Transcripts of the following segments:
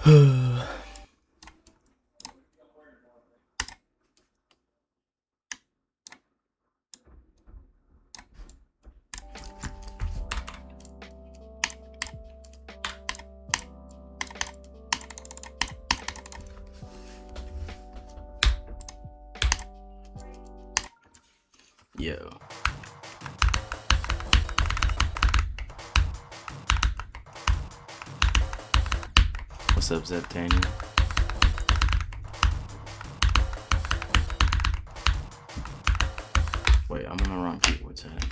Yo. What's up, Zeb Daniel? Wait, I'm on the wrong key. What's that?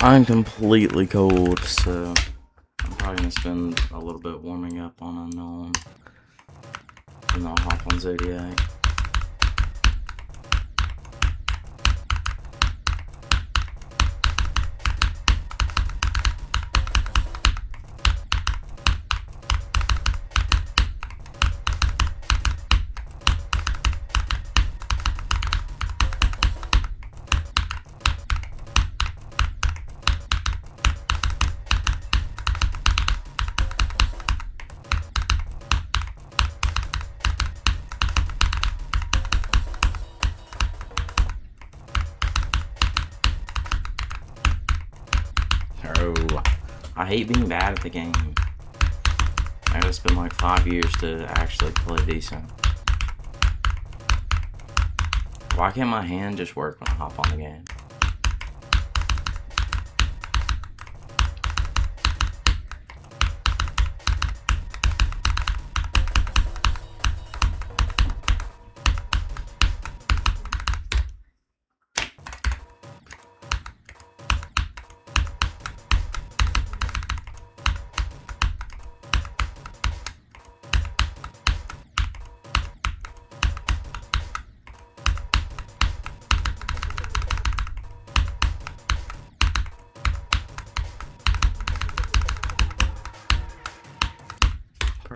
I'm completely cold, so I'm probably gonna spend a little bit warming up on Unknown, and I'll hop on Zodiac. I hate being bad at the game. I gotta spend like 5 years to actually play decent. Why can't my hand just work when I hop on the game?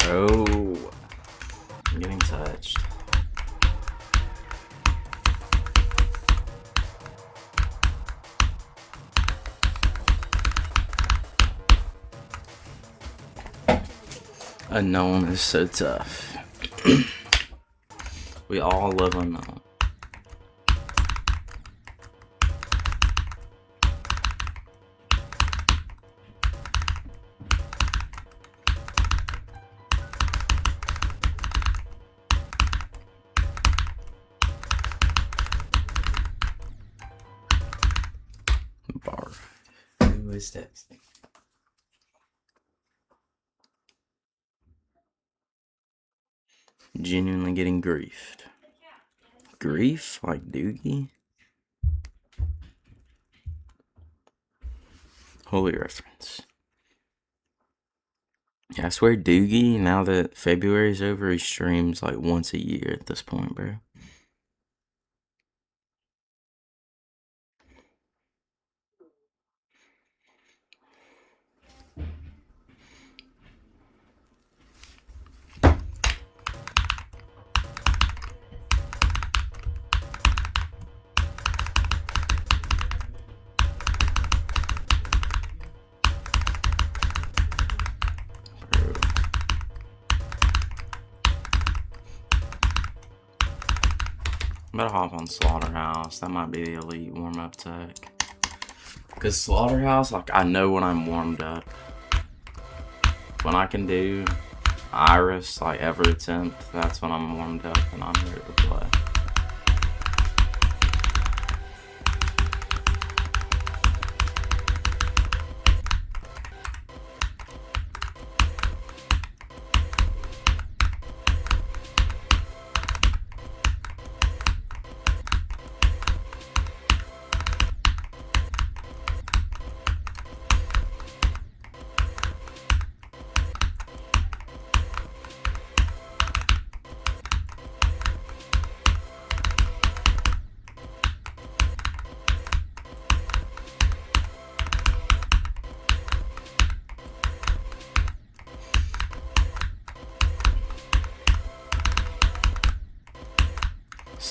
Bro, I'm getting touched. Unknown is so tough. We all love Unknown. Bar. Who is texting? Genuinely getting griefed. Grief? Like Doogie? Holy reference. Yeah, I swear Doogie, now that February's over, he streams like once a year at this point, bro. I'm gonna hop on Slaughterhouse. That might be the elite warm-up tech. Because Slaughterhouse, like, I know when I'm warmed up. When I can do Iris, like, every attempt, that's when I'm warmed up and I'm ready to play.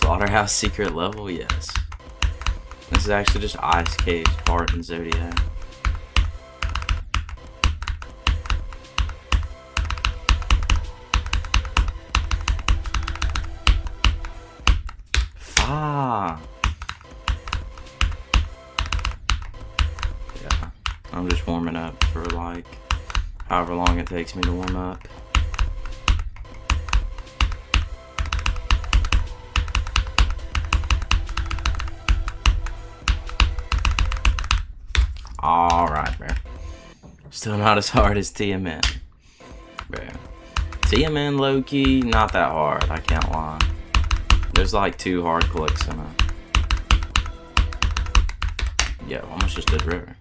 Slaughterhouse secret level? Yes. This is actually just Ice Cave's part in Zodiac. Ah. Yeah, I'm just warming up for like however long it takes me to warm up. Alright, bro. Still not as hard as TMN. Bro. TMN low-key, not that hard, I can't lie. There's like 2 hard clicks in it. Yo, almost just did river.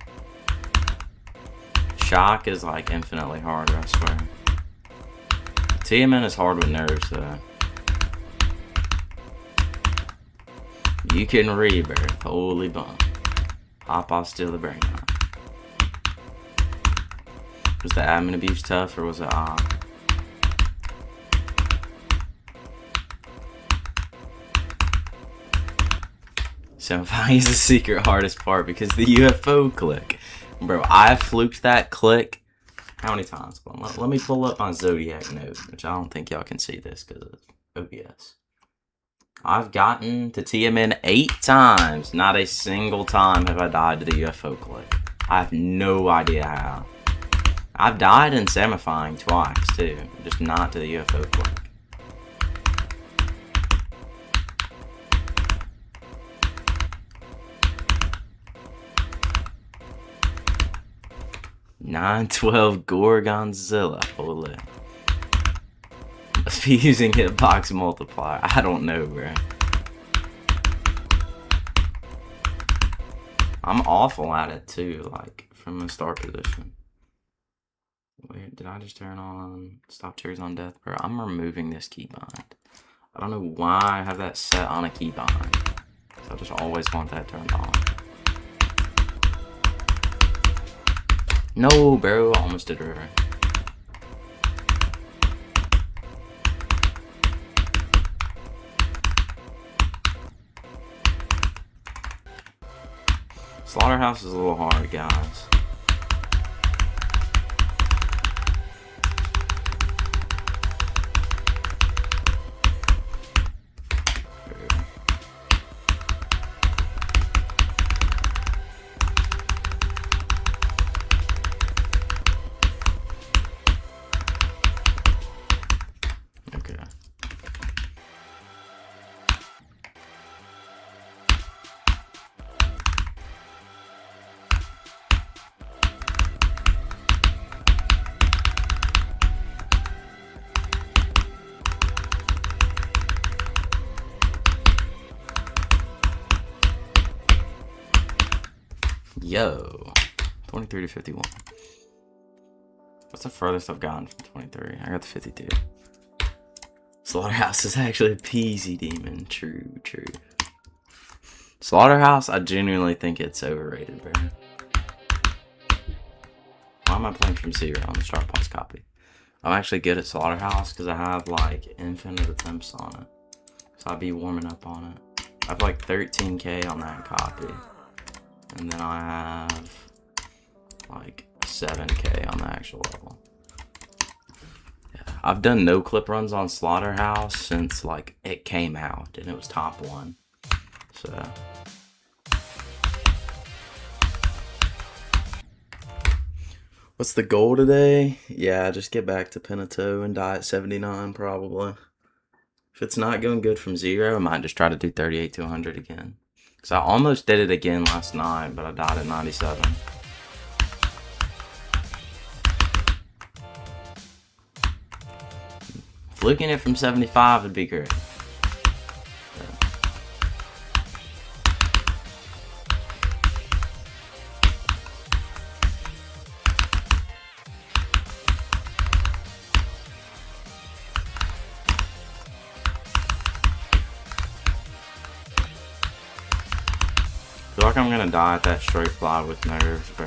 Shock is like infinitely harder, I swear. TMN is hard with nerves though. You can rebirth, holy bum. Hop off, steal the brain out. Was the admin abuse tough or was it Senpai is the secret hardest part because the UFO click. Bro, I fluked that click. How many times? Let me pull up my Zodiac note, which I don't think y'all can see this because of OBS. I've gotten to TMN 8 times. Not a single time have I died to the UFO click. I have no idea how. I've died in semifying twice too, just not to the UFO click. $9.12 Gorgonzilla. Holy. Must be using hitbox multiplier. I don't know, bro. I'm awful at it too, like from the start position. Wait, did I just turn on stop triggers on death, bro? I'm removing this keybind. I don't know why I have that set on a keybind. So I just always want that turned on. No, bro, I almost did river. Slaughterhouse is a little hard, guys. Yo, 23 to 51. What's the furthest I've gotten from 23? I got the 52. Slaughterhouse is actually a peasy demon. True, true. Slaughterhouse, I genuinely think it's overrated, bro. Why am I playing from 0 on the Star Plus copy? I'm actually good at Slaughterhouse because I have like infinite attempts on it. So I'll be warming up on it. I have like 13k on that copy. And then I have like 7k on the actual level. Yeah, I've done no clip runs on Slaughterhouse since like it came out and it was top 1. So what's the goal today? Yeah, just get back to Penato and die at 79 probably. If it's not going good from 0, I might just try to do 38 to 100 again. Because I almost did it again last night, but I died at 97. Fluking it from 75 would be great. I feel like I'm gonna die at that straight fly with nerves, bro.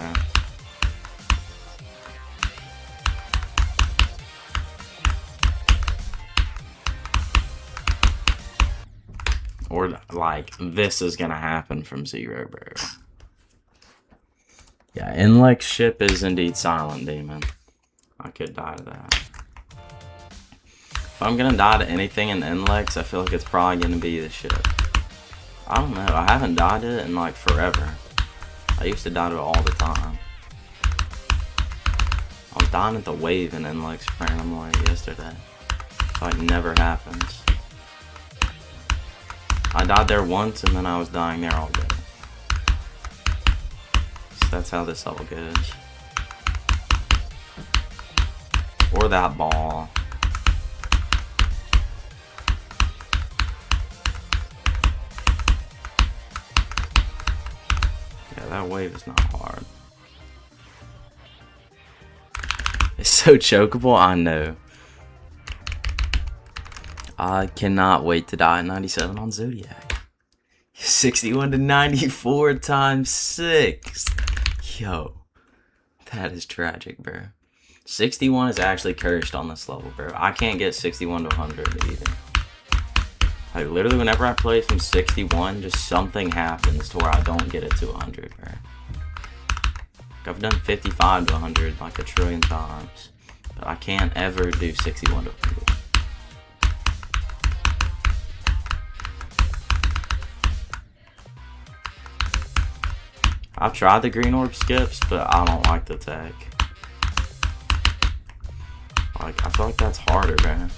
Or, like, this is gonna happen from 0, bro. Yeah, Inlex ship is indeed silent, demon. I could die to that. If I'm gonna die to anything in Inlex, I feel like it's probably gonna be the ship. I don't know, I haven't died to it in, like, forever. I used to die to it all the time. I was dying at the wave in Inlex randomly yesterday. So it never happens. I died there once and then I was dying there all day. So that's how this all goes. Or that ball. Yeah, that wave is not hard. It's so chokeable, I know. I cannot wait to die at 97 on Zodiac. 61 to 94 times 6. Yo, that is tragic, bro. 61 is actually cursed on this level, bro. I can't get 61 to 100 either. Like, literally, whenever I play from 61, just something happens to where I don't get it to 100, bro. Like, I've done 55 to 100 like a trillion times, but I can't ever do 61 to 100. I've tried the green orb skips, but I don't like the tech. Like, I feel like that's harder, man.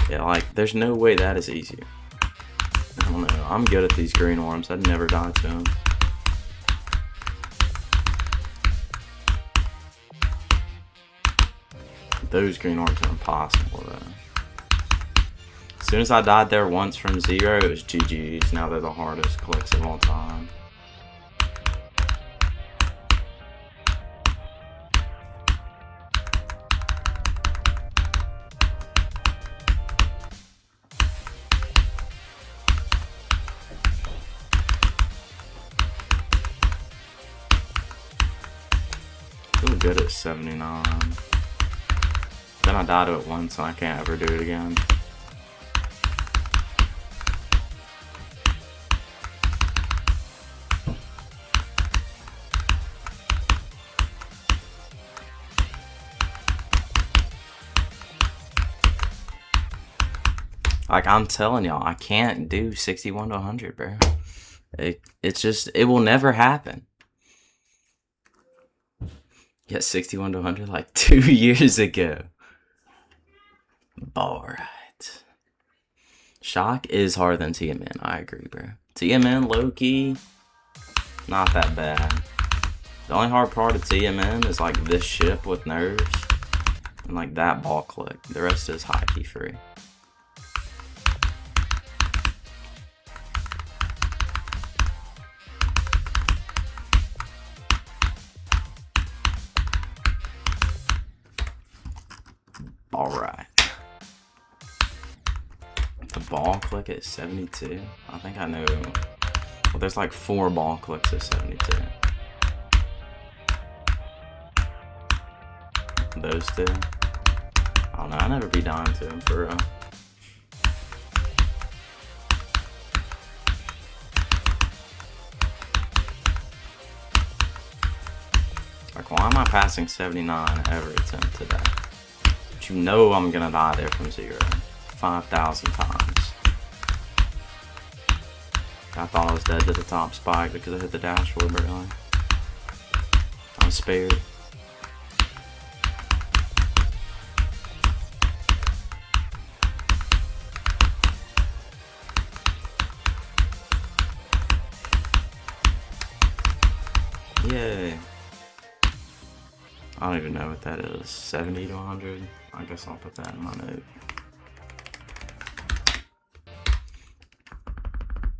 Yeah, like, there's no way that is easier. I don't know. I'm good at these green orbs. I'd never die to them. Those green orbs are impossible, though. As soon as I died there once from 0, it was GG's. Now they're the hardest clicks of all time. I feel good at 79. Then I died to it once and I can't ever do it again. Like, I'm telling y'all, I can't do 61 to 100, bro. It's just, it will never happen. Yeah, 61 to 100 like 2 years ago. Alright. Shock is harder than TMN, I agree, bro. TMN, low-key, not that bad. The only hard part of TMN is, like, this ship with nerves. And, like, that ball click. The rest is high-key free. Alright. The ball click at 72? I think I know. Well, there's like 4 ball clicks at 72. Those 2? I don't know, I never be dying to them for real. Like, why am I passing 79 every attempt today? You know I'm gonna die there from 0 5,000 times. I thought I was dead to the top spike because I hit the dashboard early. I'm spared. Yay. I don't even know what that is. 70 to 100? I guess I'll put that in my note.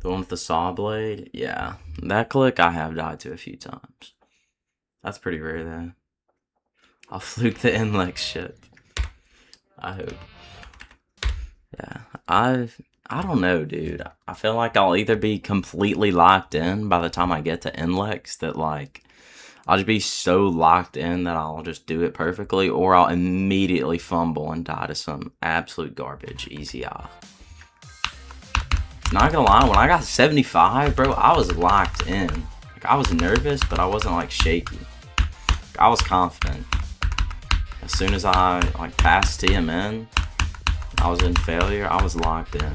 The one with the saw blade? Yeah. That click I have died to a few times. That's pretty rare though. I'll fluke the Inlex ship. I hope. Yeah. I don't know, dude. I feel like I'll either be completely locked in by the time I get to Inlex that, like, I'll just be so locked in that I'll just do it perfectly, or I'll immediately fumble and die to some absolute garbage. Easy eye. Not gonna lie, when I got 75, bro, I was locked in. Like, I was nervous, but I wasn't like shaky. I was confident. As soon as I like passed TMN, I was in failure. I was locked in.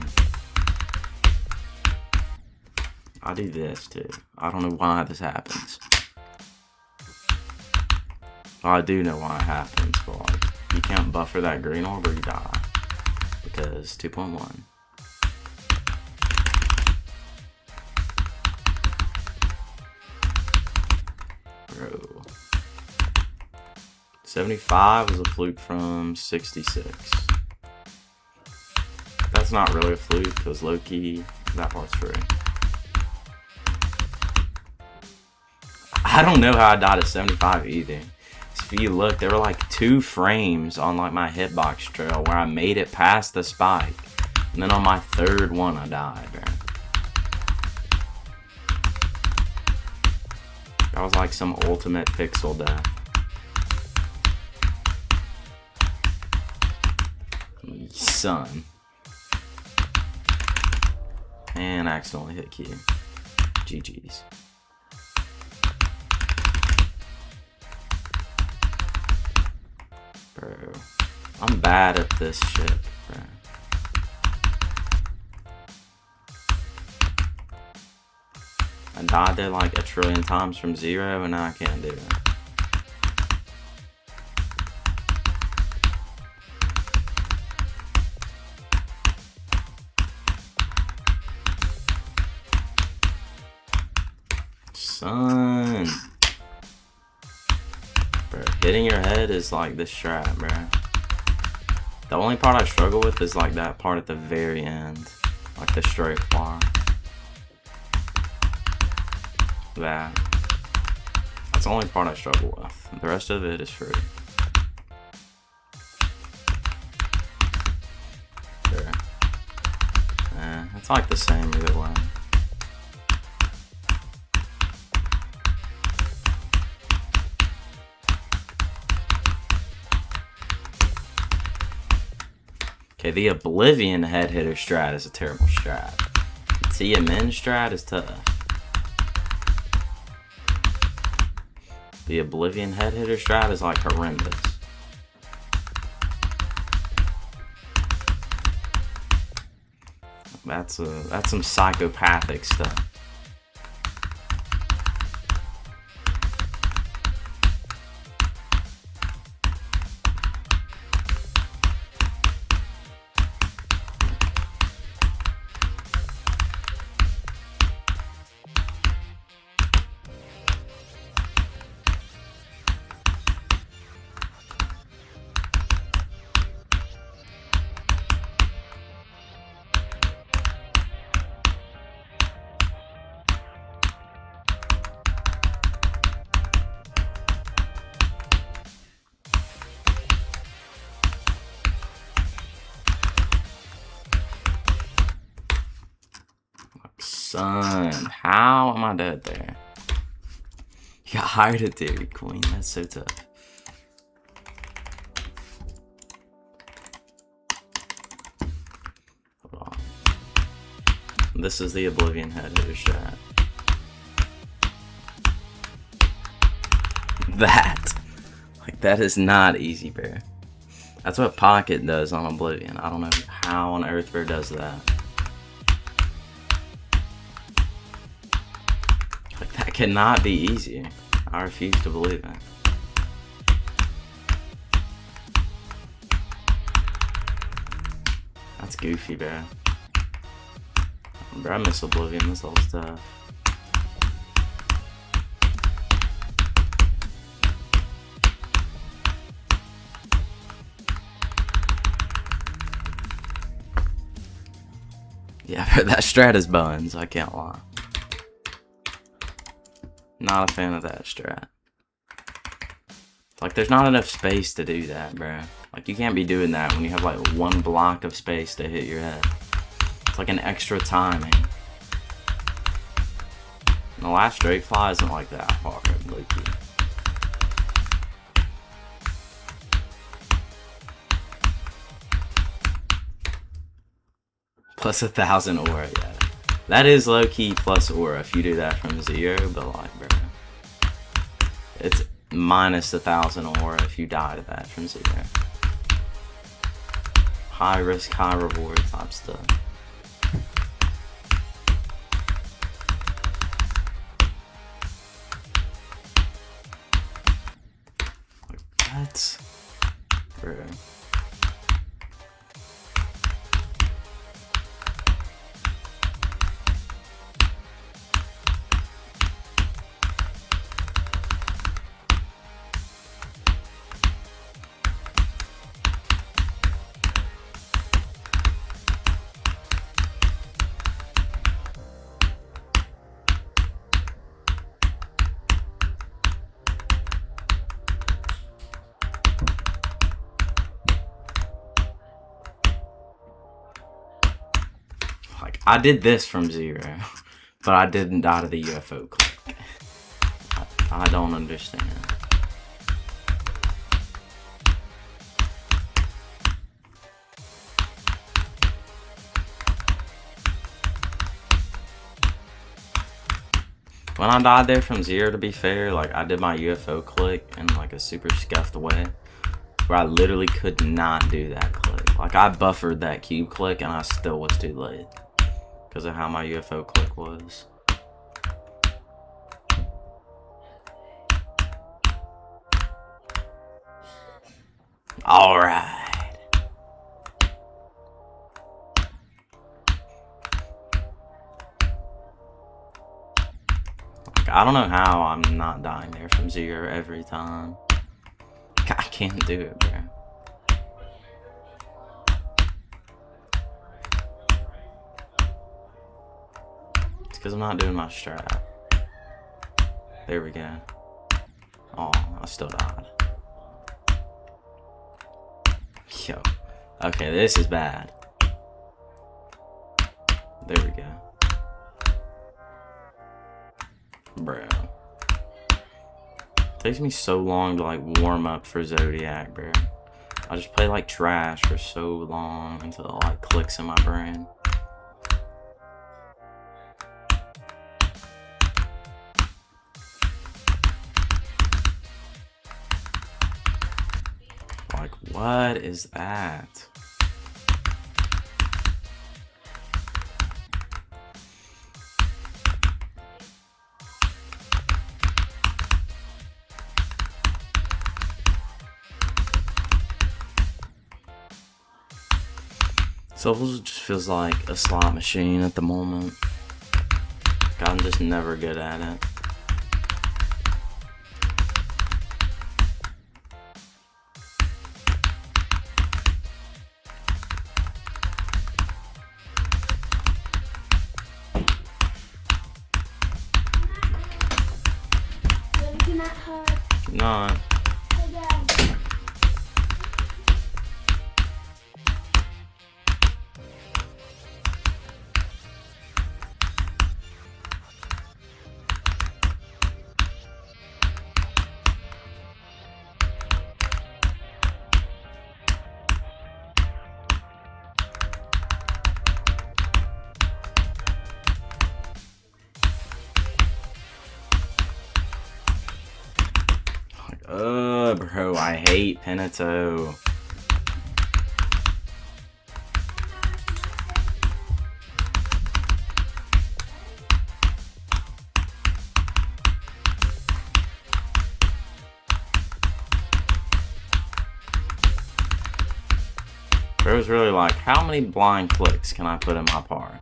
I do this too. I don't know why this happens. Well, I do know why it happens, but like, you can't buffer that green orb or you die. Because 2.1. Bro. 75 is a fluke from 66. That's not really a fluke, because low-key, that part's free. I don't know how I died at 75 either. If you look, there were like 2 frames on like my hitbox trail where I made it past the spike. And then on my 3rd one, I died, bro. That was like some ultimate pixel death. Son. And I accidentally hit Q. GG's. Bro. I'm bad at this shit, bro. I died there like 1 trillion times from 0 and now I can't do it. Son. Bro, hitting your head is like this strat, bro. The only part I struggle with is like that part at the very end. Like the straight bar. That's the only part I struggle with. The rest of it is free. Sure. It's like the same either way. Okay, the Oblivion head hitter strat is a terrible strat. The TMN strat is tough. The Oblivion head hitter strat is like horrendous. That's some psychopathic stuff. Son, how am I dead there? You got hired at Dairy Queen, that's so tough. Hold on. This is the Oblivion head hitter strat. That is not easy, bro. That's what Pocket does on Oblivion. I don't know how on earth bro does that. That cannot be easy. I refuse to believe it. That's goofy, bro. Bro, I miss Oblivion, this whole stuff. Yeah, but that strat is buns, I can't lie. Not a fan of that strat. Like, there's not enough space to do that, bro. Like, you can't be doing that when you have, like, 1 block of space to hit your head. It's like an extra timing. And the last straight fly isn't like that hard, low-key. Plus 1,000 aura, yeah. That is low-key plus aura if you do that from 0, but like, bro. It's minus 1,000 aura if you die to that from 0. High risk, high reward type stuff. What? Bro. Like, I did this from 0, but I didn't die to the UFO click. I don't understand. When I died there from 0, to be fair, like, I did my UFO click in like a super scuffed way, where I literally could not do that click. Like, I buffered that cube click and I still was too late because of how my UFO click was. Alright. Like, I don't know how I'm not dying there from 0 every time. I can't do it, bro. It's because I'm not doing my strat. There we go. Oh, I still died. Yo. Okay, this is bad. There we go. Bro. Takes me so long to like warm up for Zodiac, bro. I just play like trash for so long until it like clicks in my brain. Like, what is that? Souls just feels like a slot machine at the moment. I'm just never good at it. Not. Bro, I hate Penito. Bro's really like, how many blind clicks can I put in my par?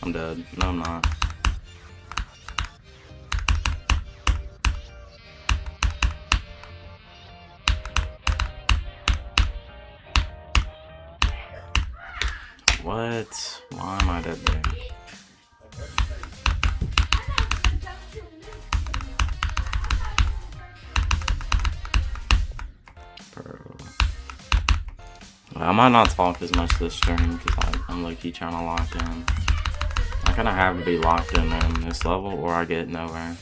I'm dead. No, I'm not. What? Why am I dead there? Bro. I might not talk as much this stream because I'm low-key trying to lock in. I kind of have to be locked in this level or I get nowhere.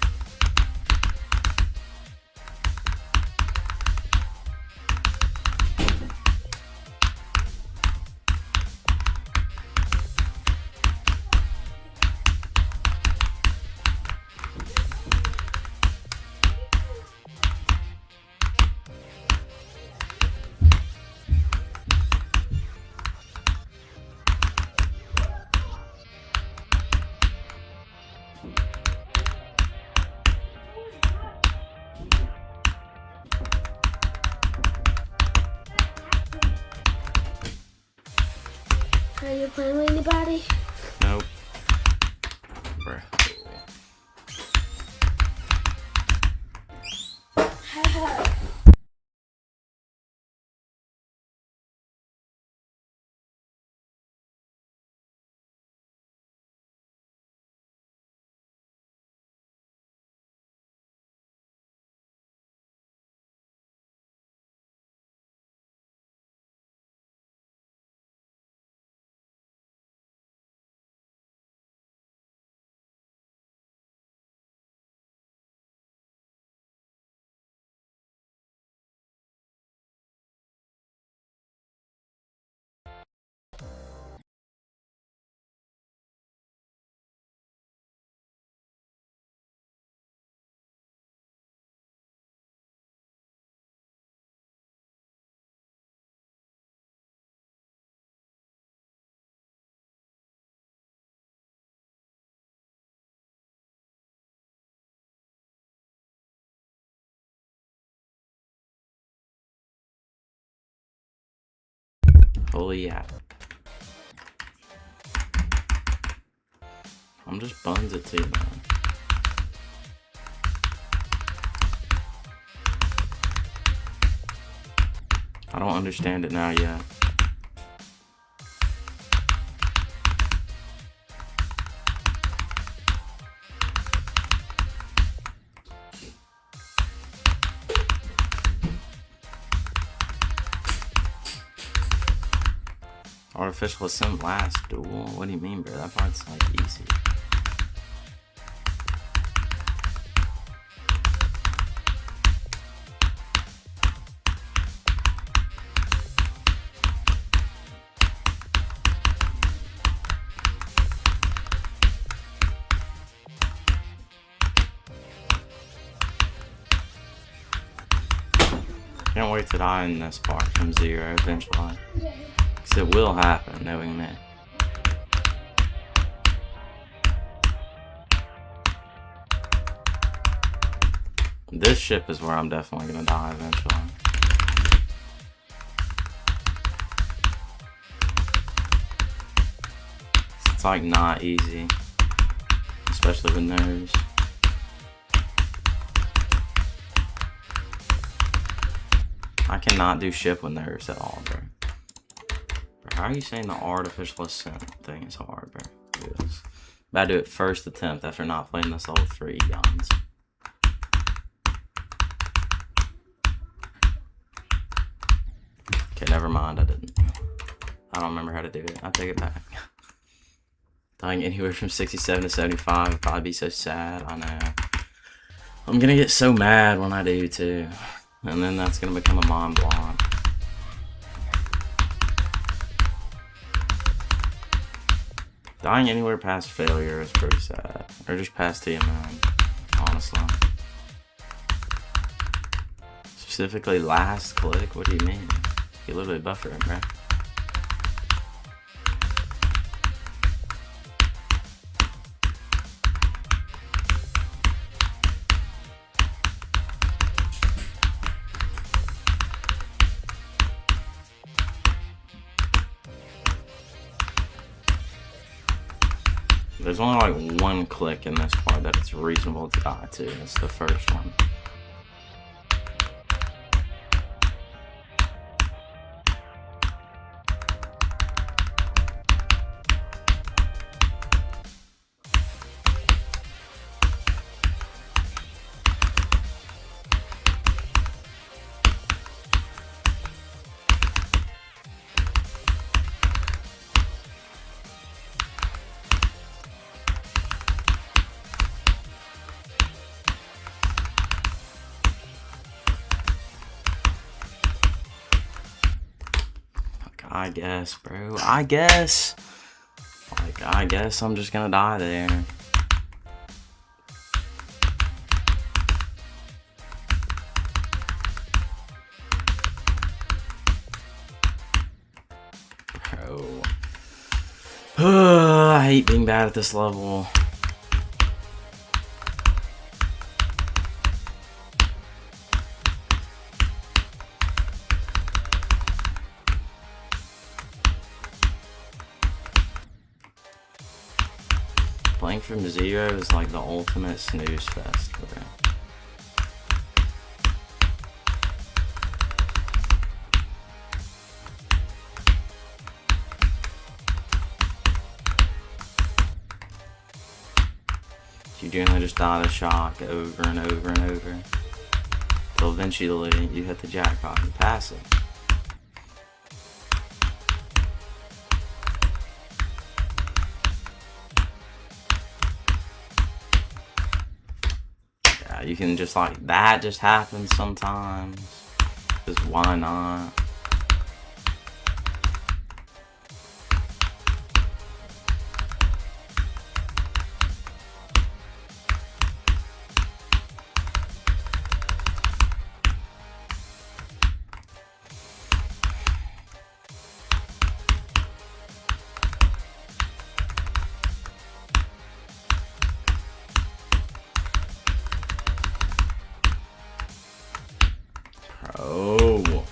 Are you playing with anybody? Nope. Bruh. Holy yeah. I'm just buns it too, man. I don't understand it now yet. Artificial ascent last duel? What do you mean, bro? That part's like easy. Can't wait to die in this part from 0 eventually. Because it will happen, knowing me. This ship is where I'm definitely gonna die eventually. It's like not easy. Especially with nerves. I cannot do ship with nerves at all, bro. How are you saying the artificial ascent thing is hard, bro? Do this. But I do it first attempt after not playing this level 3 guns. Okay, never mind, I didn't. I don't remember how to do it. I take it back. Dying anywhere from 67 to 75 would probably be so sad, I know. I'm gonna get so mad when I do too. And then that's gonna become a mind block. Dying anywhere past failure is pretty sad. Or just past TMN, honestly. Specifically last click? What do you mean? You literally buffering, bro. There's only like one click in this part that it's reasonable to die to. It's the first one. I guess, bro. I guess. Like, I guess I'm just gonna die there. Bro. I hate being bad at this level. Playing from zero is like the ultimate snooze fest, bro. You generally just die to shock over and over and over. Till eventually you hit the jackpot and pass it. Yeah, you can just like, that just happens sometimes. Just why not? Oh.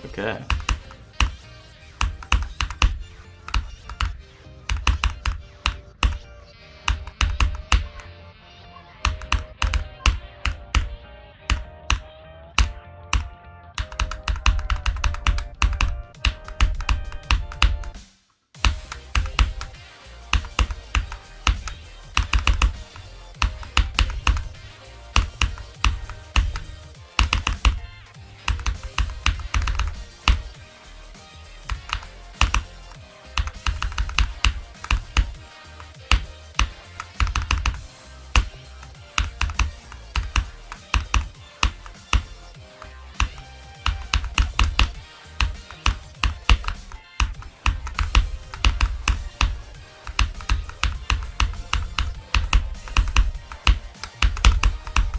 Okay.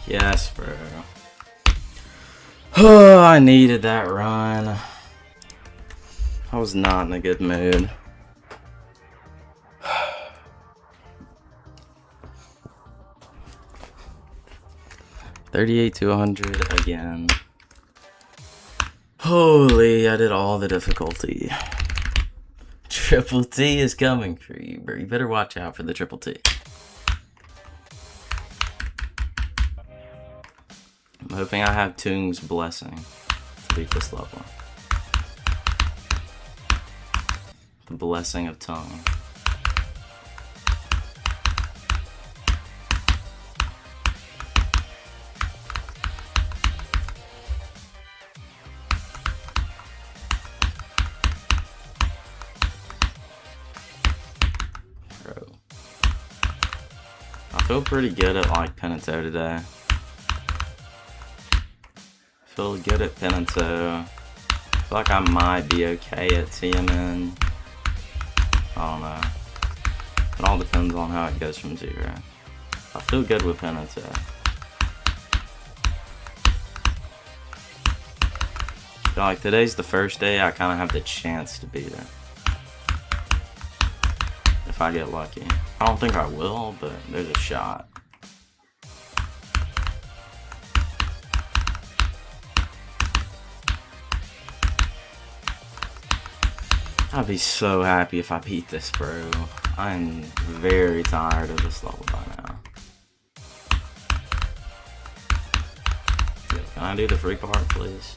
Yes, bro. Oh, I needed that run. I was not in a good mood. $38 to 100 again. Holy, I did all the difficulty. Triple T is coming for you, bro. You better watch out for the Triple T. I'm hoping I have Tung's blessing to beat this level. The blessing of tongue. Bro. I feel pretty good at like Penito today. Feel good at Penito. I feel like I might be okay at TMN. I don't know. It all depends on how it goes from zero. I feel good with Penito. I feel like today's the first day I kind of have the chance to beat it. if I get lucky. I don't think I will, but there's a shot. I'd be so happy if I beat this, bro. I'm very tired of this level by now. Can I do the free part, please?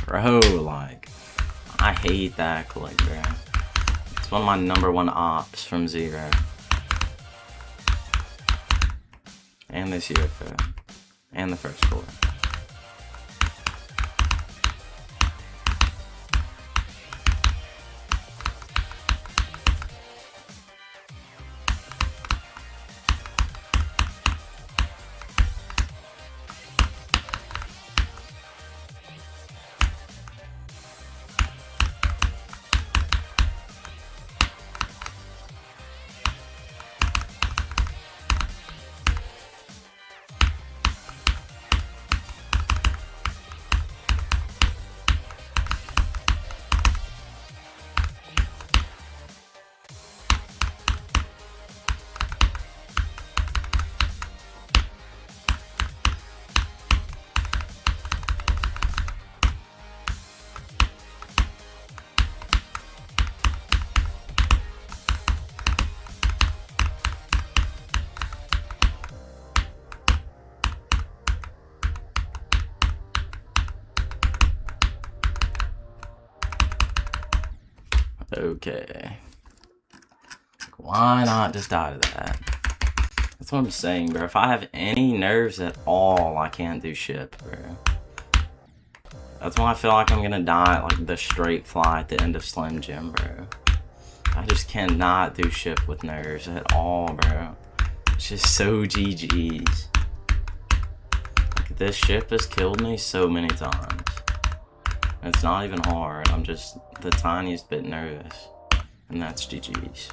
Bro, like, I hate that click, bro. It's one of my #1 ops from Zero. And this UFO. And the first floor. Okay. Why not just die to that? That's what I'm saying, bro. If I have any nerves at all, I can't do shit, bro. That's why I feel like I'm gonna die at like the straight fly at the end of Slim Jim, bro. I just cannot do shit with nerves at all, bro. It's just so GG's. Like, this ship has killed me so many times. It's not even hard, I'm just the tiniest bit nervous. And that's GG's.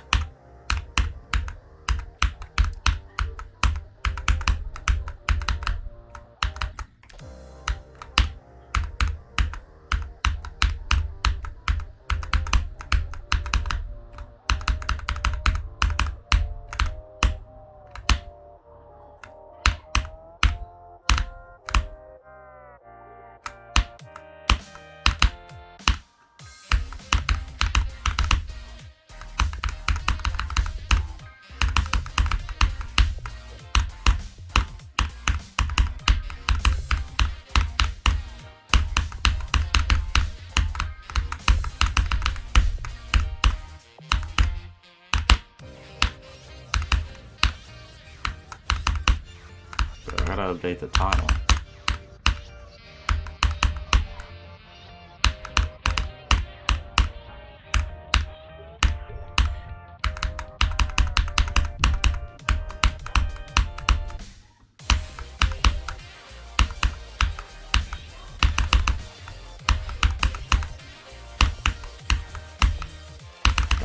I gotta update the title.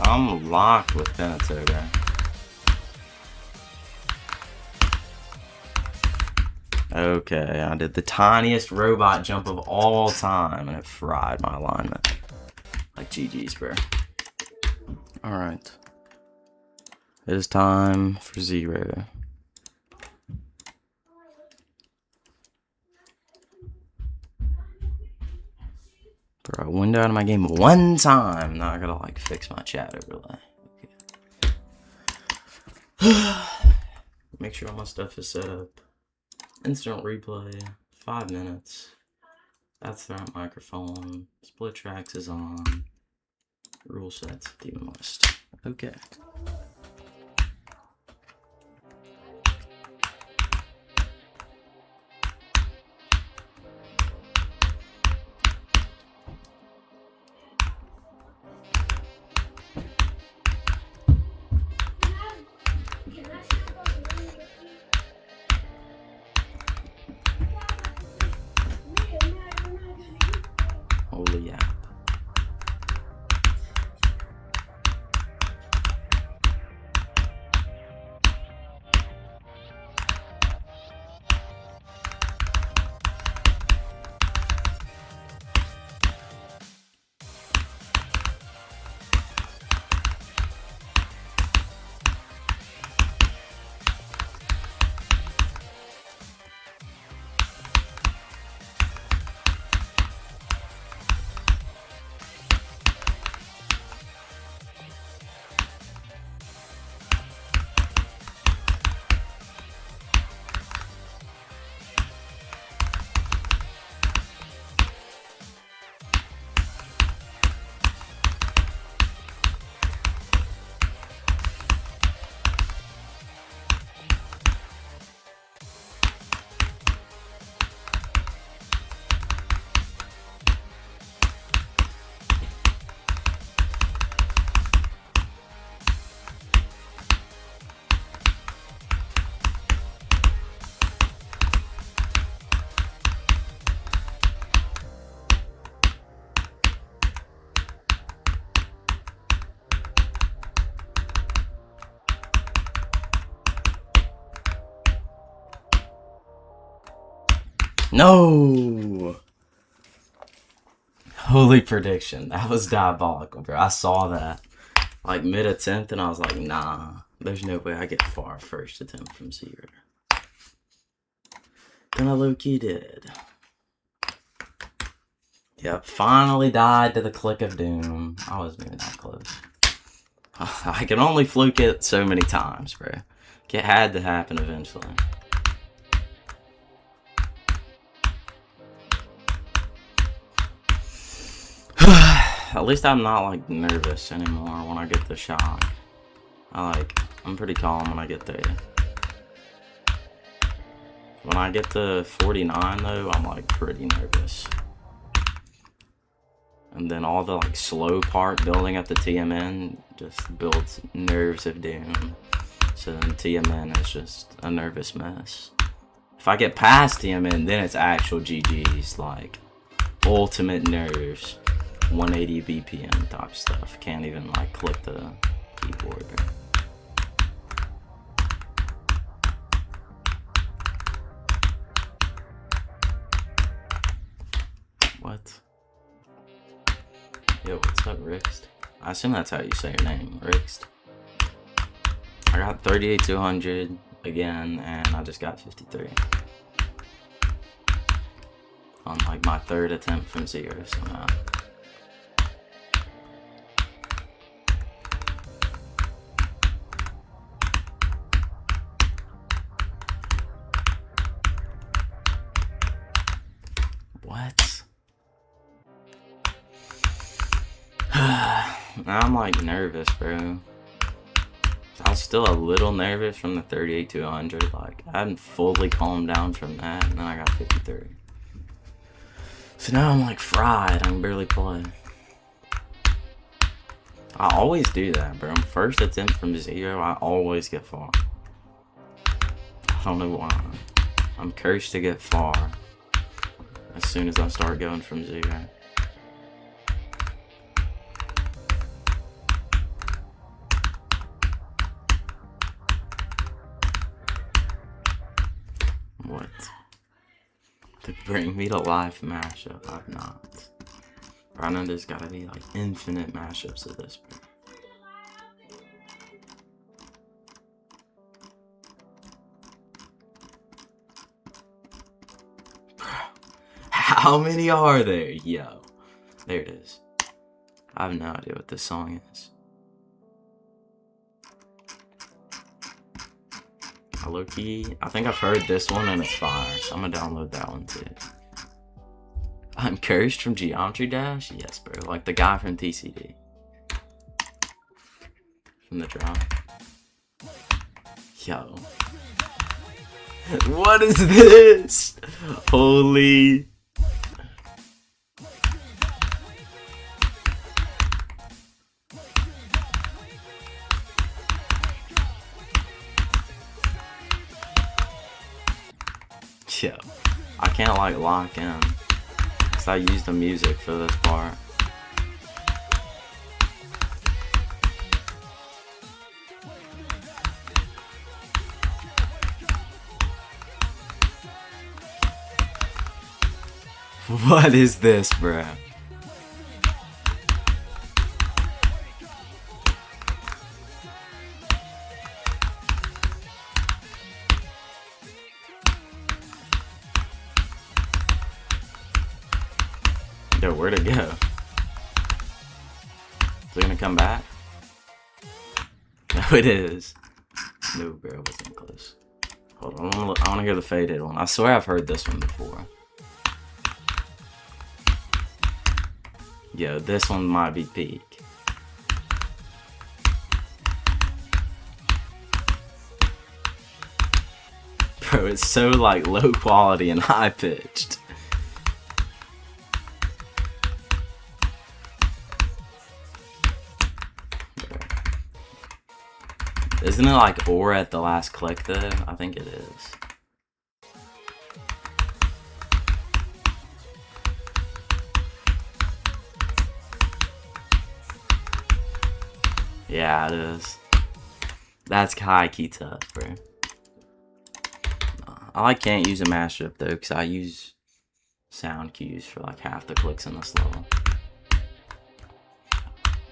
I'm locked with Penetrator. Okay, I did the tiniest robot jump of all time and it fried my alignment. Like GG's, bro. Alright. It is time for Zero. Bro, I went out of my game one time. Now I gotta like fix my chat overlay. Okay. Make sure all my stuff is set up. Instant replay, 5 minutes. That's the right microphone. Split tracks is on. Rule sets, demon list. Okay. No! Holy prediction. That was diabolical, bro. I saw that. Like, mid-attempt, and I was like, nah. There's no way I get far first attempt from 0. Then I low-key did. Yep, finally died to the click of doom. I wasn't even that close. I can only fluke it so many times, bro. It had to happen eventually. At least I'm not, like, nervous anymore when I get the shock. I'm pretty calm when I get there. When I get to 49, though, I'm, like, pretty nervous. And then all the, like, slow part building up the TMN just builds nerves of doom. So then TMN is just a nervous mess. If I get past TMN, then it's actual GG's, like, ultimate nerves. 180 BPM type stuff. Can't even, like, click the keyboard. What? Yo, what's up, Rixt? I assume that's how you say your name, Rixt. I got 38,200 again, and I just got 53. On, like, my 3rd attempt from 0 somehow. What? Now I'm like nervous, bro. I was still a little nervous from the 38,200. Like, I hadn't fully calmed down from that, and then I got 53. So now I'm like fried. I can barely play. I always do that, bro. First attempt from 0, I always get far. I don't know why. I'm cursed to get far as soon as I start going from 0. What? To bring me to life mashup, I've not. But I know there's gotta be like infinite mashups of this, bro. How many are there? Yo. There it is. I have no idea what this song is. Low-key, I think I've heard this one and it's fire, so I'm gonna download that one too. I'm cursed from Geometry Dash? Yes, bro. Like the guy from TCD. From the drop. Yo. What is this? Holy... Yo, I can't like lock in, because I use the music for this part. What is this, bruh? Yo, where'd it go? Is it gonna come back? No, it is. No, bro, it wasn't close. Hold on, I wanna hear the faded one. I swear I've heard this one before. Yo, this one might be peak. Bro, it's so like low quality and high pitched. Isn't it like or at the last click though? I think it is. Yeah, it is. That's high key tough, bro. I like can't use a mashup though, because I use sound cues for like half the clicks in this level.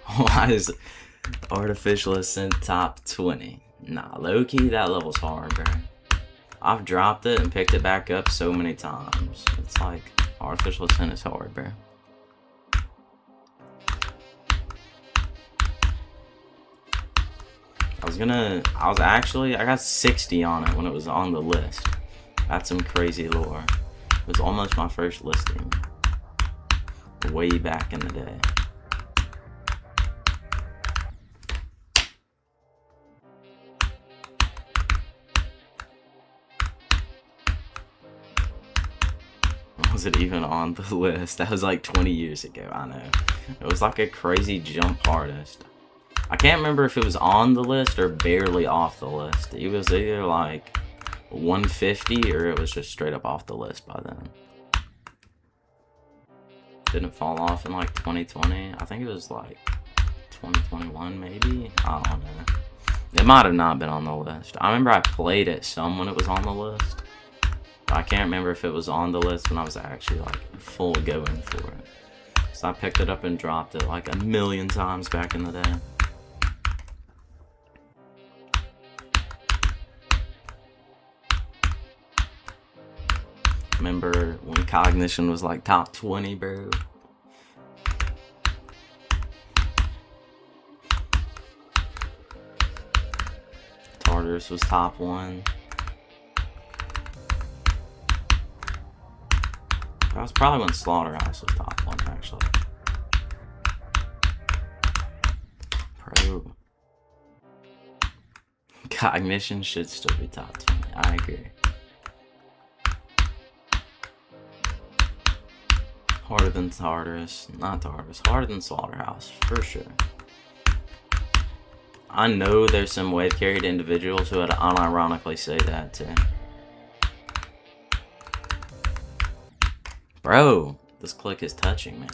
Why is artificial ascent top 20? Nah, low-key, that level's hard, bro. I've dropped it and picked it back up so many times. It's like, artificial ascent is hard, bro. I got 60 on it when it was on the list. That's some crazy lore. It was almost my first listing. Way back in the day. Was it even on the list? That was like 20 years ago, I know. It was like a crazy jump artist. I can't remember if it was on the list or barely off the list. It was either like 150 or it was just straight up off the list by then. Didn't fall off in like 2020. I think it was like 2021 maybe? I don't know. It might have not been on the list. I remember I played it some when it was on the list. I can't remember if it was on the list when I was actually like full going for it. So I picked it up and dropped it like a million times back in the day. Remember when Cognition was like top 20, bro? Tartarus was top 1. That was probably when Slaughterhouse was top 1, actually. Pro. Cognition should still be top 20. I agree. Harder than Tartarus. Not Tartarus. Harder than Slaughterhouse, for sure. I know there's some wave carried individuals who would unironically say that too. Bro, this click is touching me.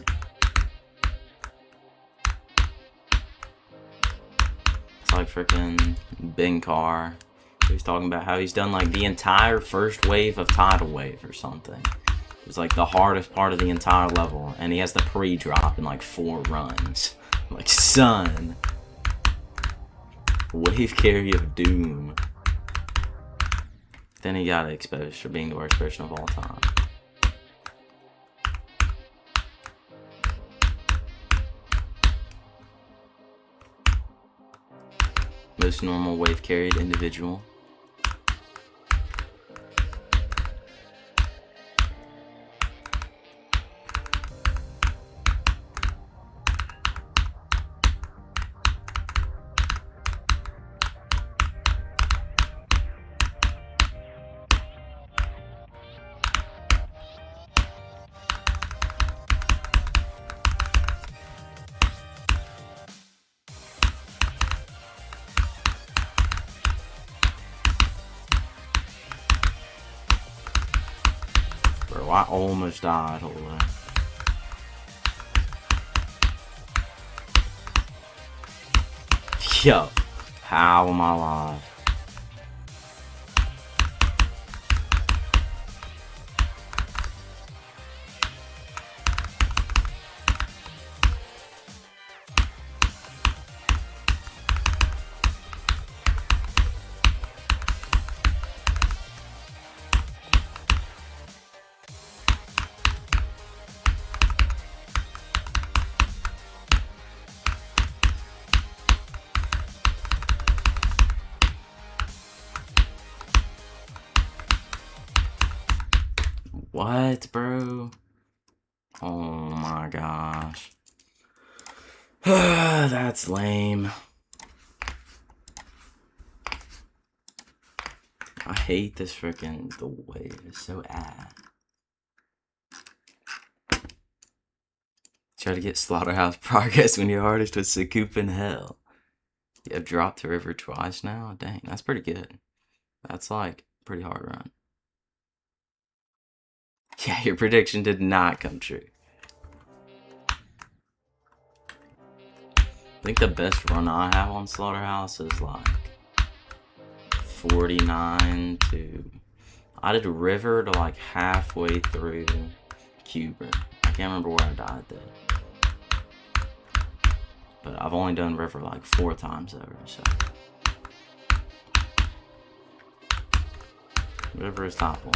It's like freaking Bing Carr. He's talking about how he's done like the entire first wave of Tidal Wave or something. It was like the hardest part of the entire level, and he has the pre-drop in like 4 runs. Like, son. Wave carry of doom. Then he got exposed for being the worst person of all time. Most normal wave carried individual. Bro, I almost died. Hold on. Yo, how am I alive? What, bro? Oh my gosh. That's lame. I hate this freaking, the wave is so ass. Try to get Slaughterhouse progress when your artist was Sakoop in hell. You have dropped the river twice now? Dang, that's pretty good. That's like a pretty hard run. Yeah, your prediction did not come true. I think the best run I have on Slaughterhouse is like 49 to... I did river to like halfway through Cuber. I can't remember where I died though. But I've only done river like 4 times ever, so. River is top 1.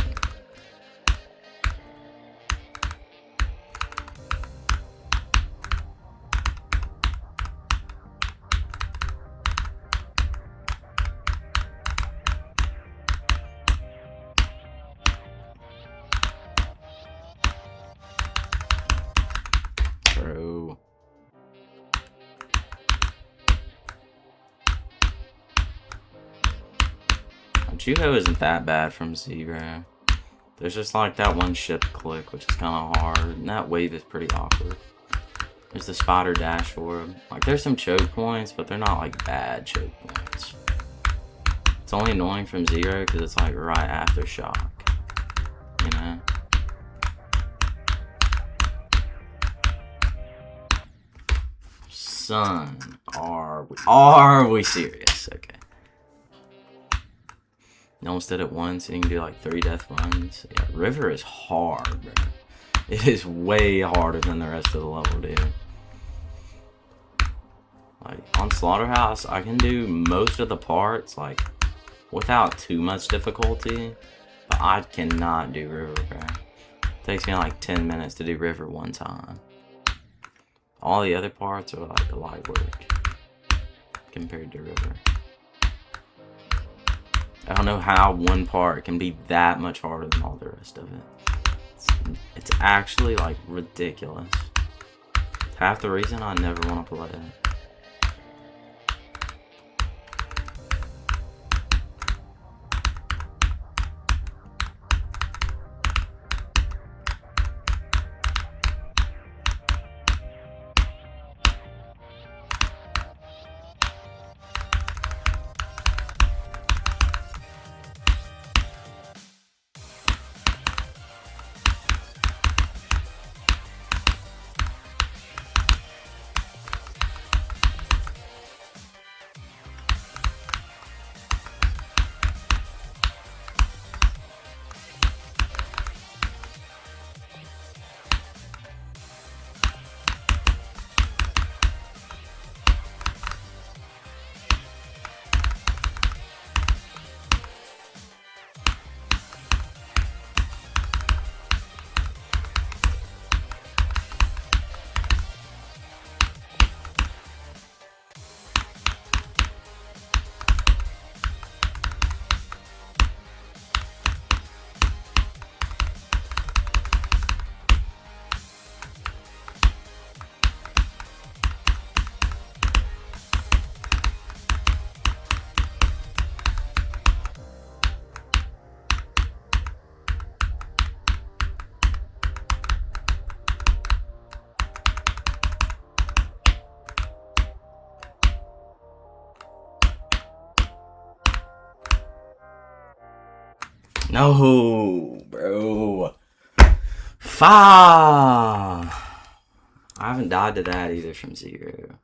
Bro. Juho isn't that bad from 0. There's just like that one ship click, which is kind of hard, and that wave is pretty awkward. There's the spider dash orb. Like, there's some choke points, but they're not like bad choke points. It's only annoying from 0 because it's like right after shock, you know? Son, are we serious? Okay. You almost did it once, and you can do like 3 death runs. Yeah, river is hard, bro. It is way harder than the rest of the level, dude. Like, on Slaughterhouse, I can do most of the parts, like, without too much difficulty. But I cannot do river, bro. It takes me like 10 minutes to do river 1 time. All the other parts are like light work compared to river. I don't know how one part can be that much harder than all the rest of it. It's actually like ridiculous. Half the reason I never want to play it. No, bro. I haven't died to that either from 0.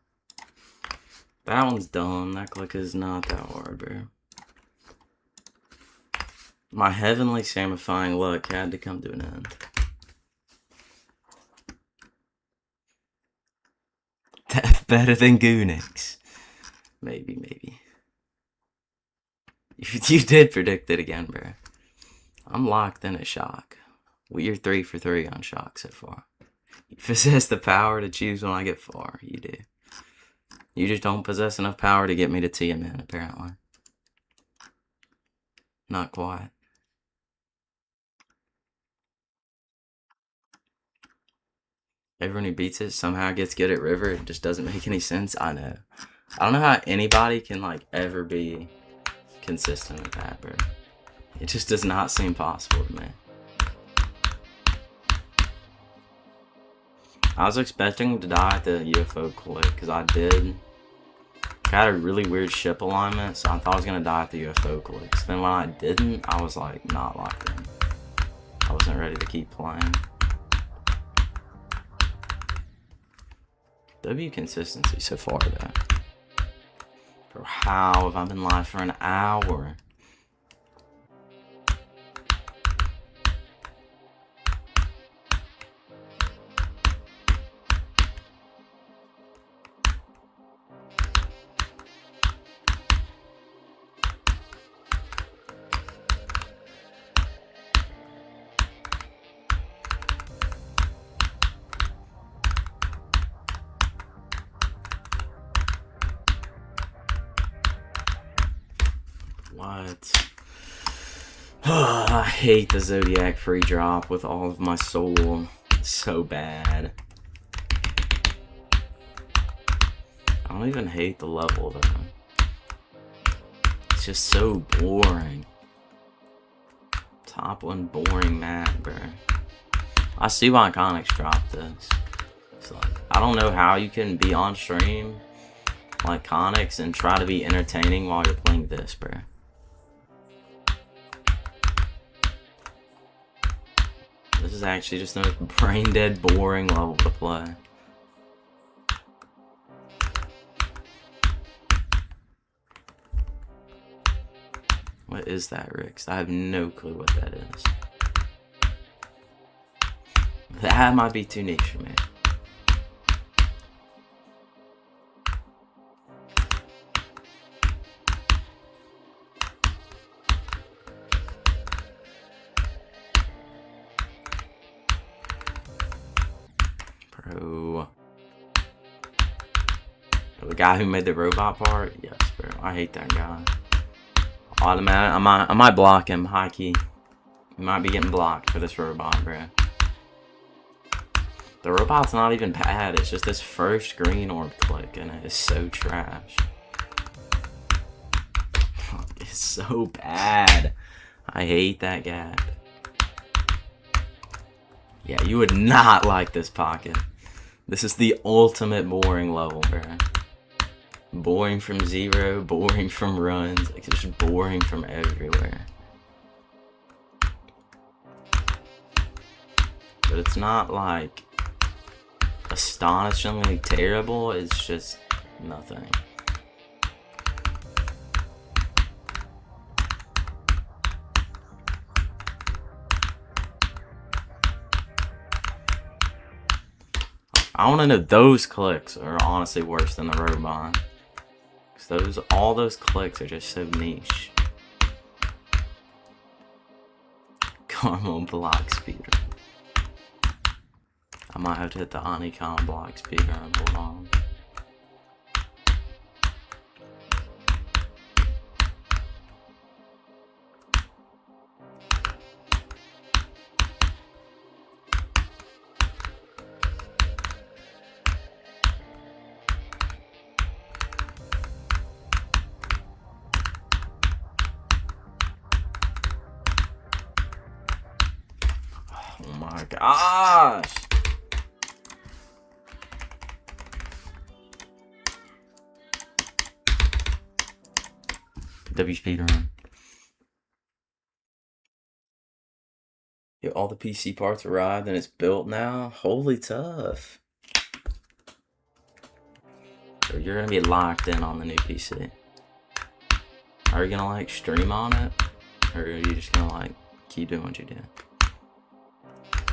That one's dumb. That click is not that hard, bro. My heavenly samifying luck had to come to an end. That's better than Conix. Maybe. You did predict it again, bro. I'm locked in at shock. Well, you're 3 for 3 on shock so far. You possess the power to choose when I get far. You do. You just don't possess enough power to get me to TMN, apparently. Not quite. Everyone who beats it somehow gets good at river. It just doesn't make any sense. I know. I don't know how anybody can, like, ever be consistent with that, bro. It just does not seem possible to me. I was expecting to die at the UFO click, because I did. I had a really weird ship alignment, so I thought I was going to die at the UFO click. So then when I didn't, I was like, not locked in. I wasn't ready to keep playing. W consistency so far, though. Bro, how have I been live for an hour? What? I hate the Zodiac free drop with all of my soul. It's so bad. I don't even hate the level though. It's just so boring. Top one boring map, bro. I see why Conix dropped this. It's like, I don't know how you can be on stream like Conix and try to be entertaining while you're playing this, bro. This is actually just the most brain dead, boring level to play. What is that, Rix? I have no clue what that is. That might be too niche for me. Bro. The guy who made the robot part? Yes, bro. I hate that guy. Automatic. I might block him. High key. He might be getting blocked for this robot, bro. The robot's not even bad. It's just this first green orb click, and it is so trash. It's so bad. I hate that gap. Yeah, you would not like this pocket. This is the ultimate boring level, bro. Boring from zero, boring from runs, like just boring from everywhere. But it's not like astonishingly terrible, it's just nothing. I want to know, those clicks are honestly worse than the robot. Because all those clicks are just so niche. Caramel block speeder. I might have to hit the honeycomb block speeder and hold on. Oh my gosh! W speedrun. Yo, all the PC parts arrived and it's built now? Holy tough. So you're gonna be locked in on the new PC. Are you gonna like stream on it? Or are you just gonna like keep doing what you do?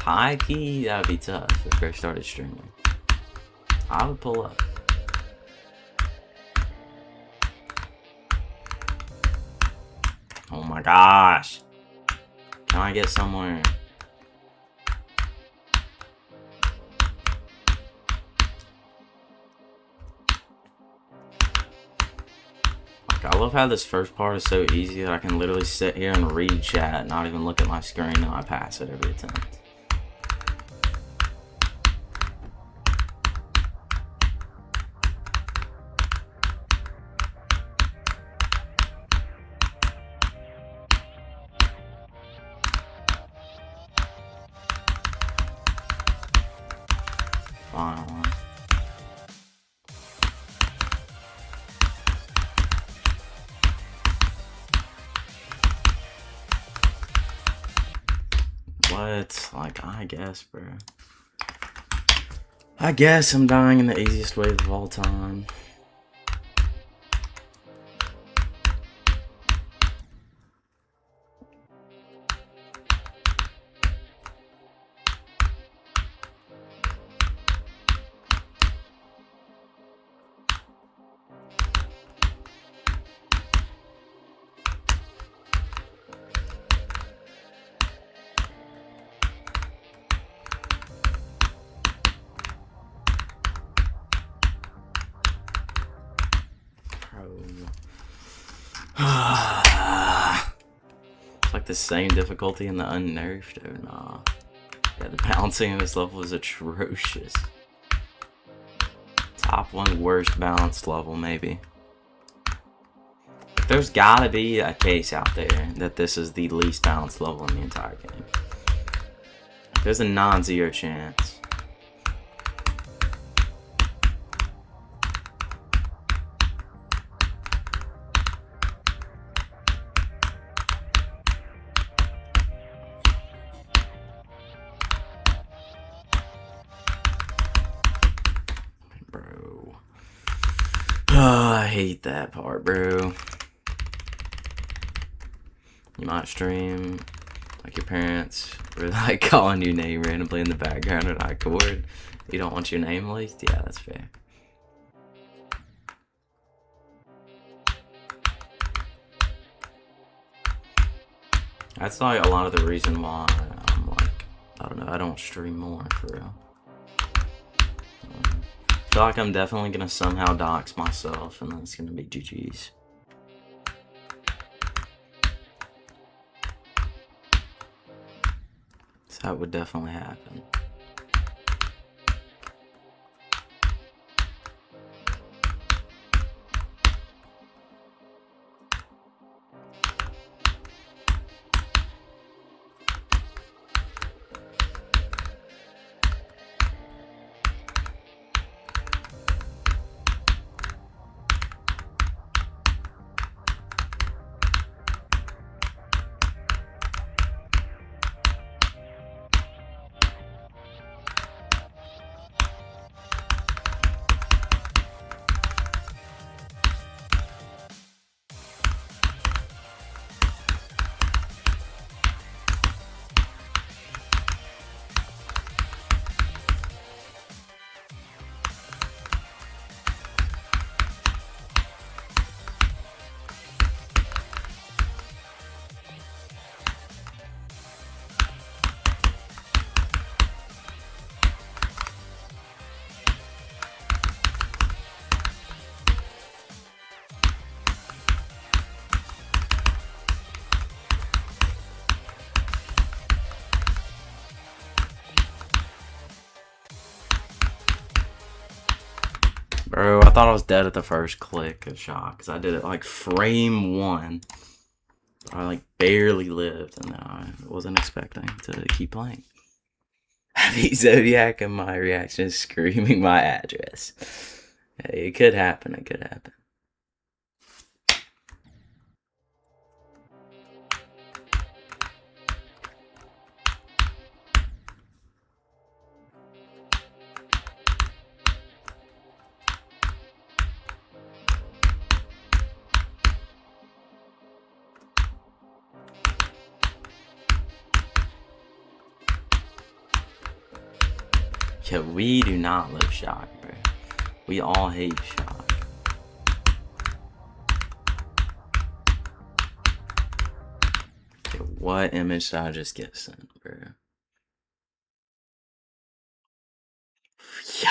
High key, that would be tough if I started streaming. I would pull up. Oh my gosh. Can I get somewhere? Like, I love how this first part is so easy that I can literally sit here and read chat, not even look at my screen, and I pass it every attempt. Final one. What? Like, I guess, bro. I guess I'm dying in the easiest way of all time. Bro. the same difficulty in the unnerved? Oh, nah. Yeah, the balancing in this level is atrocious. Top 1 worst balanced level, maybe. There's gotta be a case out there that this is the least balanced level in the entire game. There's a non-zero chance. Bro. Oh, I hate that part, bro. You might stream like your parents were like calling your name randomly in the background at high chord. You don't want your name leaked? Yeah, that's fair. That's like a lot of the reason why I'm like, I don't know, I don't stream more for real. I feel like I'm definitely gonna somehow dox myself and then it's gonna be GG's. So that would definitely happen. Bro, I thought I was dead at the first click of shock, because I did it like frame 1. I like barely lived, and I wasn't expecting to keep playing. I beat Zodiac and my reaction is screaming my address. Hey, it could happen, it could happen. Yeah, we do not live shock, bro. We all hate shock. Okay, what image did I just get sent, bro? Yo!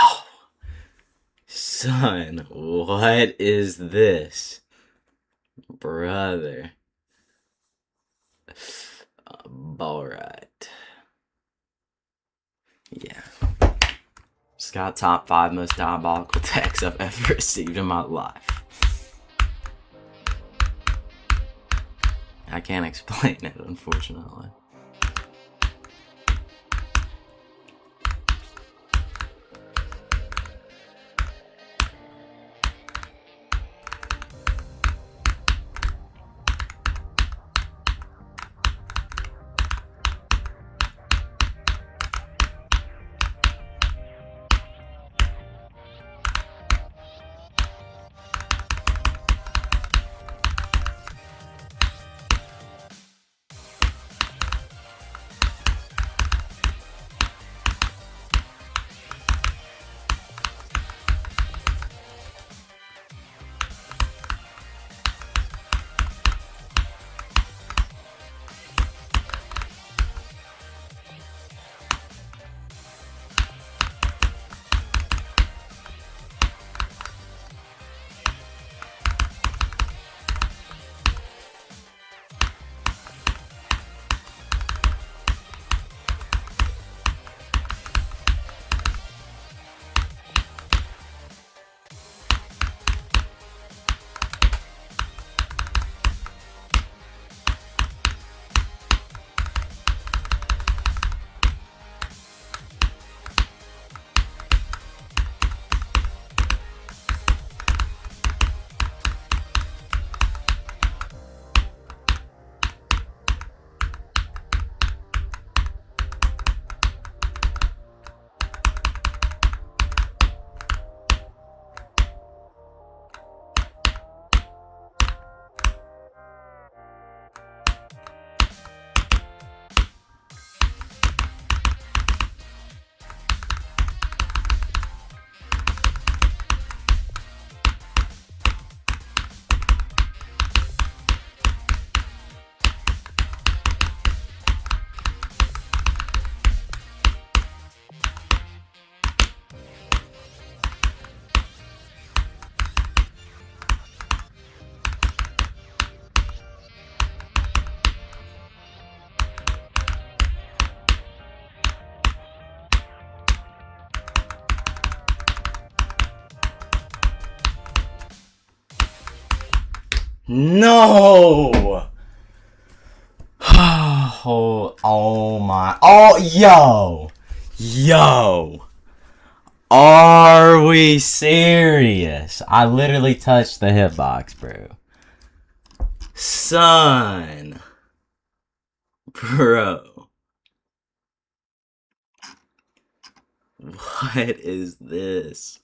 Son, what is this? Brother. Alright. Yeah. Just got top 5 most diabolical texts I've ever received in my life. I can't explain it, unfortunately. No! Oh my. Oh, yo! Yo! Are we serious? I literally touched the hitbox, bro. Son. Bro. What is this?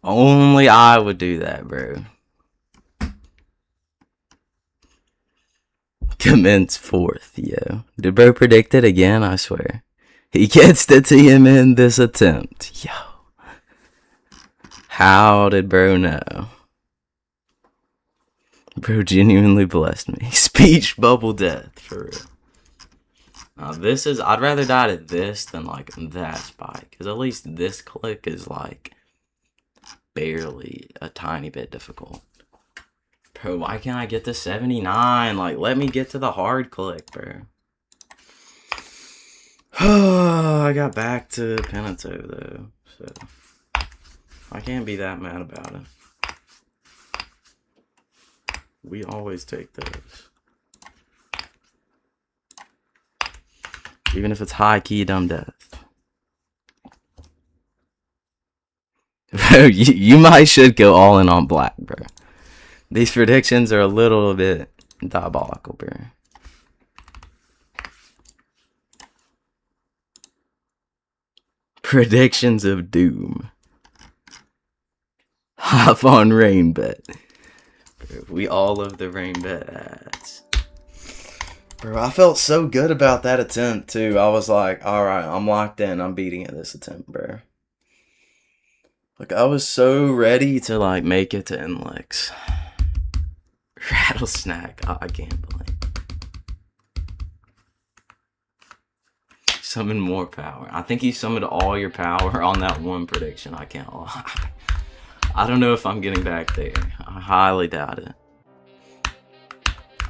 Only I would do that, bro. Commence fourth, yo. Did bro predict it again? I swear. He gets the TM in this attempt. Yo. How did bro know? Bro genuinely blessed me. Speech bubble death, for real. Now this is, I'd rather die to this than like that spike. Because at least this click is like barely a tiny bit difficult. Bro, why can't I get to 79? Like, let me get to the hard click, bro. I got back to Penito, though. So, I can't be that mad about it. We always take those. Even if it's high-key dumb death. Bro, you might should go all in on black, bro. These predictions are a little bit diabolical, bro. Predictions of doom. Hop on rain bet. Bro, we all love the rain bet ads. Bro, I felt so good about that attempt, too. I was like, alright, I'm locked in. I'm beating at this attempt, bro. Like, I was so ready to, like, make it to Inlex. Rattlesnack. I can't blame. Summon more power. I think he summoned all your power on that one prediction. I can't lie. I don't know if I'm getting back there. I highly doubt it.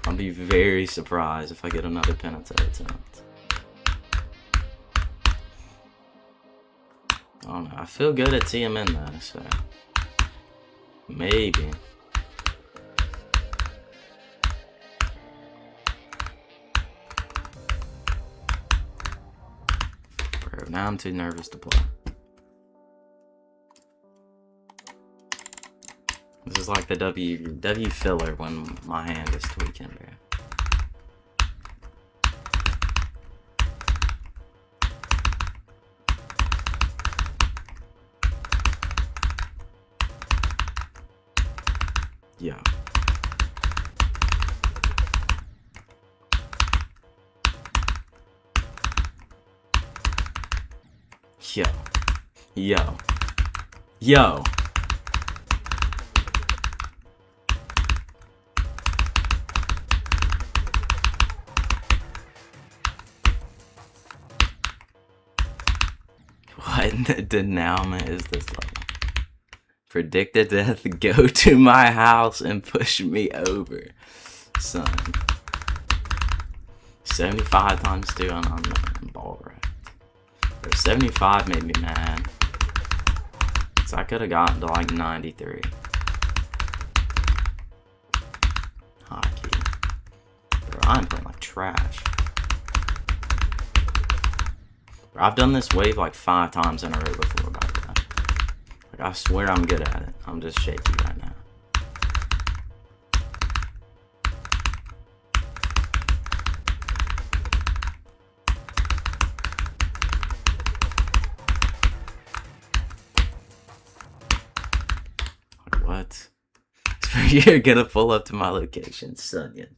I'll be very surprised if I get another Penito attempt. I don't know. I feel good at TMN though, so maybe. Bro, now I'm too nervous to play. This is like the W filler when my hand is tweaking, bro. Yeah. Yo. Yo. Yo. What in the denouement is this level? Predicted death, go to my house and push me over. Son. 75 times 2 on unknown ball right. 75 made me mad. So I could have gotten to like 93. Hockey. Bro, I'm playing like trash. Bro, I've done this wave like 5 times in a row before, by the way. Like, I swear I'm good at it. I'm just shaky right now. What? You're gonna pull up to my location, Sunyan.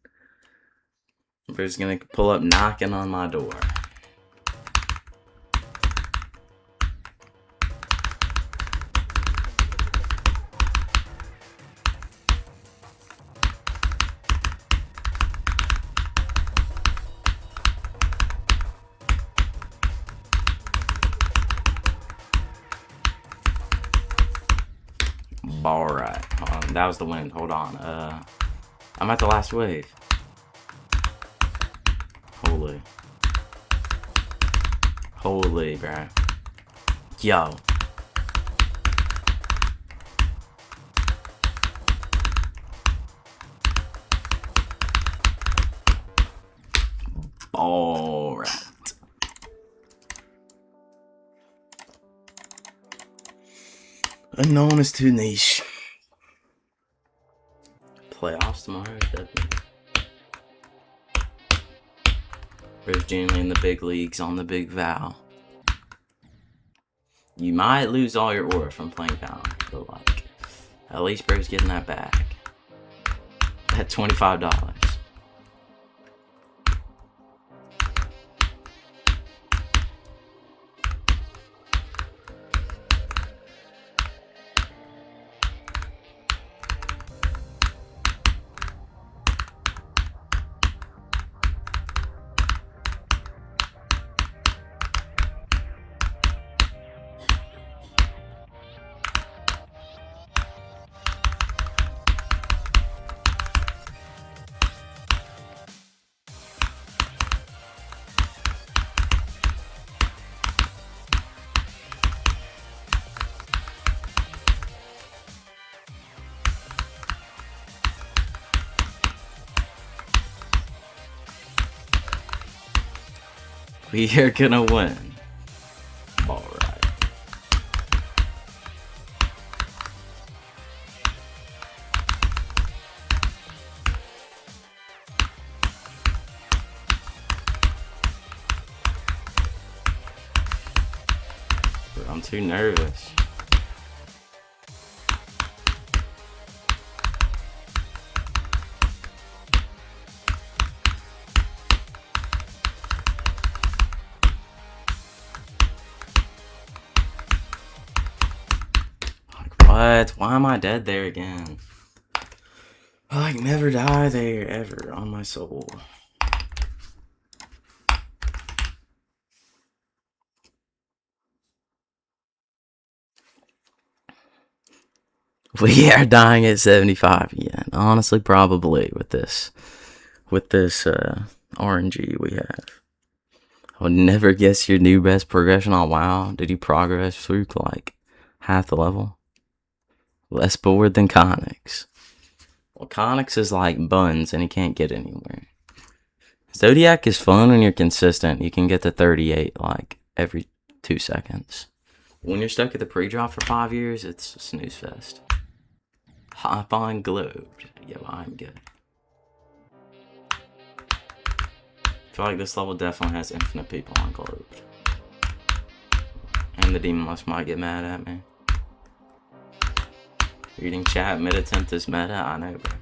Bro's gonna pull up knocking on my door. Alright, that was the wind. Hold on. I'm at the last wave. Holy. Holy, bro. Yo. Unknown is too niche. Playoffs tomorrow, definitely. Bro's generally in the big leagues on the big vow. You might lose all your aura from playing Pound, but like, at least Bro's getting that back. At $25. We are gonna win. Alright. I'm too nervous. What? Why am I dead there again? I like never die there ever on my soul. We are dying at 75 again. Honestly, probably with this RNG we have. I would never guess your new best progression on WoW. Did you progress through like half the level? Less bored than Conix. Well, Conix is like buns and he can't get anywhere. Zodiac is fun when you're consistent. You can get to 38 like every 2 seconds. When you're stuck at the pre-drop for 5 years, it's a snooze fest. Hop on Globed. Yo, I'm good. I feel like this level definitely has infinite people on Globed. And the Demon Lust might get mad at me. Reading chat mid-attempt is meta? I know, bro.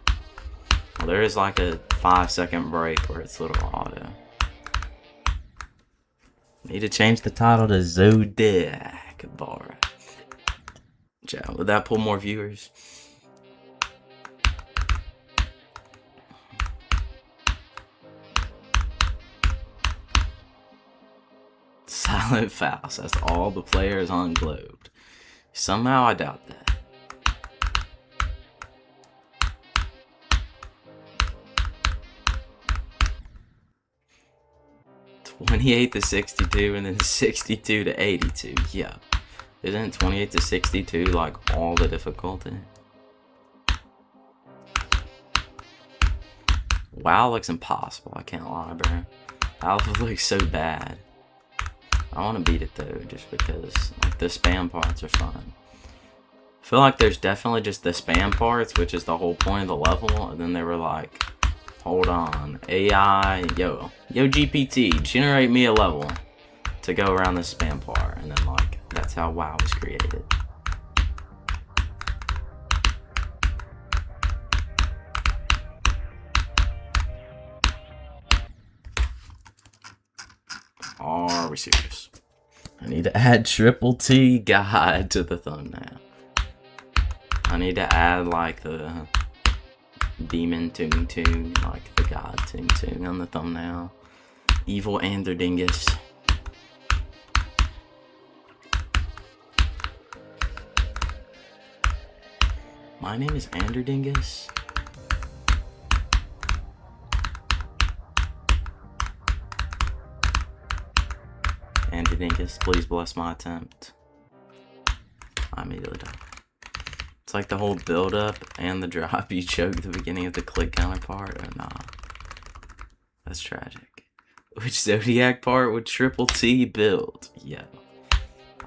Well, there is like a 5-second break where it's little auto. Need to change the title to Zodiac bar. Chat, would that pull more viewers? Silent Faust. That's all the players on Globed. Somehow I doubt that. 28 to 62 and then 62 to 82. Yeah. Isn't 28 to 62 like all the difficulty? WoW looks impossible, I can't lie, bro. Alpha looks so bad. I want to beat it though, just because like the spam parts are fun. I feel like there's definitely just the spam parts, which is the whole point of the level, and then they were like, hold on, AI, yo GPT, generate me a level to go around this spam part, and then like, that's how WoW was created. Are we serious? I need to add triple T guide to the thumbnail. I need to add like the demon tune, like the god tune on the thumbnail. Evil Anderdingus. My name is Anderdingus. Anderdingus, please bless my attempt. I immediately die. It's like the whole build up and the drop. You choke the beginning of the click counter part. Or nah. That's tragic. Which Zodiac part would triple T build? Yo.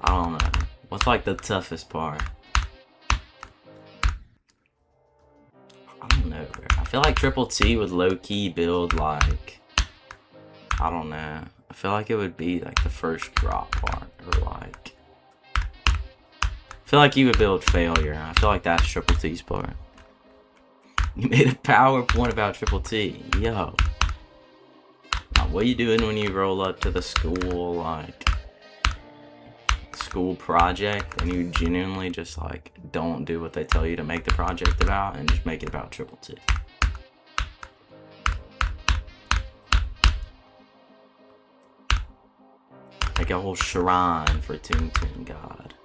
I don't know. What's like the toughest part? feel like Triple T would low-key build like, I don't know. I feel like it would be like the first drop part, or like, I feel like he would build failure. I feel like that's Triple T's part. You made a PowerPoint about Triple T, yo. Now, what are you doing when you roll up to the school, like, school project, and you genuinely just like don't do what they tell you to make the project about, and just make it about Triple T? Like a whole shrine for Toon Toon God.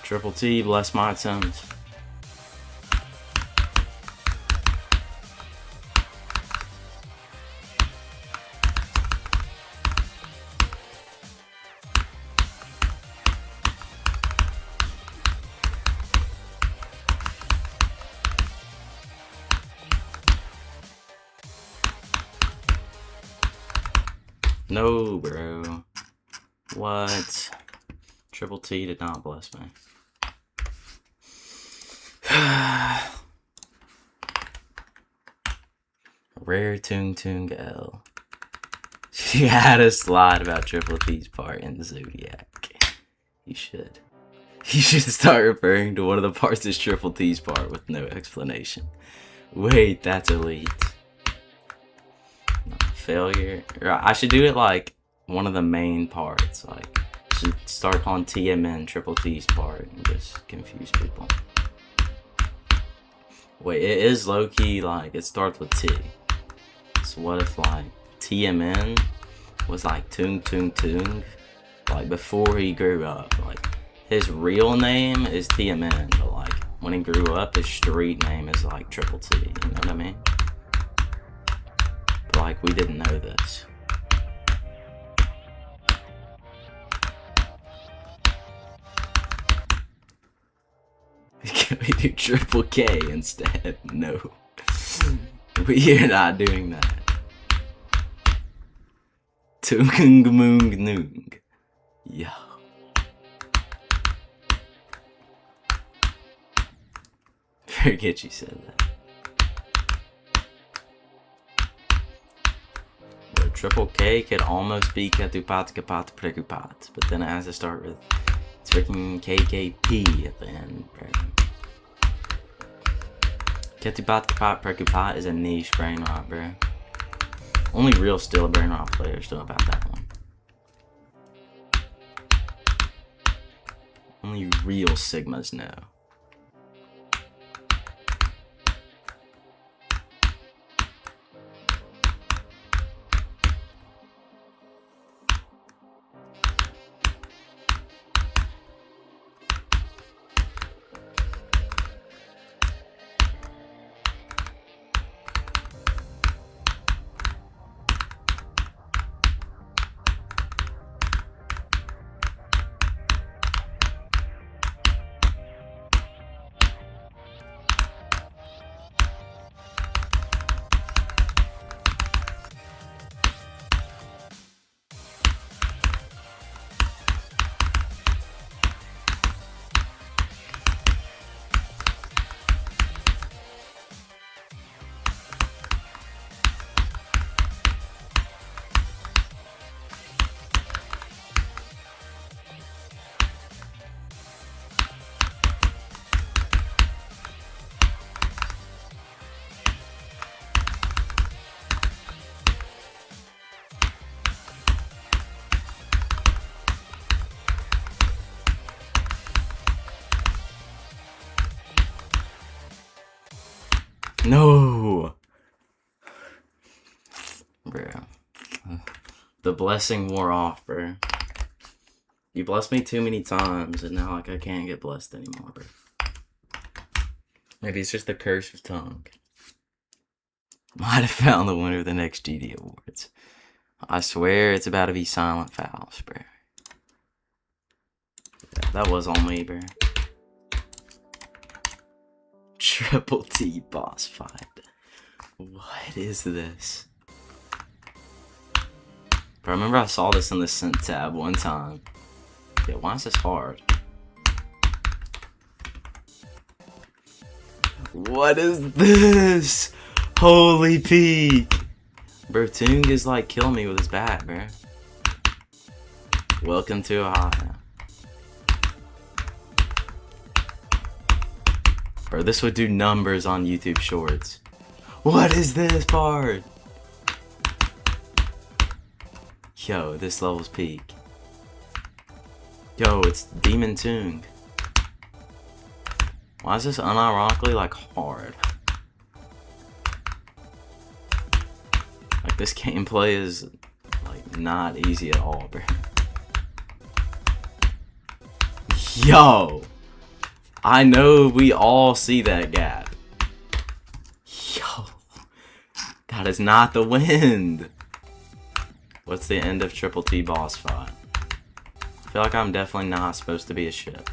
Triple T, bless my sons. No, bro. What? Triple T did not bless me. Rare Toon Toon L. She had a slide about Triple T's part in Zodiac. You should. You should start referring to one of the parts as Triple T's part with no explanation. Wait, that's elite. No, failure. I should do it like one of the main parts. Like, should start calling TMN Triple T's part and just confuse people. Wait, it is low-key, like, it starts with T. So what if, like, TMN was, like, Toon Toon Toon? Like, before he grew up. Like, his real name is TMN, but, like, when he grew up, his street name is, like, Triple T. You know what I mean? But, like, we didn't know this. Can we do Triple K instead? No. We are not doing that. Toong Moong Noong. Yo. Forget you said that. Well, Triple K could almost be Ketupat Kapat Prekupat, but then it has to start with freaking KKP at the end, bro. Ketupat Kapat Prekupat is a niche brain rot, bro. Only real still brain rot players know about that one. Only real Sigmas know. No, bro. The blessing wore off, bro. You blessed me too many times, and now like I can't get blessed anymore, bro. Maybe it's just the curse of tongue. Might have found the winner of the next GD Awards. I swear it's about to be silent fouls, bro. Yeah, that was on me, bro. Triple T boss fight. What is this? But I remember I saw this in the Scent tab one time. Yeah, why is this hard? What is this? Holy peak! Bro, Tung is like killing me with his bat, bro. Welcome to Ohio. Bro, this would do numbers on YouTube Shorts. What is this part? Yo, this level's peak. Yo, it's Demon Tung. Why is this unironically like hard? Like this gameplay is like not easy at all, bro. Yo! I know we all see that gap. Yo! That is not the wind! What's the end of Triple T boss fight? I feel like I'm definitely not supposed to be a ship.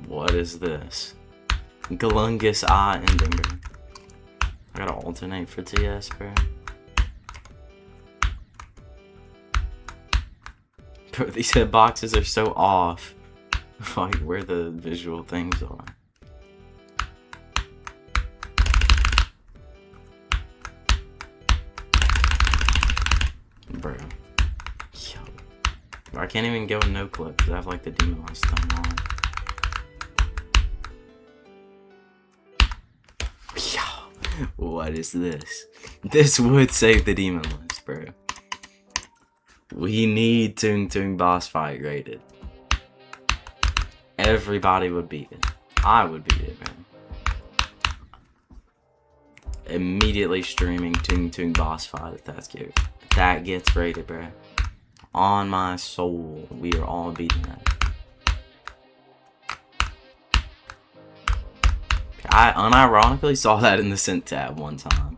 What is this? Galungus Eye ending, bro. I gotta alternate for TS, bro. Bro, these hitboxes are so off. Like where the visual things are. Bro. Yo. I can't even go with no clip because I have like the demon last time on. Yo. What is this? This would save the demon list, bro. We need Tung boss fight rated. Everybody would beat it. I would beat it, man. Immediately streaming Tung boss fight if that's good. If that gets rated, bro. On my soul, we are all beating that. I unironically saw that in the Scent tab one time.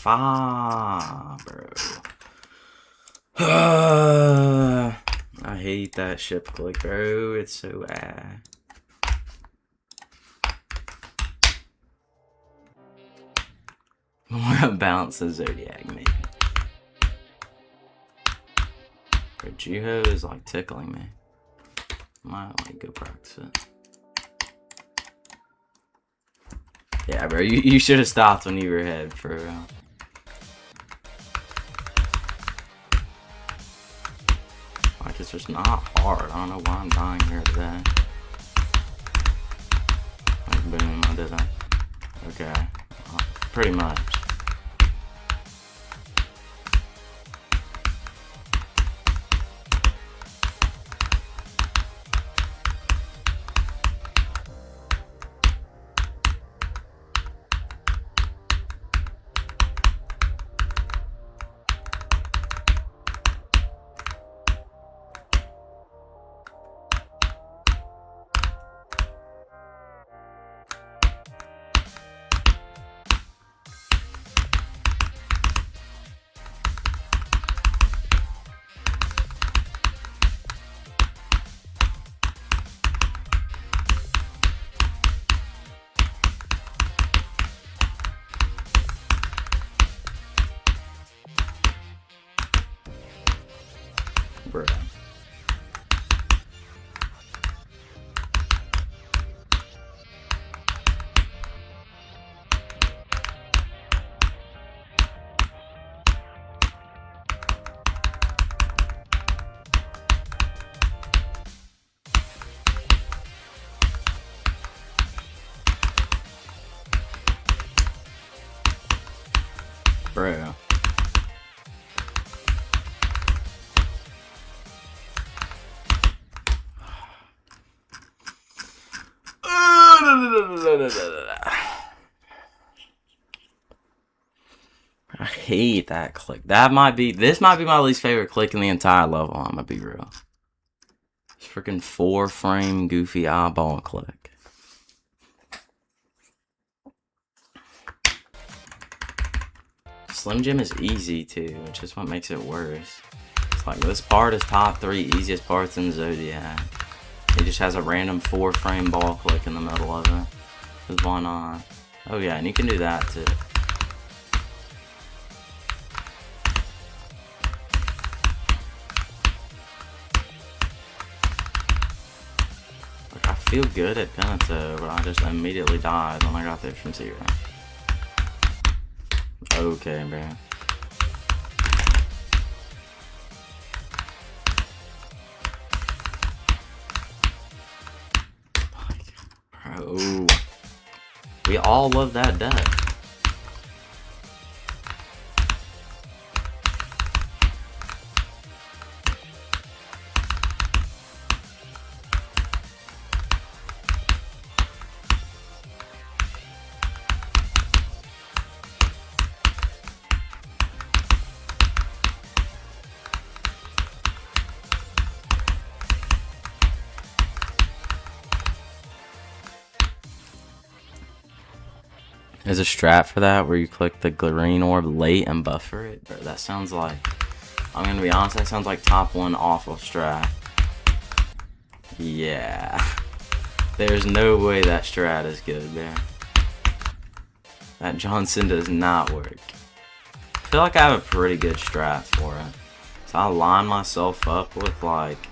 Bro. I hate that ship click, bro. It's so More bounce a Zodiac, maybe. Bro, Juho is like tickling me. Might like go practice it. Yeah, bro, you should have stopped when you were ahead for real. Like, it's just not hard. I don't know why I'm dying here today. Like, boom, I did that. Okay. Pretty much. Bro. Bro. I hate that click. This might be my least favorite click in the entire level. I'm gonna be real. It's freaking 4-frame goofy eyeball click. Slim Jim is easy too, which is what makes it worse. It's like this part is top 3 easiest parts in Zodiac. It just has a random 4-frame ball click in the middle of it. Cause why not? Oh yeah, and you can do that too. Like, I feel good at Pinto, but I just immediately died when I got there from 0. Okay, bro. Bro. We all love that deck. There's a strat for that where you click the green orb late and buffer it. Bro, that sounds like, I'm gonna be honest, that sounds like top 1 awful strat. Yeah. There's no way that strat is good, man. That Johnson does not work. I feel like I have a pretty good strat for it. So I line myself up with like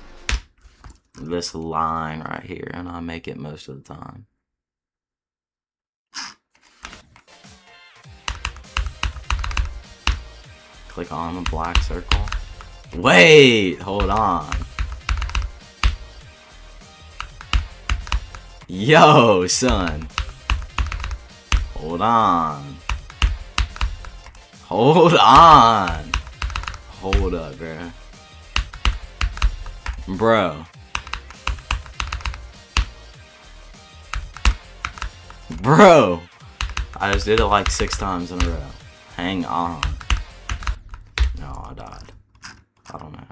this line right here and I make it most of the time. Click on the black circle. Wait, hold on. Yo, son. Hold on. Hold on. Hold up, bro. Bro. Bro. I just did it like 6 times in a row. Hang on. No, I died. I don't know.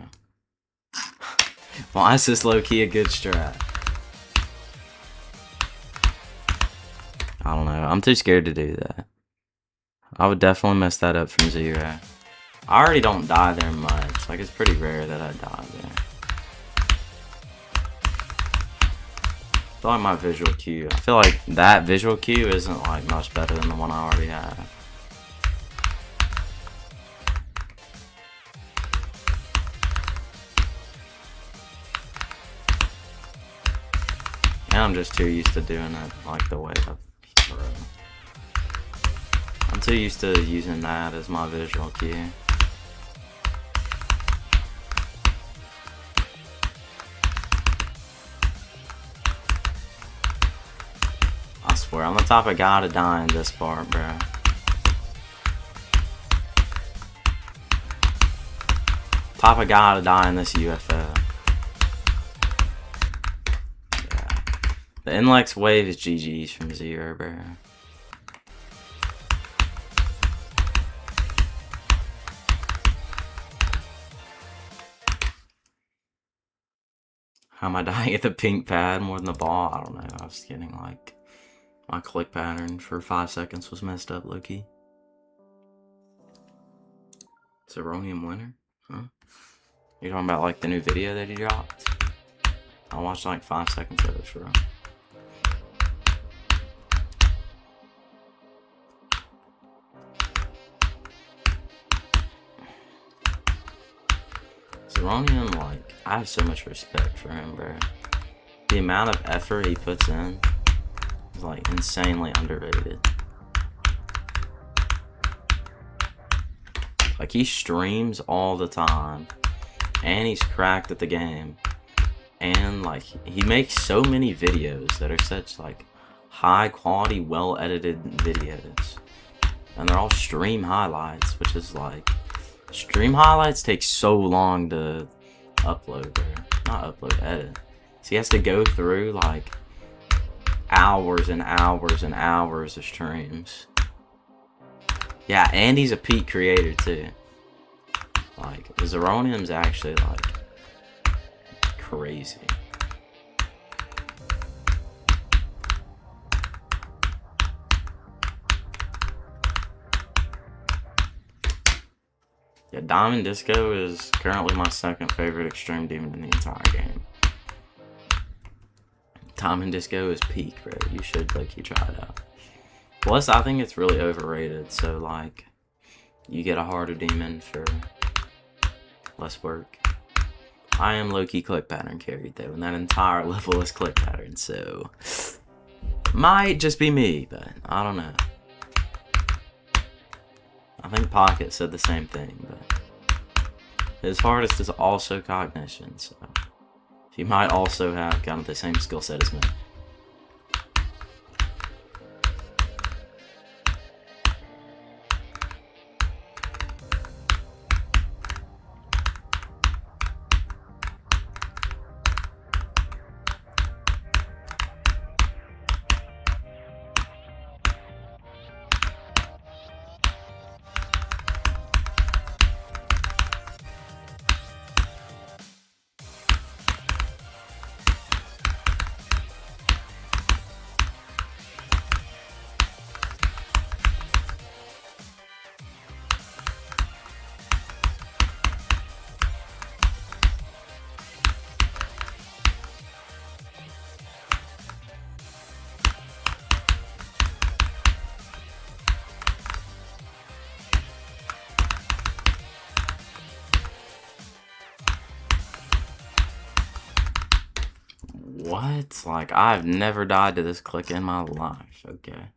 Why is this low-key a good strat? I don't know. I'm too scared to do that. I would definitely mess that up from 0. I already don't die there much. Like, it's pretty rare that I die there. I feel like my visual cue. I feel like that visual cue isn't like much better than the one I already have. And I'm just too used to doing it like the way I'm too used to using that as my visual cue. I swear, I'm the type of guy to die in this part, bro. Type of guy to die in this UFO. The Inlex wave is GG's from 0, bro. How am I dying at the pink pad more than the ball? I don't know. I was getting like my click pattern for 5 seconds was messed up, Loki. Zeronium winner? Huh? You talking about like the new video that he dropped? I watched like 5 seconds of it for real. Zeronium, like, I have so much respect for him, bro. The amount of effort he puts in is, like, insanely underrated. Like, he streams all the time, and he's cracked at the game. And, like, he makes so many videos that are such, like, high-quality, well-edited videos. And they're all stream highlights, which is, like, stream highlights take so long to upload, or not upload, edit. So he has to go through, like, hours and hours and hours of streams. Yeah, and he's a peak creator, too. Like, Zeronium's actually, like, crazy. Yeah, Diamond Disco is currently my second favorite extreme demon in the entire game. Diamond Disco is peak, bro. You should, like, you try it out. Plus, I think it's really overrated, so, like, you get a harder demon for less work. I am low-key click pattern carried, though, and that entire level is click pattern, so might just be me, but I don't know. I think Pocket said the same thing, but his hardest is also cognition, so he might also have kind of the same skill set as me. What? Like, I've never died to this click in my life. Okay.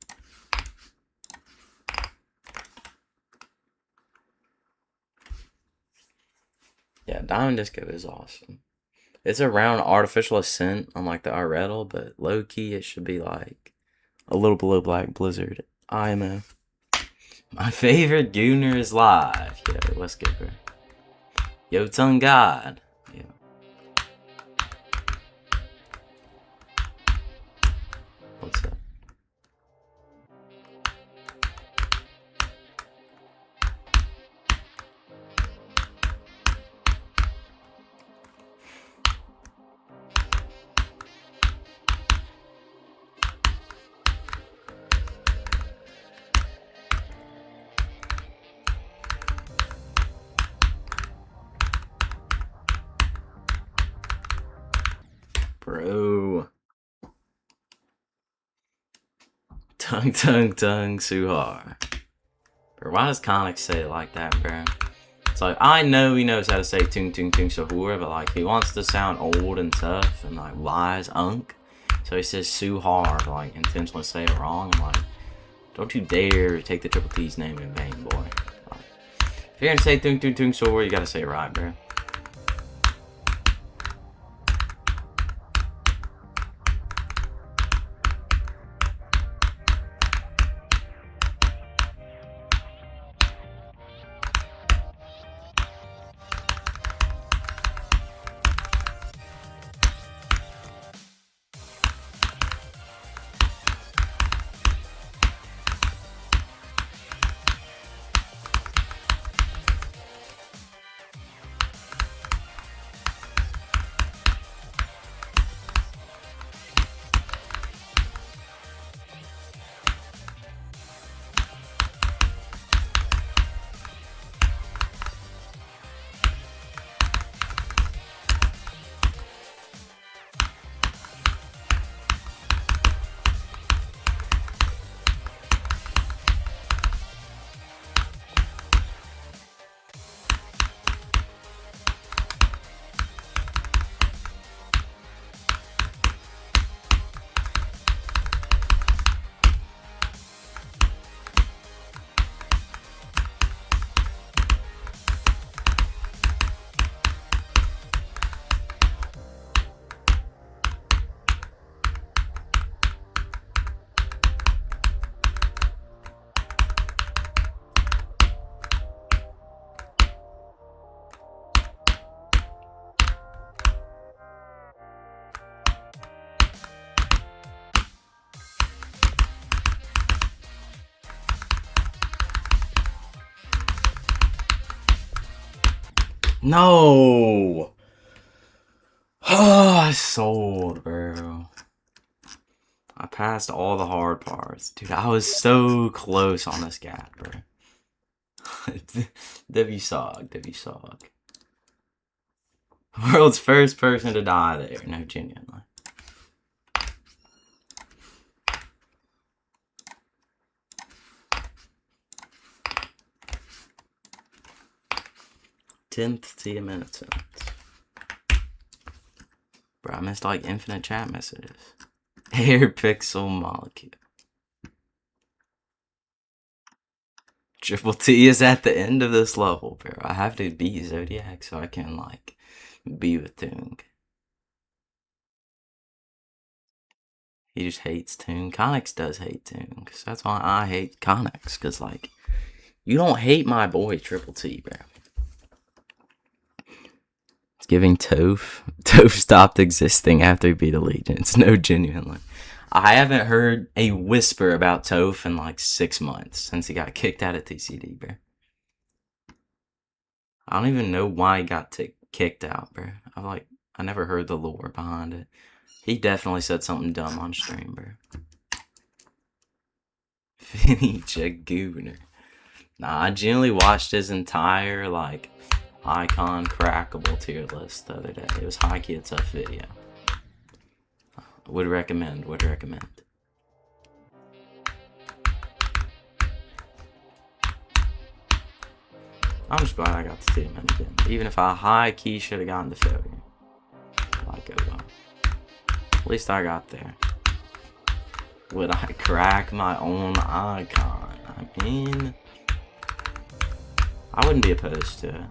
Yeah, Diamond Disco is awesome. It's around Artificial Ascent on, like, the Arrettle, but low-key it should be, like, a little below Black Blizzard. IMO. My favorite Gooner is live. Yo, what's good, bro? Yo, Tongue God. Yo. What's up? Bro. Tongue, Suhar. Bro, why does Conix say it like that, bro? It's like, I know he knows how to say tung, Suhar, but, like, he wants to sound old and tough and, like, wise, unk. So he says Suhar, like, intentionally say it wrong. I'm like, don't you dare take the Triple T's name in vain, boy. Like, if you're gonna say tung, Suhar, you gotta say it right, bro. No! Oh, I sold, bro. I passed all the hard parts. Dude, I was so close on this gap, bro. W Sog. World's first person to die there. No, genuinely. Tenth to a minute. Bro, I missed like infinite chat messages. Air pixel molecule. Triple T is at the end of this level, bro. I have to beat Zodiac so I can, like, be with Toon. He just hates Toon. Conix does hate Toon. Because that's why I hate Conix. Because, like, you don't hate my boy Triple T, bro. It's giving Toph. Toph stopped existing after he beat Allegiance. No, genuinely. I haven't heard a whisper about Toph in like 6 months since he got kicked out of TCD, bro. I don't even know why he got kicked out, bro. I never heard the lore behind it. He definitely said something dumb on stream, bro. Finny Jagooner. Nah, I genuinely watched his entire, like, icon crackable tier list the other day. It was high-key a tough video. Would recommend. I'm just glad I got to see him again. Even if I high-key should have gotten to failure. Like, at least I got there. Would I crack my own icon? I mean, I wouldn't be opposed to it.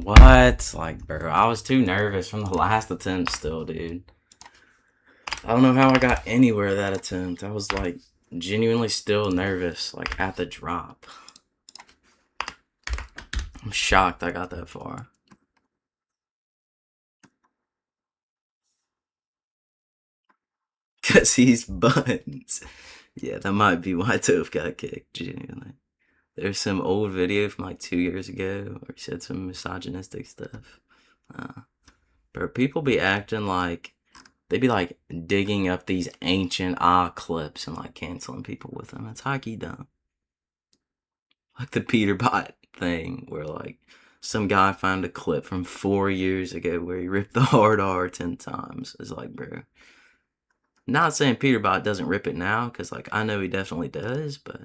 What? Like, bro, I was too nervous from the last attempt still, dude. I don't know how I got anywhere that attempt. I was, like, genuinely still nervous, like, at the drop. I'm shocked I got that far. Because he's buns. Yeah, that might be why Toph got kicked, genuinely. There's some old video from like 2 years ago where he said some misogynistic stuff. But people be acting like, they be like digging up these ancient clips and like canceling people with them. It's hockey dumb. Like the Peterbot thing where like some guy found a clip from 4 years ago where he ripped the hard R 10 times. It's like, bro. Not saying Peterbot doesn't rip it now, because like I know he definitely does, but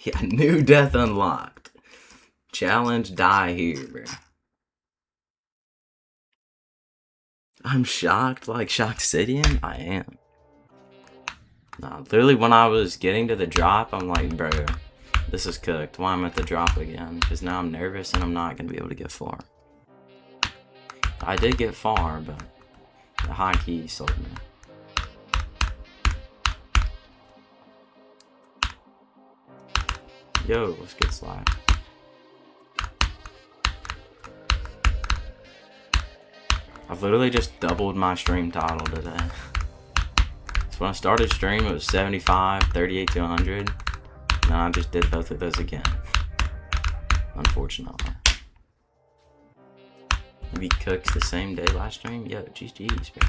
yeah, new death unlocked. Challenge die here, bro. I'm shocked, like shocked Sidian? I am. Nah, literally when I was getting to the drop, I'm like, bro, this is cooked. Why I'm at the drop again? Because now I'm nervous and I'm not going to be able to get far. I did get far, but the high key sold me. Yo, let's get slide. I've literally just doubled my stream title today. So when I started stream, it was 75, 38 to 100. And I just did both of those again. Unfortunately. You beat Cooks the same day last stream? Yo, GG's, bro.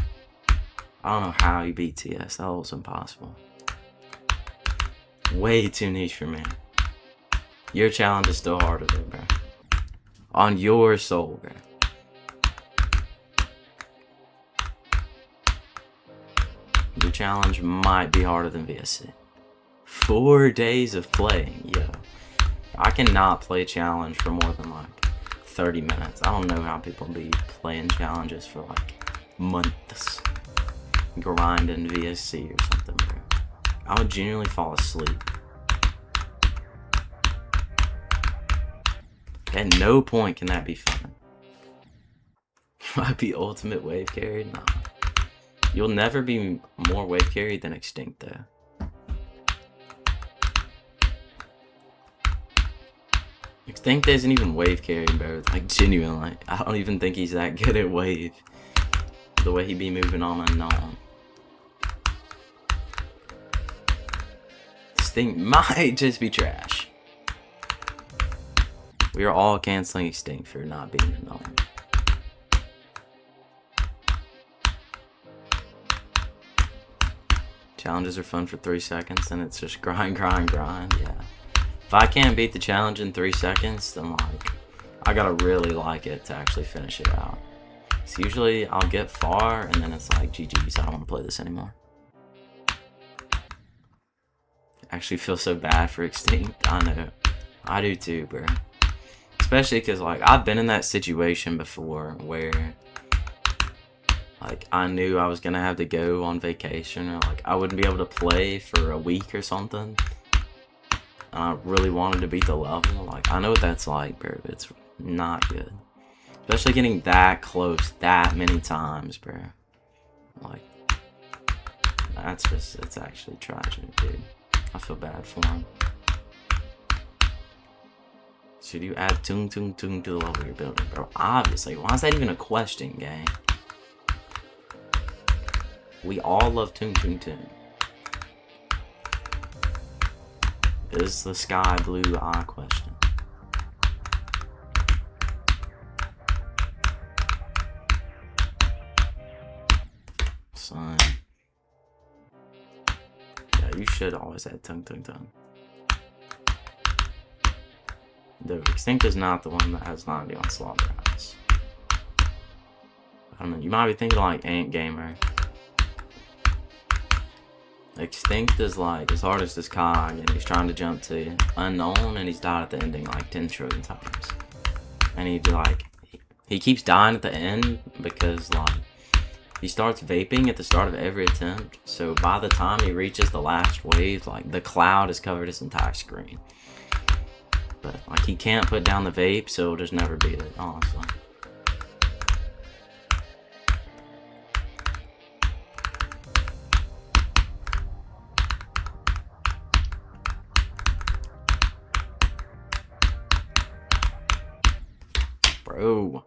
I don't know how you beat TS. That was impossible. Way too niche for me. Your challenge is still harder though, bro. On your soul, bro. Your challenge might be harder than VSC. 4 days of playing, yo. I cannot play challenge for more than like 30 minutes. I don't know how people be playing challenges for like months. Grinding VSC or something, bro. I would genuinely fall asleep. At no point can that be fun. Might be ultimate wave carried? Nah. You'll never be more wave carried than Extinct though. Extinct isn't even wave carried, bro. Like genuinely. I don't even think he's that good at wave. The way he be moving on unknown. Extinct might just be trash. We are all canceling Extinct for not being annoying. Challenges are fun for 3 seconds, and it's just grind, grind, grind. Yeah. If I can't beat the challenge in 3 seconds, then like, I gotta really like it to actually finish it out. So usually I'll get far, and then it's like, GG's, I don't want to play this anymore. I actually feel so bad for Extinct. I know. I do too, bro. Especially because, like, I've been in that situation before where, like, I knew I was going to have to go on vacation or, like, I wouldn't be able to play for a week or something. And I really wanted to beat the level. Like, I know what that's like, bro. It's not good. Especially getting that close that many times, bro. Like, that's just, it's actually tragic, dude. I feel bad for him. Should you add Tung Tung Tung to the level you're building, bro? Obviously. Why is that even a question, gang? We all love Tung Tung Tung. Is the sky blue eye question? Son. Yeah, you should always add Tung Tung Tung. Dude, Extinct is not the one that has 90 on Slaughterhouse. I don't know, you might be thinking like Ant Gamer. Extinct is like his hardest is cog, and he's trying to jump to unknown, and he's died at the ending like 10 trillion times. And he keeps dying at the end because like he starts vaping at the start of every attempt. So by the time he reaches the last wave, like the cloud has covered his entire screen. But like he can't put down the vape, so he'll just never beat it, honestly. Bro,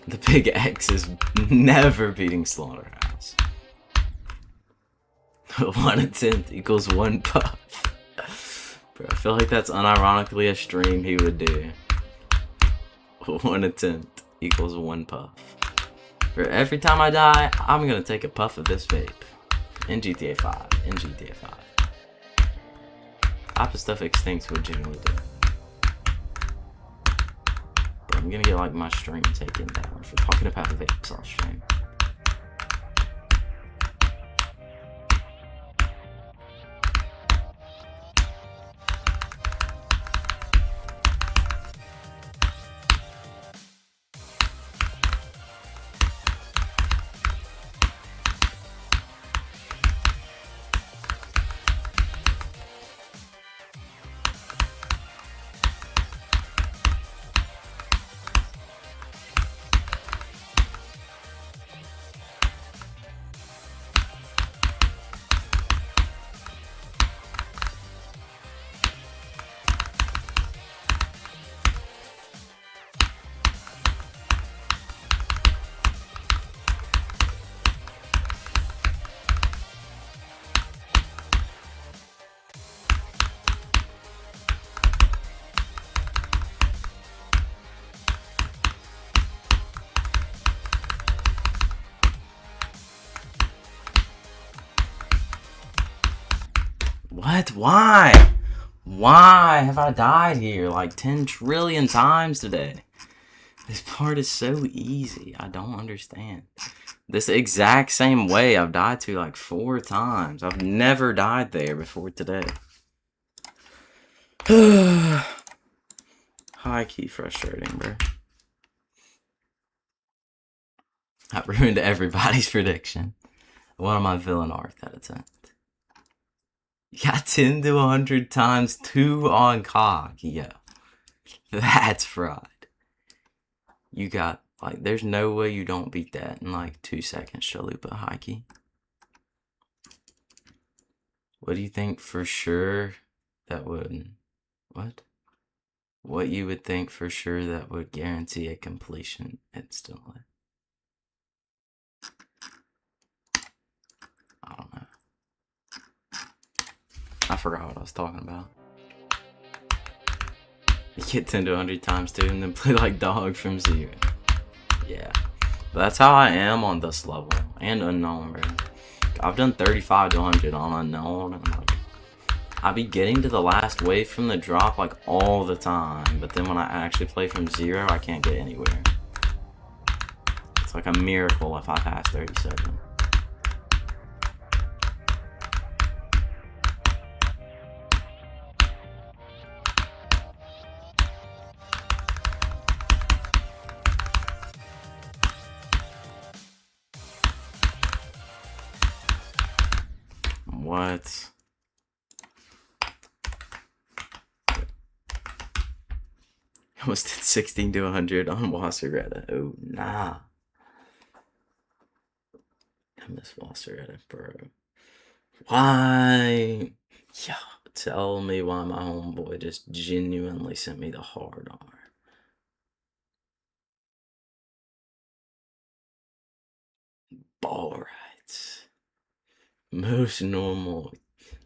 the big X is never beating Slaughterhouse. 1 attempt equals 1 puff. Bro, I feel like that's unironically a stream he would do. 1 attempt equals 1 puff. For every time I die, I'm gonna take a puff of this vape. In GTA 5. In GTA 5. Type of stuff Extinct would genuinely do. Bro, I'm gonna get like my stream taken down for talking about vapes on stream. What? Why? Why have I died here like 10 trillion times today? This part is so easy. I don't understand. This exact same way I've died to like 4 times. I've never died there before today. High key frustrating, bro. I ruined everybody's prediction. One of my villain arc that attempt. You got 10 to 100 times 2 on cog. Yeah. That's fraud. You got, like, there's no way you don't beat that in like 2 seconds, Chalupa high key. What do you think for sure that would, what? What you would think for sure that would guarantee a completion instantly? I don't know. I forgot what I was talking about. You get 10 to 100 times 2 and then play like dog from 0. Yeah. But that's how I am on this level. And unknown, bro. I've done 35 to 100 on unknown. And like, I be getting to the last wave from the drop like all the time. But then when I actually play from 0, I can't get anywhere. It's like a miracle if I pass 37. What? I almost did 16 to 100 on Wasseretta. Oh, nah. I miss Wasseretta, bro. Why? Yo, tell me why my homeboy just genuinely sent me the hard R. Ball rights. Most normal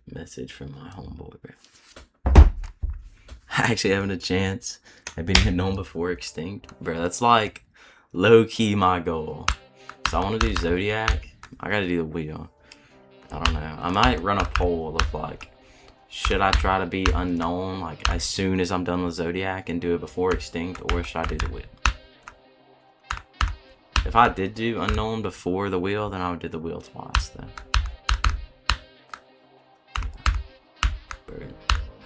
message from my homeboy, bro. Actually having a chance at being known before extinct, bro. That's like low-key my goal. So I want to do Zodiac. I gotta do the wheel. I don't know. I might run a poll of like, should I try to be unknown like as soon as I'm done with Zodiac and do it before extinct, or should I do the wheel? If I did do unknown before the wheel, then I would do the wheel twice then.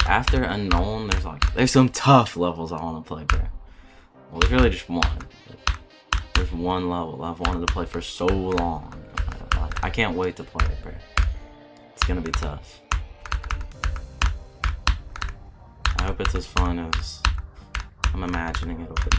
After unknown, there's some tough levels I want to play, bro. Well, there's really just one. There's one level I've wanted to play for so long. I can't wait to play it, bro. It's gonna be tough. I hope it's as fun as I'm imagining it'll be.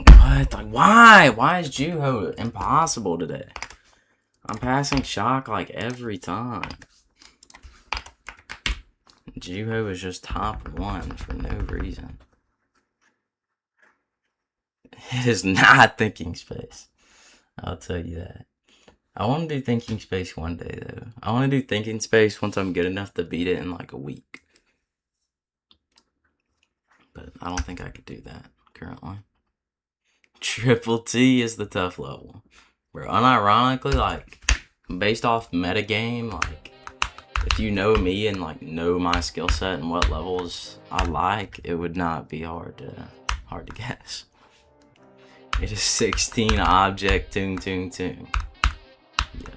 What? Like, why? Why is Juho impossible today? I'm passing shock like every time. Juho is just top 1 for no reason. It is not thinking space. I'll tell you that. I want to do thinking space one day, though. I want to do thinking space once I'm good enough to beat it in like a week. But I don't think I could do that currently. Triple T is the tough level. Bro, unironically, like, based off metagame, like, if you know me and, like, know my skill set and what levels I like, it would not be hard to guess. It is 16 object tung tung tung. Yeah.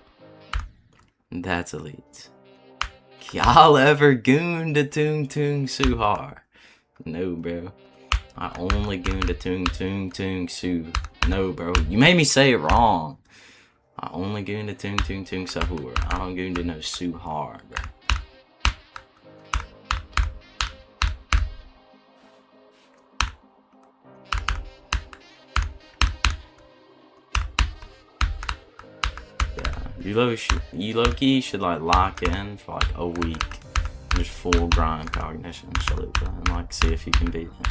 That's elite. Y'all ever goon to tung tung suhar? No, bro. I only goon to tung tung tung su. No, bro. You made me say it wrong. I only goon to tung tung tung sahur. I don't goon to no suhar, bro. You low-key should like lock in for like a week. Just full grind cognition, chalupa, and like see if you can beat it.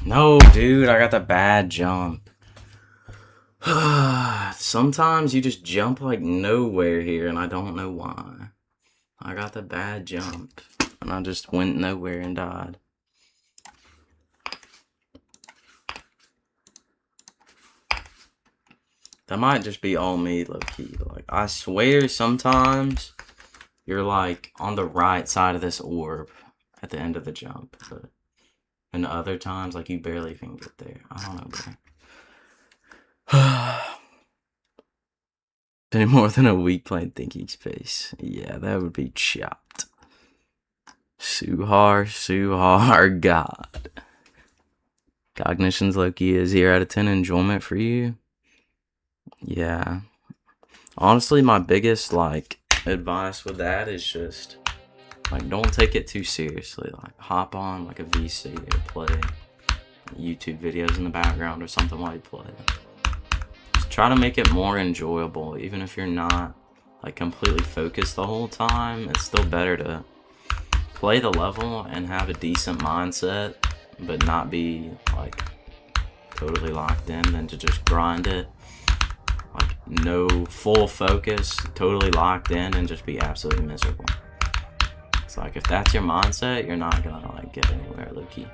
No, dude, I got the bad jump. Sometimes you just jump like nowhere here, and I don't know why. I got the bad jump, and I just went nowhere and died. That might just be all me, low-key. Like, I swear sometimes you're like on the right side of this orb at the end of the jump, but and other times, like, you barely even get there. I don't know, bro. Been more than a week playing Thinking Space. Yeah, that would be chopped. Suhar, God. Cognition's low-key a 0 out of 10 enjoyment for you. Yeah. Honestly, my biggest, like, advice with that is just, like, don't take it too seriously. Like, hop on, like, a VC or play YouTube videos in the background or something while you play. Just try to make it more enjoyable. Even if you're not, like, completely focused the whole time, it's still better to play the level and have a decent mindset, but not be, like, totally locked in than to just grind it. Like, no full focus, totally locked in, and just be absolutely miserable. It's like, if that's your mindset, you're not gonna, like, get anywhere, low-key.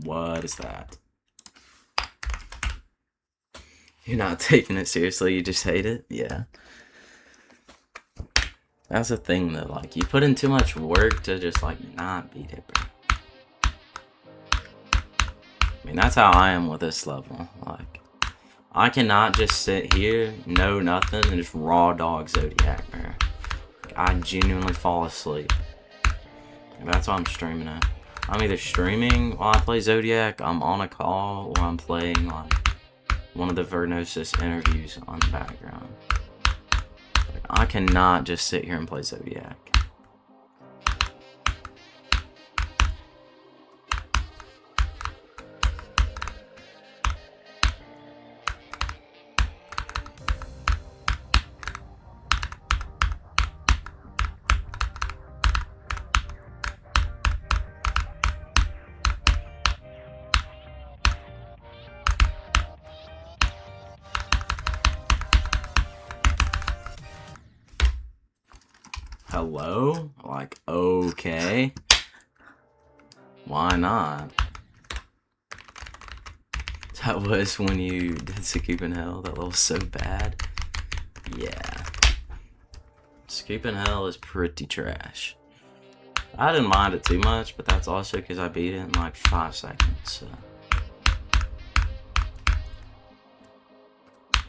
What is that? You're not taking it seriously, you just hate it? Yeah. That's the thing, though. Like, you put in too much work to just, like, not beat it, bro. I mean, that's how I am with this level. Like, I cannot just sit here, know nothing, and just raw dog Zodiac, bro. Like, I genuinely fall asleep. And that's why I'm streaming it. I'm either streaming while I play Zodiac, I'm on a call, or I'm playing, like, one of the Vernosis interviews on the background. Like, I cannot just sit here and play Zodiac. Hello? Like, okay. Why not? That was when you did Scoop in Hell. That level's so bad. Yeah. Scoop in Hell is pretty trash. I didn't mind it too much, but that's also because I beat it in like 5 seconds, so.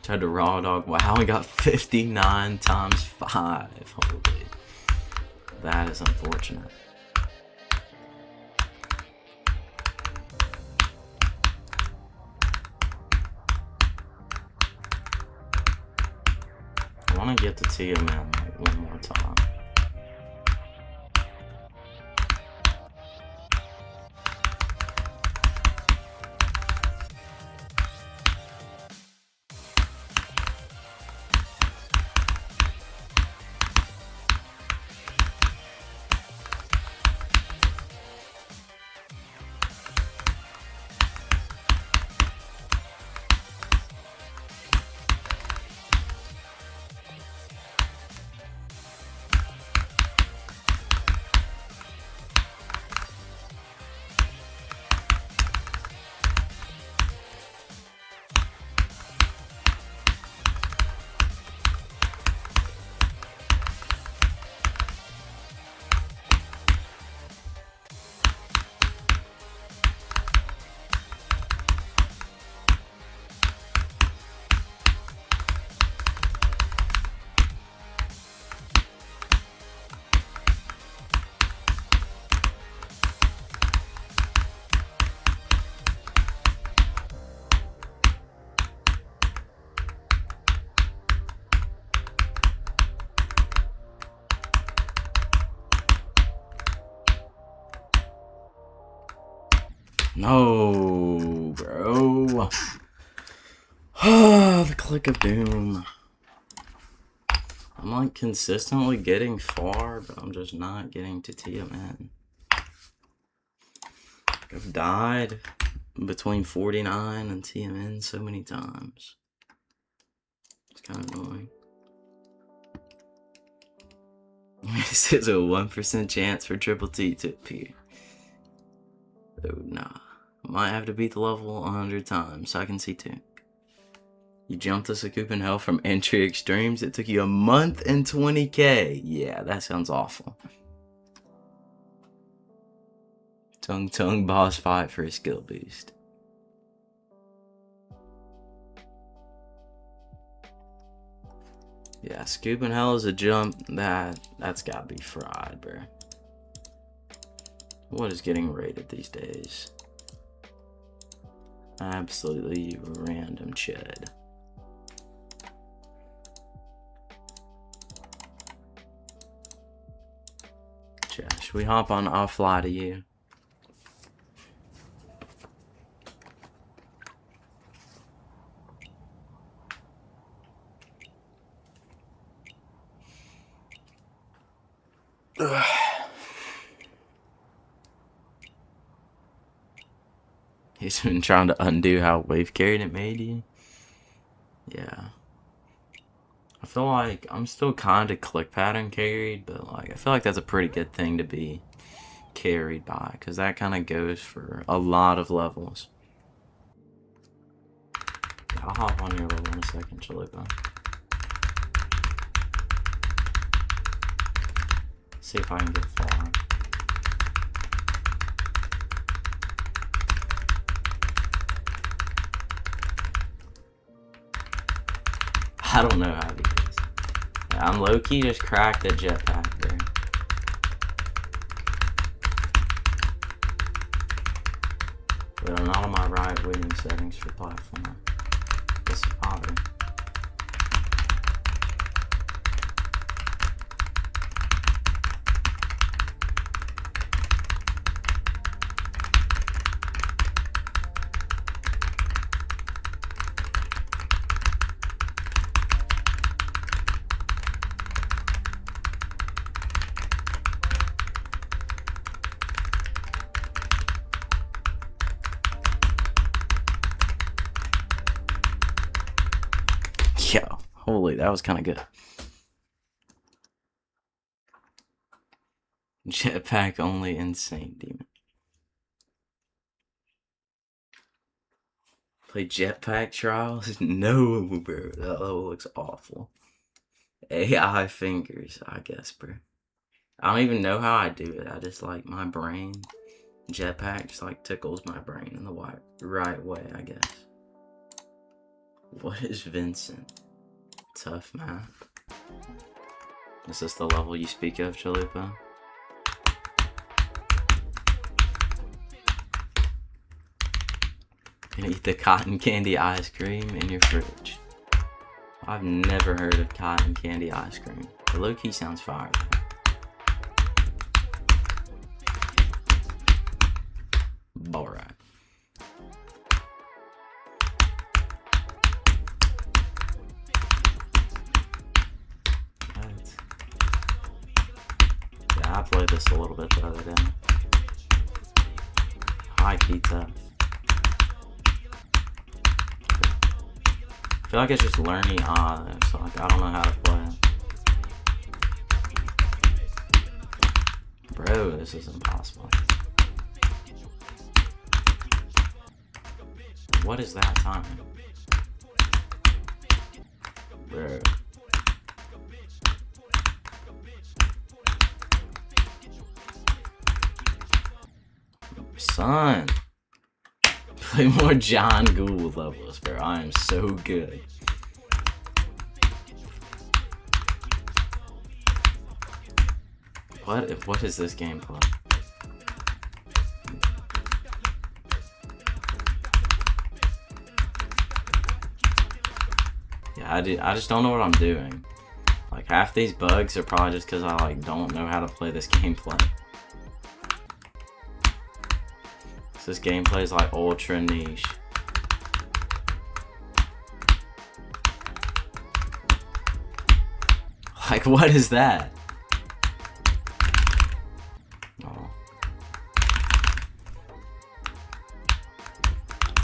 Tried to raw dog. Wow, we got 59 times 5. Holy. That is unfortunate. I want to get the TMN like one more time. No, bro. The click of doom. I'm like consistently getting far, but I'm just not getting to TMN. I've died between 49 and TMN so many times. It's kind of annoying. This is a 1% chance for Triple T to appear. Oh, nah. I might have to beat the level 100 times so I can see Tink. You jumped us a Scoop in Hell from entry extremes. It took you a month and 20k. Yeah, that sounds awful. Tung Tung boss fight for a skill boost. Yeah, Scoop in Hell is a jump that's gotta be fried, bro. What is getting rated these days? Absolutely random chud. Chat, should we hop on? I'll fly to you. Ugh. He's been trying to undo how wave carried it made you. Yeah. I feel like I'm still kind of click pattern carried, but like I feel like that's a pretty good thing to be carried by, because that kind of goes for a lot of levels. Yeah, I'll hop on your level in a second, Chalupa. See if I can get far. I don't know how to do this. Yeah, I'm low-key just cracked a jetpack there. But I'm not on my right waiting settings for platform. This is odd. Yo, holy, that was kind of good. Jetpack only insane demon. Play Jetpack Trials? No, bro. That level looks awful. AI fingers, I guess, bro. I don't even know how I do it. I just like my brain. Jetpack just like tickles my brain in the right way, I guess. What is Vincent? Tough map. Is this the level you speak of, Chalupa? Gonna eat the cotton candy ice cream in your fridge. I've never heard of cotton candy ice cream. The low key sounds fire. Alright. Yeah, I played this a little bit the other day. High key tough. I feel like it's just learning so like I don't know how to play it. Bro, this is impossible. What is that time? Bro. Son. Play more John Gould levels, bro. I am so good. What is this gameplay? Yeah, I just don't know what I'm doing. Like half these bugs are probably just because I like don't know how to play this gameplay. This gameplay is like ultra niche. Like, what is that? Oh.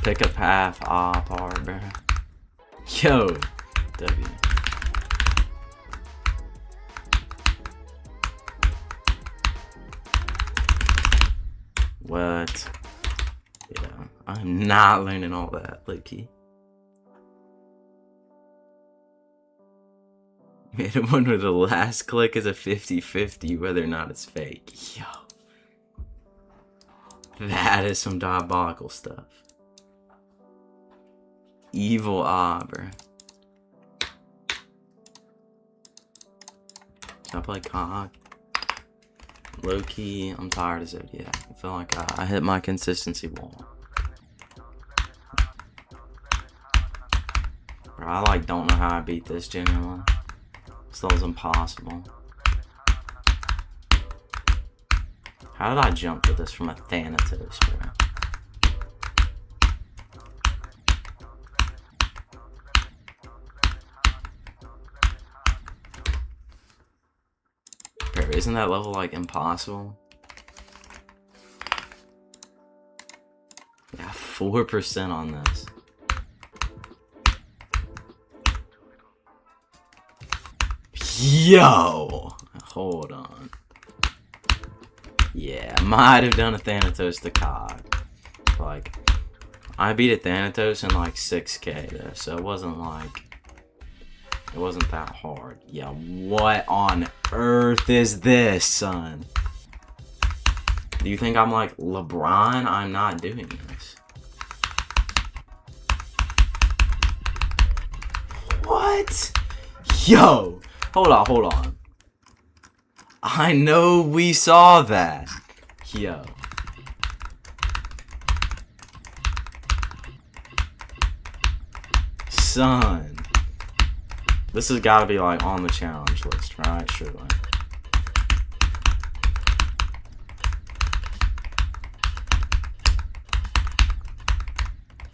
Pick a path, part, bro. Yo, W. What? Yeah, I'm not learning all that, low-key. Made a one where the last click is a 50-50 whether or not it's fake. Yo. That is some diabolical stuff. Evil bro. Should I play COG? Low-key, I'm tired of Zodiac. I feel like I hit my consistency wall. Bro, I like don't know how I beat this genuinely. This level's impossible. How did I jump to this from a Thanatos, bro? Bro, isn't that level like impossible? Yeah, 4% on this. Yo! Hold on. Yeah, I might have done a Thanatos to COG. Like, I beat a Thanatos in like 6K though, so it wasn't like... It wasn't that hard. Yeah, what on earth is this, son? Do you think I'm like LeBron? I'm not doing this. What? Yo! Hold on. I know we saw that. Yo. Son. This has got to be like on the challenge list, right? Surely.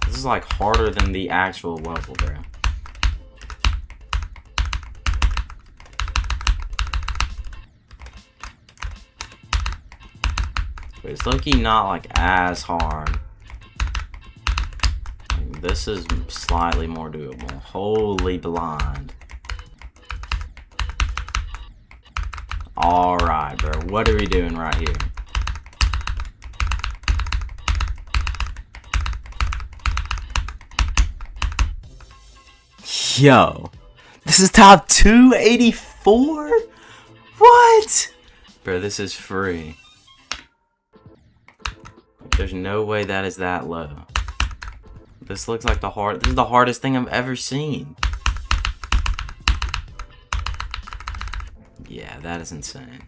This is like harder than the actual level, bro. But it's low-key not like as hard. Like, this is slightly more doable. Holy blind. Alright, bro. What are we doing right here? Yo. This is top 284? What? Bro, this is free. There's no way that is that low. This looks like this is the hardest thing I've ever seen. Yeah, that is insane.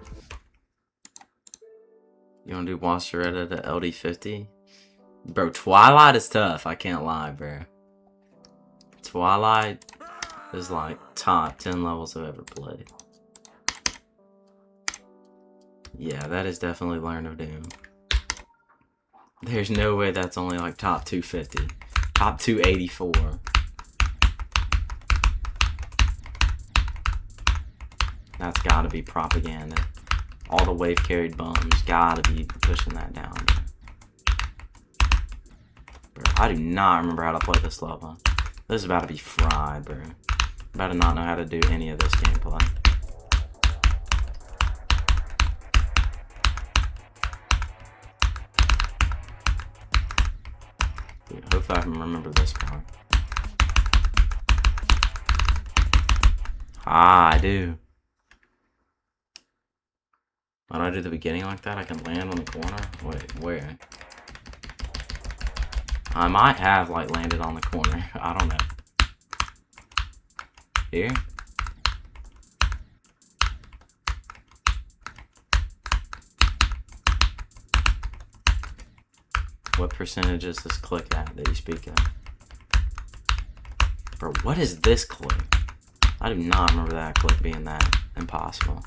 You wanna do Wasseretta to LD50? Bro, Twilight is tough, I can't lie, bro. Twilight is like top 10 levels I've ever played. Yeah, that is definitely Learn of Doom. There's no way that's only like top 250. Top 284. That's gotta be propaganda. All the wave carried bums gotta be pushing that down. Bro, I do not remember how to play this level. This is about to be fried, bro. About to not know how to do any of this gameplay. Dude, hopefully I can remember this part. Ah, I do. Why do I do the beginning like that? I can land on the corner? Wait, where? I might have, like, landed on the corner. I don't know. Here? What percentage is this click at that you speak of? Bro, what is this click? I do not remember that click being that impossible.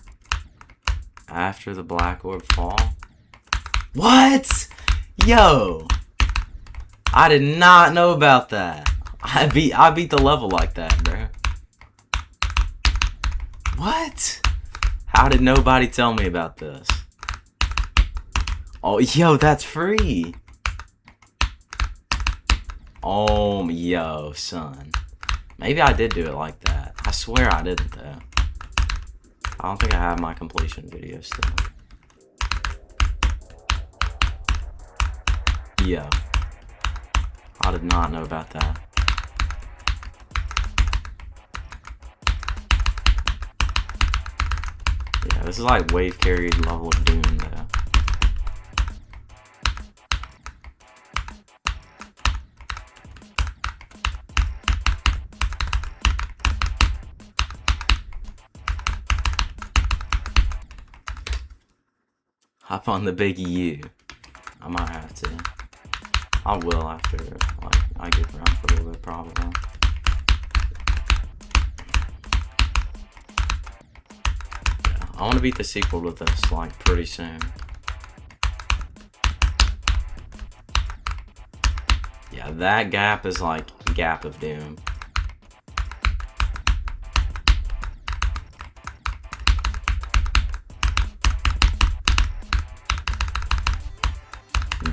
After the black orb fall? What? Yo! I did not know about that. I beat the level like that, bro. What? How did nobody tell me about this? Oh, yo, that's free. Oh, yo, son. Maybe I did do it like that. I swear I didn't, though. I don't think I have my completion video still. Yo. I did not know about that. Yeah, this is like wave carried level of Doom, though. Hop on the big U. I might have to. I will after, like, I get around for a little bit, probably. Yeah, I want to beat the sequel to this, like, pretty soon. Yeah, that gap is like Gap of Doom.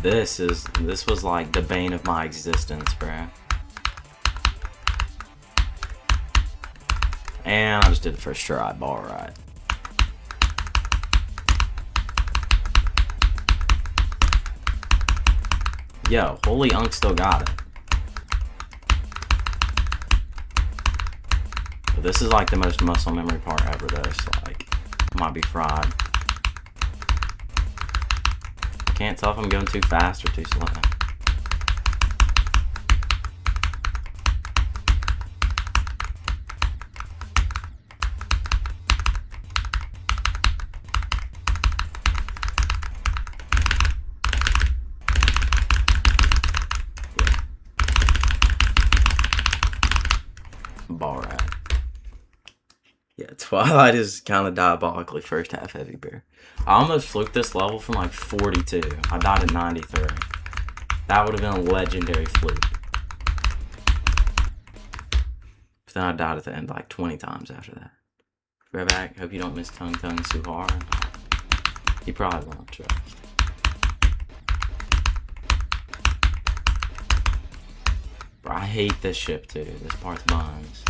This was like the bane of my existence, bro. And I just did it first try, ball right. Yo, Holy Unk still got it. But this is like the most muscle memory part ever, though, so like, it might be fried. Can't tell if I'm going too fast or too slow. Ball rat. Yeah, Twilight is kind of diabolically first half heavy bear. I almost fluked this level from like 42. I died at 93. That would have been a legendary fluke. But then I died at the end like 20 times after that. Right back. Hope you don't miss Tung Tung Suhara. He probably won't, trust. Bro, I hate this ship too. This part's buns.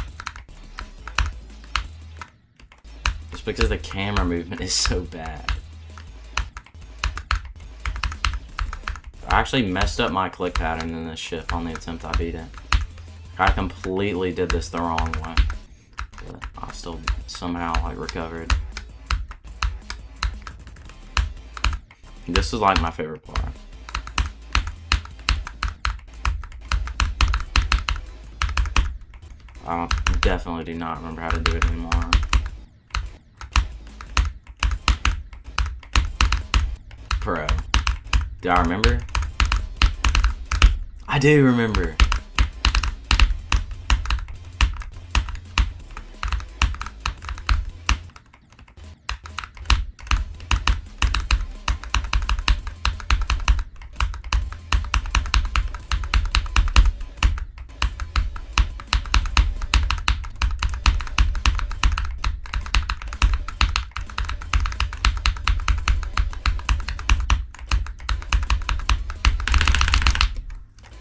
Just because the camera movement is so bad. I actually messed up my click pattern in this ship on the attempt I beat it. I completely did this the wrong way. But I still somehow like recovered. This is like my favorite part. I definitely do not remember how to do it anymore. Bro. Do I remember? I do remember.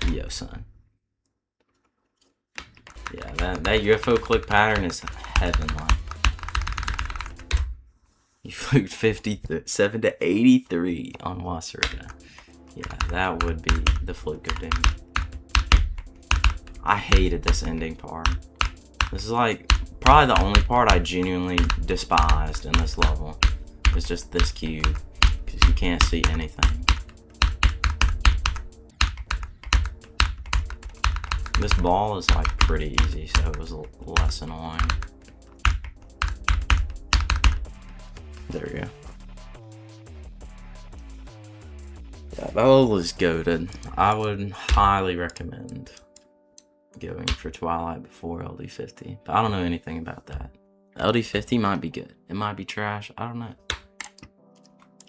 Yo, son. Yeah, that UFO click pattern is heavenly. You flicked 57 to 83 on Wasserita. Yeah, that would be the fluke of doom. I hated this ending part. This is like probably the only part I genuinely despised in this level. It's just this cube, because you can't see anything. This ball is like pretty easy, so it was less annoying. There we go. Yeah, that level is goated. I would highly recommend going for Twilight before LD50. But I don't know anything about that. LD50 might be good. It might be trash. I don't know.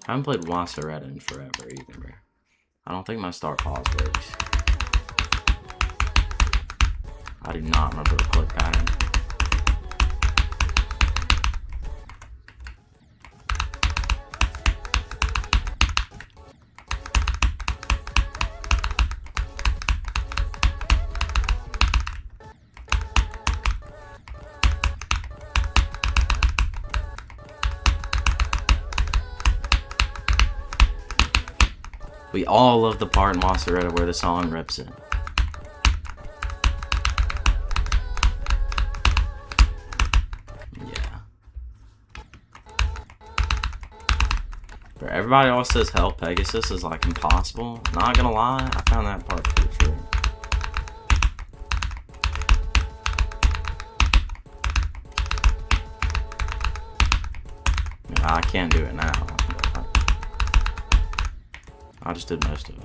I haven't played Wasserita in forever either, bro. I don't think my start pause works. I do not remember the click pattern. We all love the part in Wasserita where the song rips it. Everybody always says Hell Pegasus is like impossible. Not gonna lie, I found that part pretty free. Yeah, I can't do it now. I just did most of it.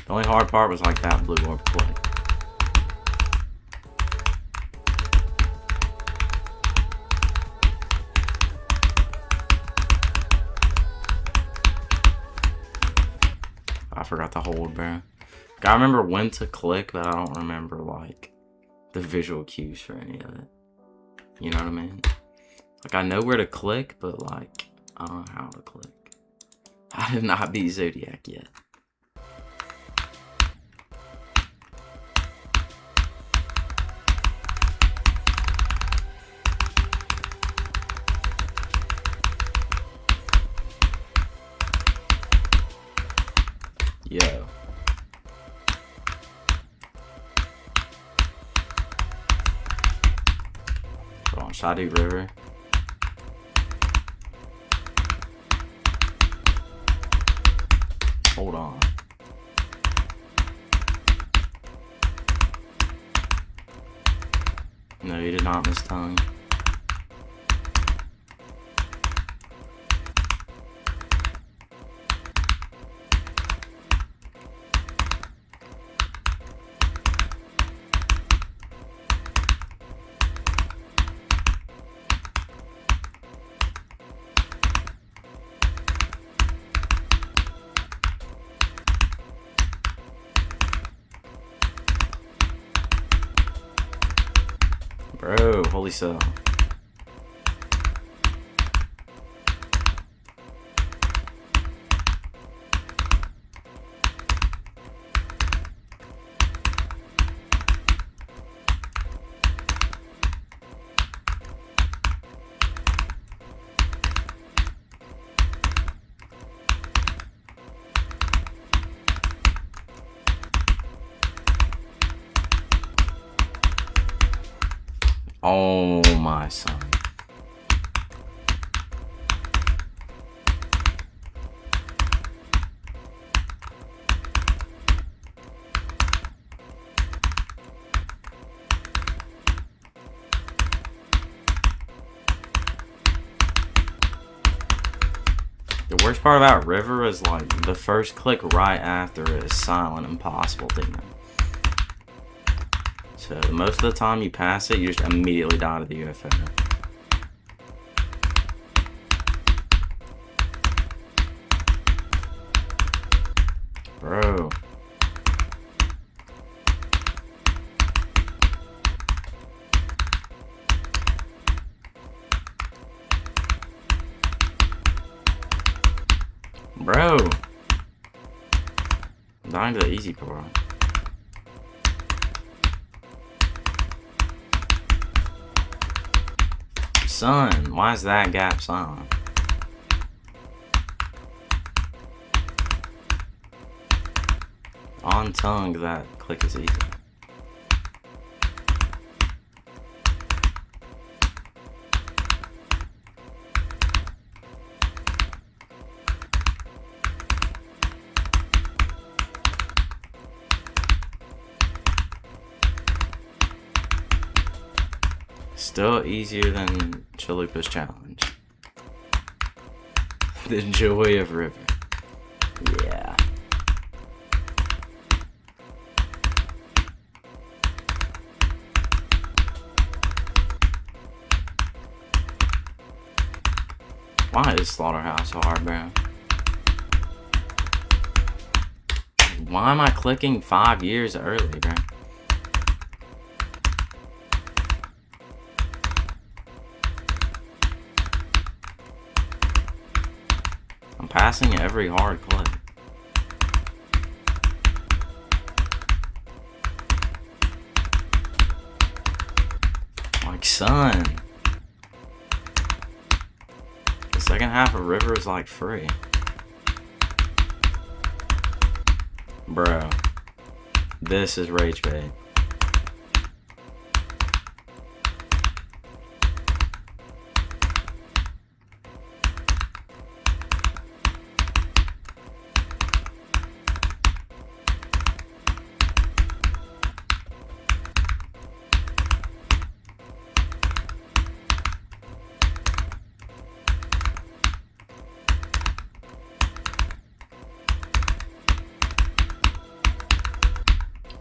The only hard part was like that blue orb play. I forgot to hold, bro. I remember when to click, but I don't remember, like, the visual cues for any of it. You know what I mean? Like, I know where to click, but, like, I don't know how to click. I did not beat Zodiac yet. Yo. Hold on, Shadu River. Hold on. No, you did not miss tongue. Bro, holy so. Oh my son. The worst part about river is like the first click right after it is silent, impossible demon. So most of the time you pass it, you just immediately die to the UFO. Bro. Bro. I'm dying to the easy part. Son, why is that gap silent? On tongue, that click is easy. Still easier than Chalupa's challenge. The joy of river. Yeah. Why is Slaughterhouse so hard, bro? Why am I clicking 5 years early, bro? I'm passing every hard click. Like, son. The second half of river is like free. Bro. This is rage bait.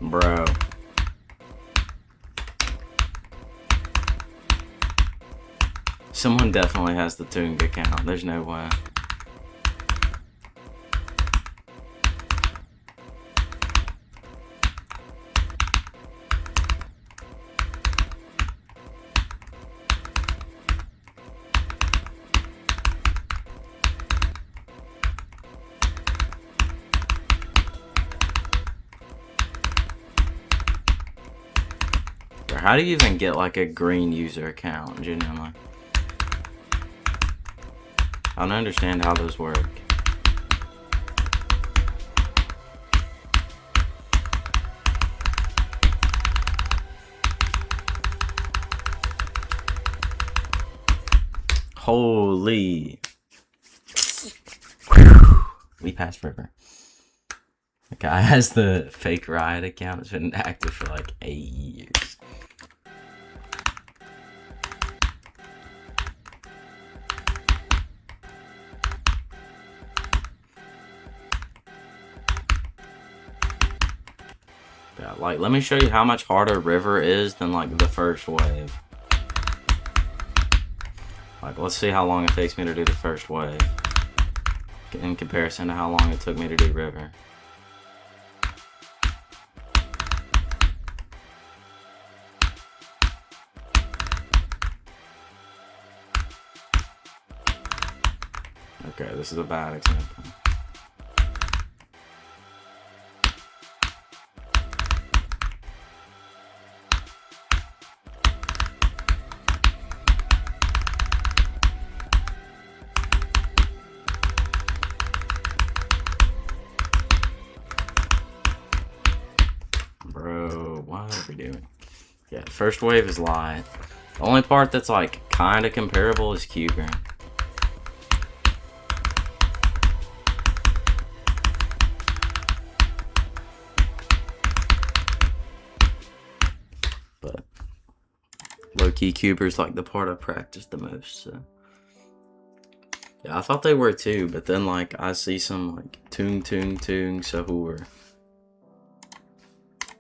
Bro. Someone definitely has the Toonga account. There's no way. How do you even get like a green user account, genuinely? I don't understand how those work. Holy. Whew. We passed river. The guy has the fake Riot account. It's been active for like 8 years. Yeah, like, let me show you how much harder river is than like the first wave. Like, let's see how long it takes me to do the first wave in comparison to how long it took me to do river. Okay, this is a bad example. Bro, what are we doing? Yeah, first wave is live. The only part that's like kind of comparable is Cuber. But low-key Cuber's like the part I practice the most, so. Yeah, I thought they were too, but then like I see some like tung sahur.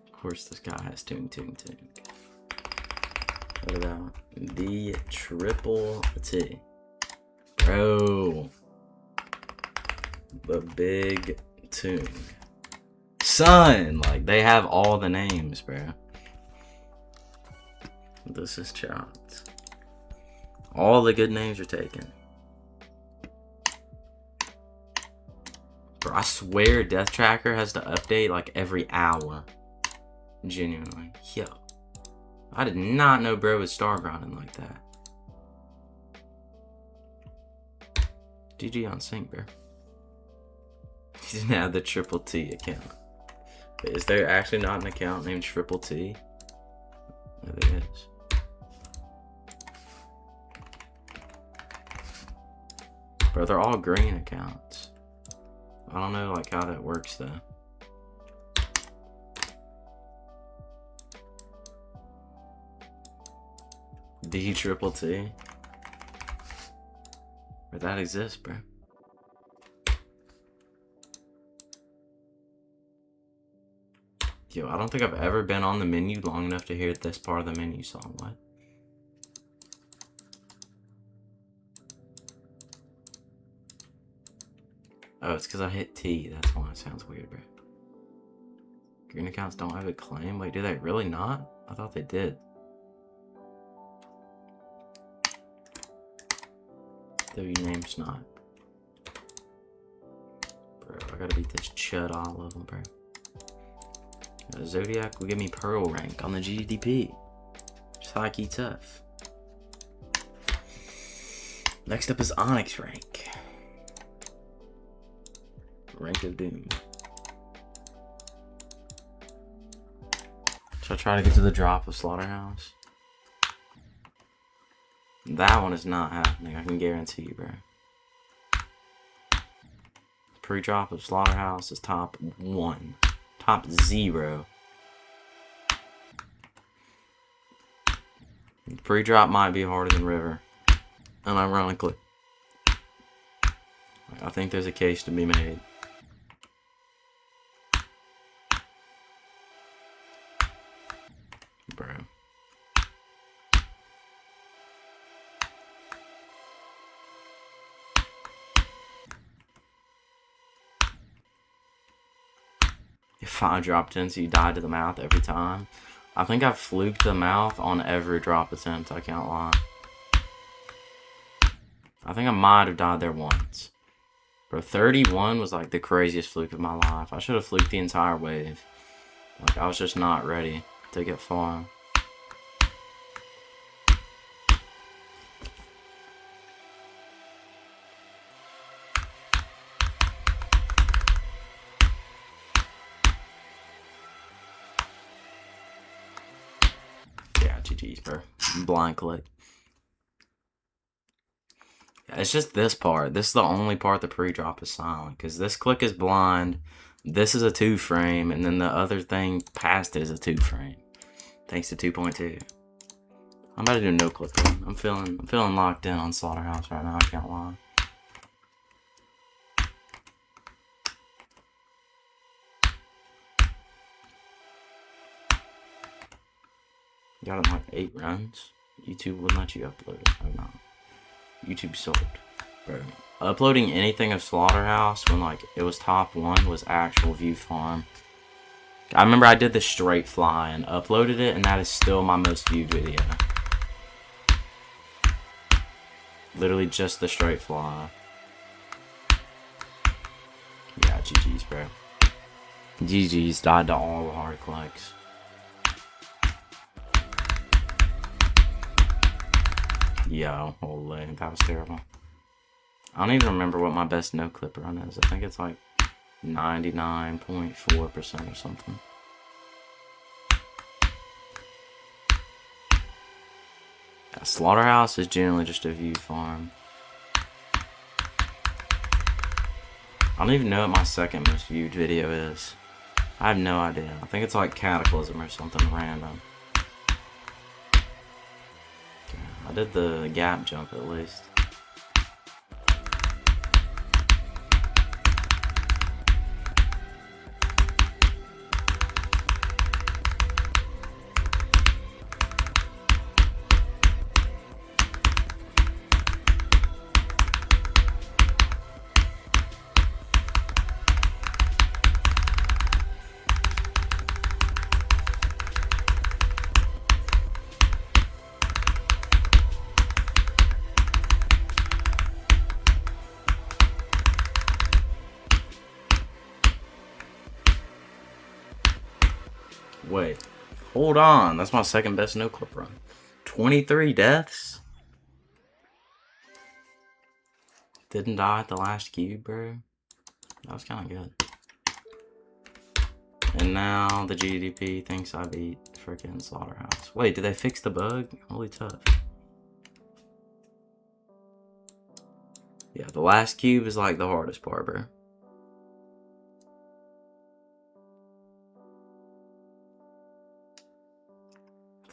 Of course this guy has tung. What about the triple T? Bro. The big tung. Son! Like they have all the names, bro. This is chopped. All the good names are taken. Bro, I swear Death Tracker has to update like every hour. Genuinely. Yo. I did not know bro was star grinding like that. GG on sync, bro. He didn't have the triple T account. Wait, is there actually not an account named triple T? No, there is. Bro, they're all green accounts. I don't know like how that works though. D triple T. But that exists, bro. Yo, I don't think I've ever been on the menu long enough to hear this part of the menu song. What? Oh, it's because I hit T. That's why it sounds weird, bro. Green accounts don't have a claim? Wait, do they really not? I thought they did. W name's not. Bro, I gotta beat this chud all of them, bro. Zodiac will give me Pearl rank on the GDP. Just high key tough. Next up is Onyx rank. Rank of Doom. Should I try to get to the drop of Slaughterhouse? That one is not happening, I can guarantee you, bro. Pre-drop of Slaughterhouse is top 1. Top 0. Pre-drop might be harder than River. Unironically. I think there's a case to be made. Bro. If I dropped in so you died to the mouth every time. I think I've fluked the mouth on every drop attempt, I can't lie. I think I might have died there once. Bro, 31 was like the craziest fluke of my life. I should have fluked the entire wave. Like, I was just not ready to get far. Yeah, GG's, bro. Blind click. It's just this part. This is the only part the pre-drop is silent. Because this click is blind. This is a 2-frame. And then the other thing past it is a 2-frame. Thanks to 2.2. I'm about to do no clip though. I'm feeling locked in on Slaughterhouse right now, I can't lie. Got it in like 8 runs. YouTube wouldn't let you upload it. Oh no. YouTube sold. Bro. Uploading anything of Slaughterhouse when like it was top 1 was actual view farm. I remember I did the straight fly and uploaded it, and that is still my most viewed video. Literally just the straight fly. Yeah, GG's, bro. GG's, died to all the hard clicks. Yo, holy, that was terrible. I don't even remember what my best no clip run is. I think it's like 99.4% or something. Yeah, Slaughterhouse is generally just a view farm. I don't even know what my second most viewed video is. I have no idea. I think it's like Cataclysm or something random. Okay, I did the gap jump at least. Wait, hold on. That's my second best no clip run. 23 deaths? Didn't die at the last cube, bro. That was kind of good. And now the GDP thinks I beat freaking Slaughterhouse. Wait, did they fix the bug? Holy tough. Yeah, the last cube is like the hardest part, bro.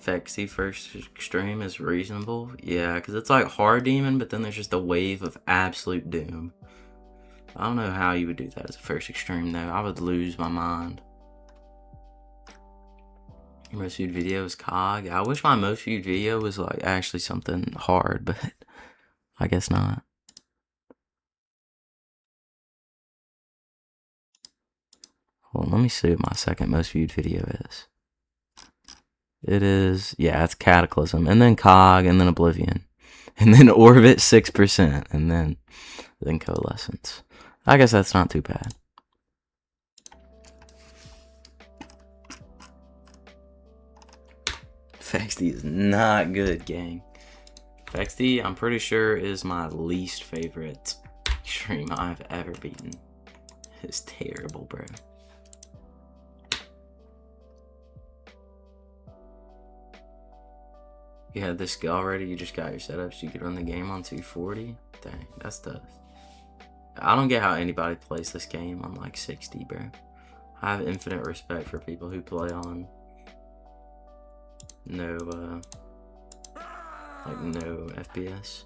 Fexy first extreme is reasonable. Yeah, because it's like hard demon, but then there's just a wave of absolute doom. I don't know how you would do that as a first extreme, though. I would lose my mind. Your most viewed video is COG. I wish my most viewed video was like actually something hard, but I guess not. Well, let me see what my second most viewed video is. It is, yeah, it's Cataclysm, and then COG, and then Oblivion, and then Orbit 6%, and then Coalescence. I guess that's not too bad. Fexty is not good, gang. Fexty, I'm pretty sure, is my least favorite extreme I've ever beaten. It's terrible, bro. You had this skill already, you just got your setup so you could run the game on 240? Dang, that's tough. I don't get how anybody plays this game on like 60, bro. I have infinite respect for people who play on no FPS.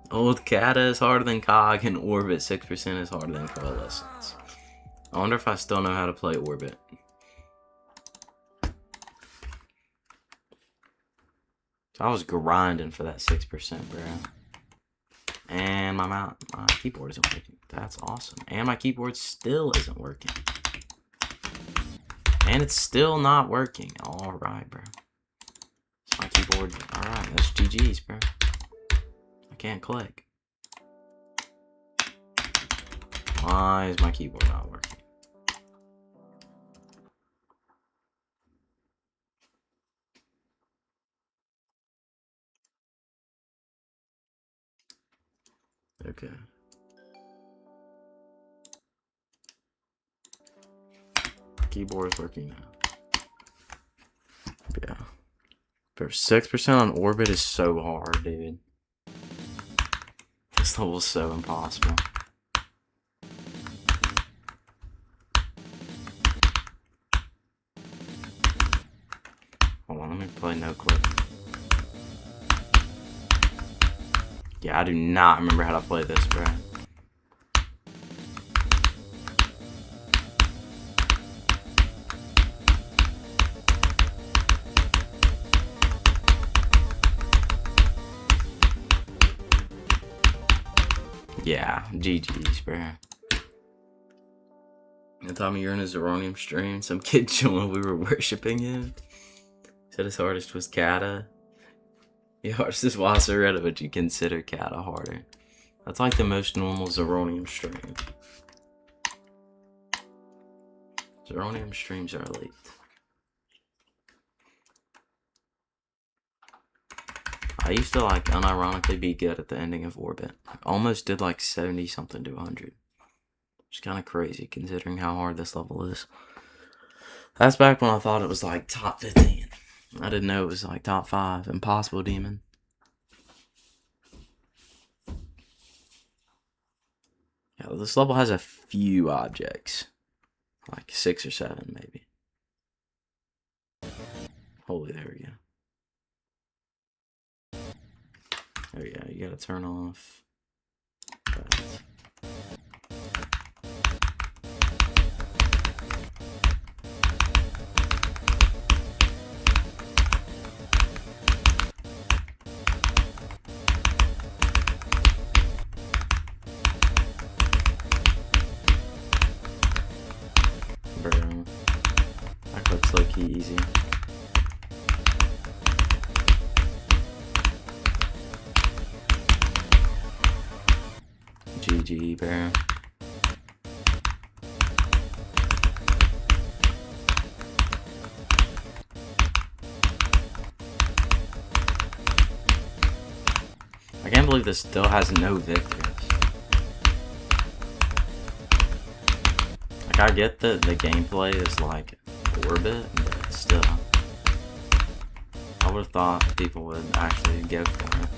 Old Kata is harder than COG, and Orbit 6% is harder than Coalescence. I wonder if I still know how to play Orbit. So I was grinding for that 6%, bro. And my keyboard isn't working. That's awesome. And my keyboard still isn't working. And it's still not working. Alright, bro. It's my keyboard. Alright, that's GG's, bro. I can't click. Why is my keyboard not working? Okay. Keyboard is working now. Yeah. For 6% on Orbit is so hard, dude. This level is so impossible. Hold on, let me play no clip. Yeah, I do not remember how to play this, bro. Yeah, GG's, bro. The time you're in a Zeronium stream, some kid joined, we were worshipping him. Said his hardest was Kata. Your hardest is Wasseretta, but you consider Kata harder. That's like the most normal Zeronium stream. Zeronium streams are elite. I used to like unironically be good at the ending of Orbit. I almost did like 70 something to 100. Which is kind of crazy considering how hard this level is. That's back when I thought it was like top 15. I didn't know it was like top 5. Impossible demon. Yeah, this level has a few objects. Like 6 or 7 maybe. Holy, there we go. There we go, you gotta turn off that. Bro, that looks low-key easy. GG, bro. I can't believe this still has no victors. Like, I get that the gameplay is like orbit, but still. I would have thought people would actually go for it.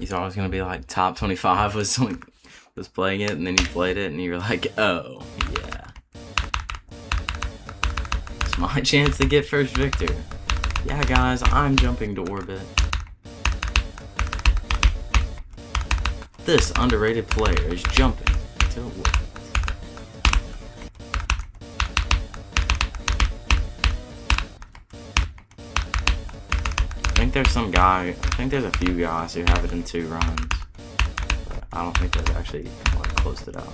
You thought it was gonna be like top 25 was playing it, and then you played it, and you were like, oh yeah, it's my chance to get first victor. Yeah, guys, I'm jumping to orbit. This underrated player is jumping to orbit. I think there's some guy, I think there's a few guys who have it in 2 runs, but I don't think they've actually like closed it out.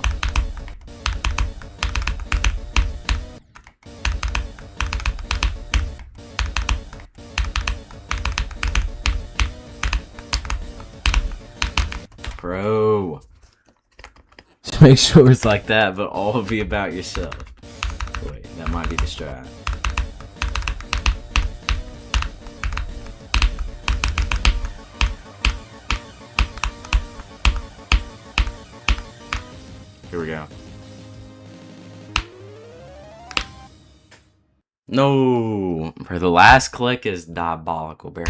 Bro, just make sure it's like that, but all be about yourself. Wait, that might be the strat. Here we go. No, bro, the last click is diabolical, bro.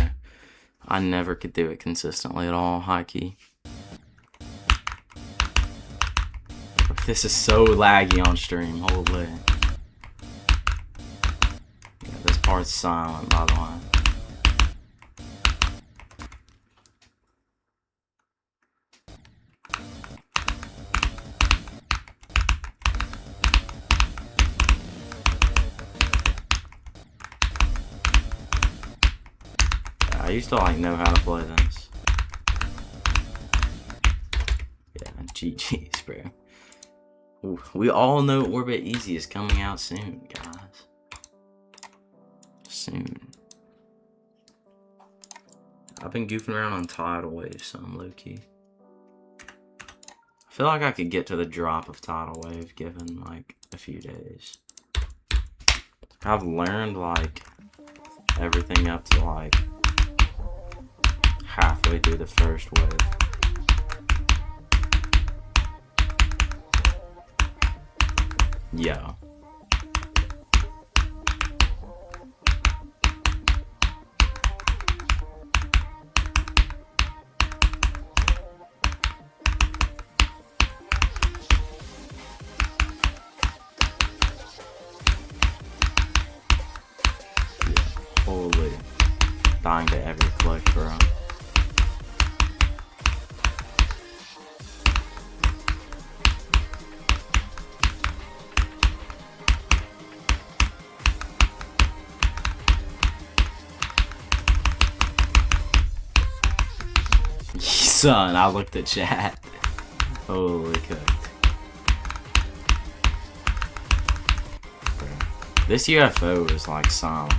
I never could do it consistently at all, high key. This is so laggy on stream, holy. Yeah, this part's silent, by the way. I used to like know how to play this. Yeah, GG's, bro. Ooh, we all know Orbit Easy is coming out soon, guys. Soon. I've been goofing around on Tidal Wave some low-key. I feel like I could get to the drop of Tidal Wave given like a few days. I've learned like everything up to like halfway through the first wave. Yeah. Holy. Dying to every click, bro. Son, I looked at chat. Holy cooked. This UFO is like silent.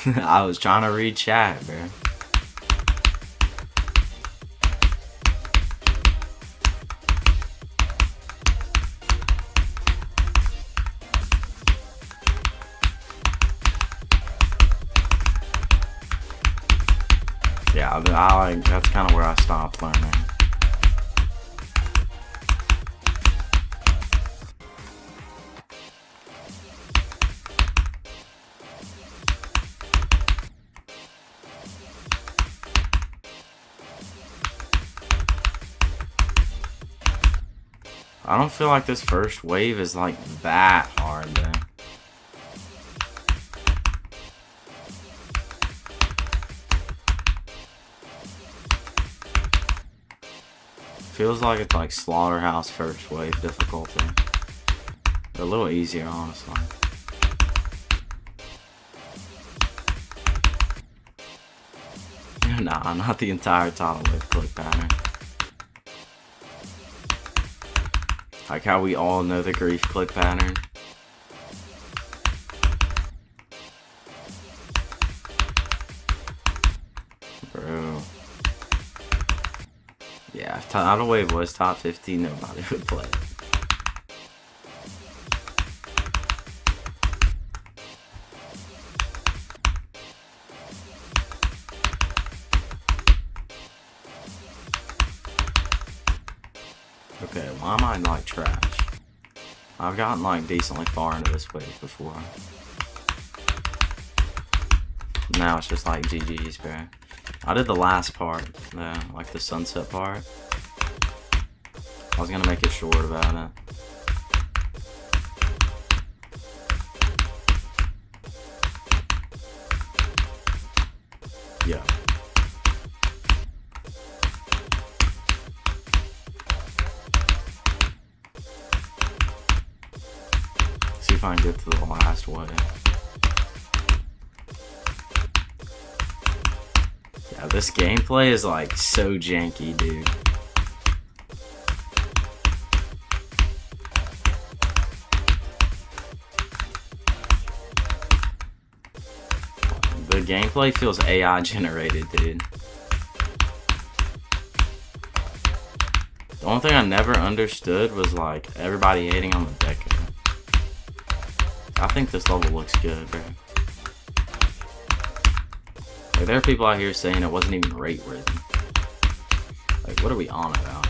I was trying to read chat, bro. that's kind of where I stopped learning. I don't feel like this first wave is like that hard though. Feels like it's like Slaughterhouse first wave difficulty. They're a little easier, honestly. Nah, not the entire tidal wave click pattern. Like how we all know the grief click pattern. Bro. Yeah, if tidal wave was top 15, nobody would play it. Okay, why am I like trash? I've gotten like decently far into this wave before. Now it's just like GG's, bro. I did the last part, though, like the sunset part. I was gonna make it short about it. Yeah. See if I can get to the last wave. Yeah, this gameplay is like so janky, dude. The gameplay feels AI generated, dude. The only thing I never understood was like everybody hating on the Deco. I think this level looks good, bro. Like, there are people out here saying it wasn't even rate worthy. Like, what are we on about?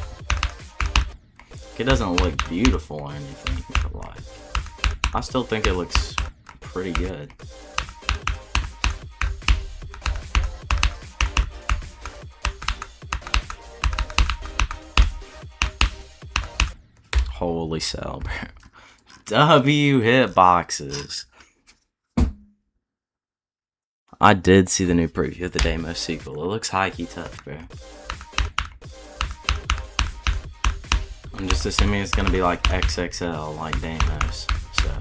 It doesn't look beautiful or anything, but like, I still think it looks pretty good. Holy cell, bro. W hitboxes. I did see the new preview of the Deimos sequel. It looks high-key tough, bro. I'm just assuming it's gonna be like XXL, like Deimos. So,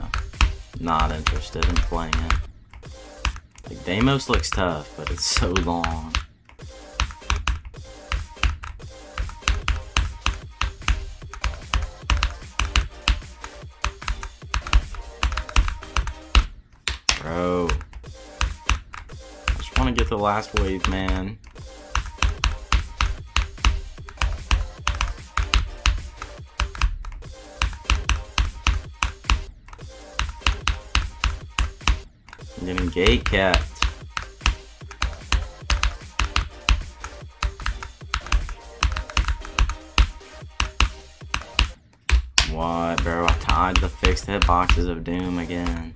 not interested in playing it. Like, Deimos looks tough, but it's so long. Bro. I just want to get the last wave, man. I'm getting gate capped. What, bro? I tied the fixed hitboxes of Doom again.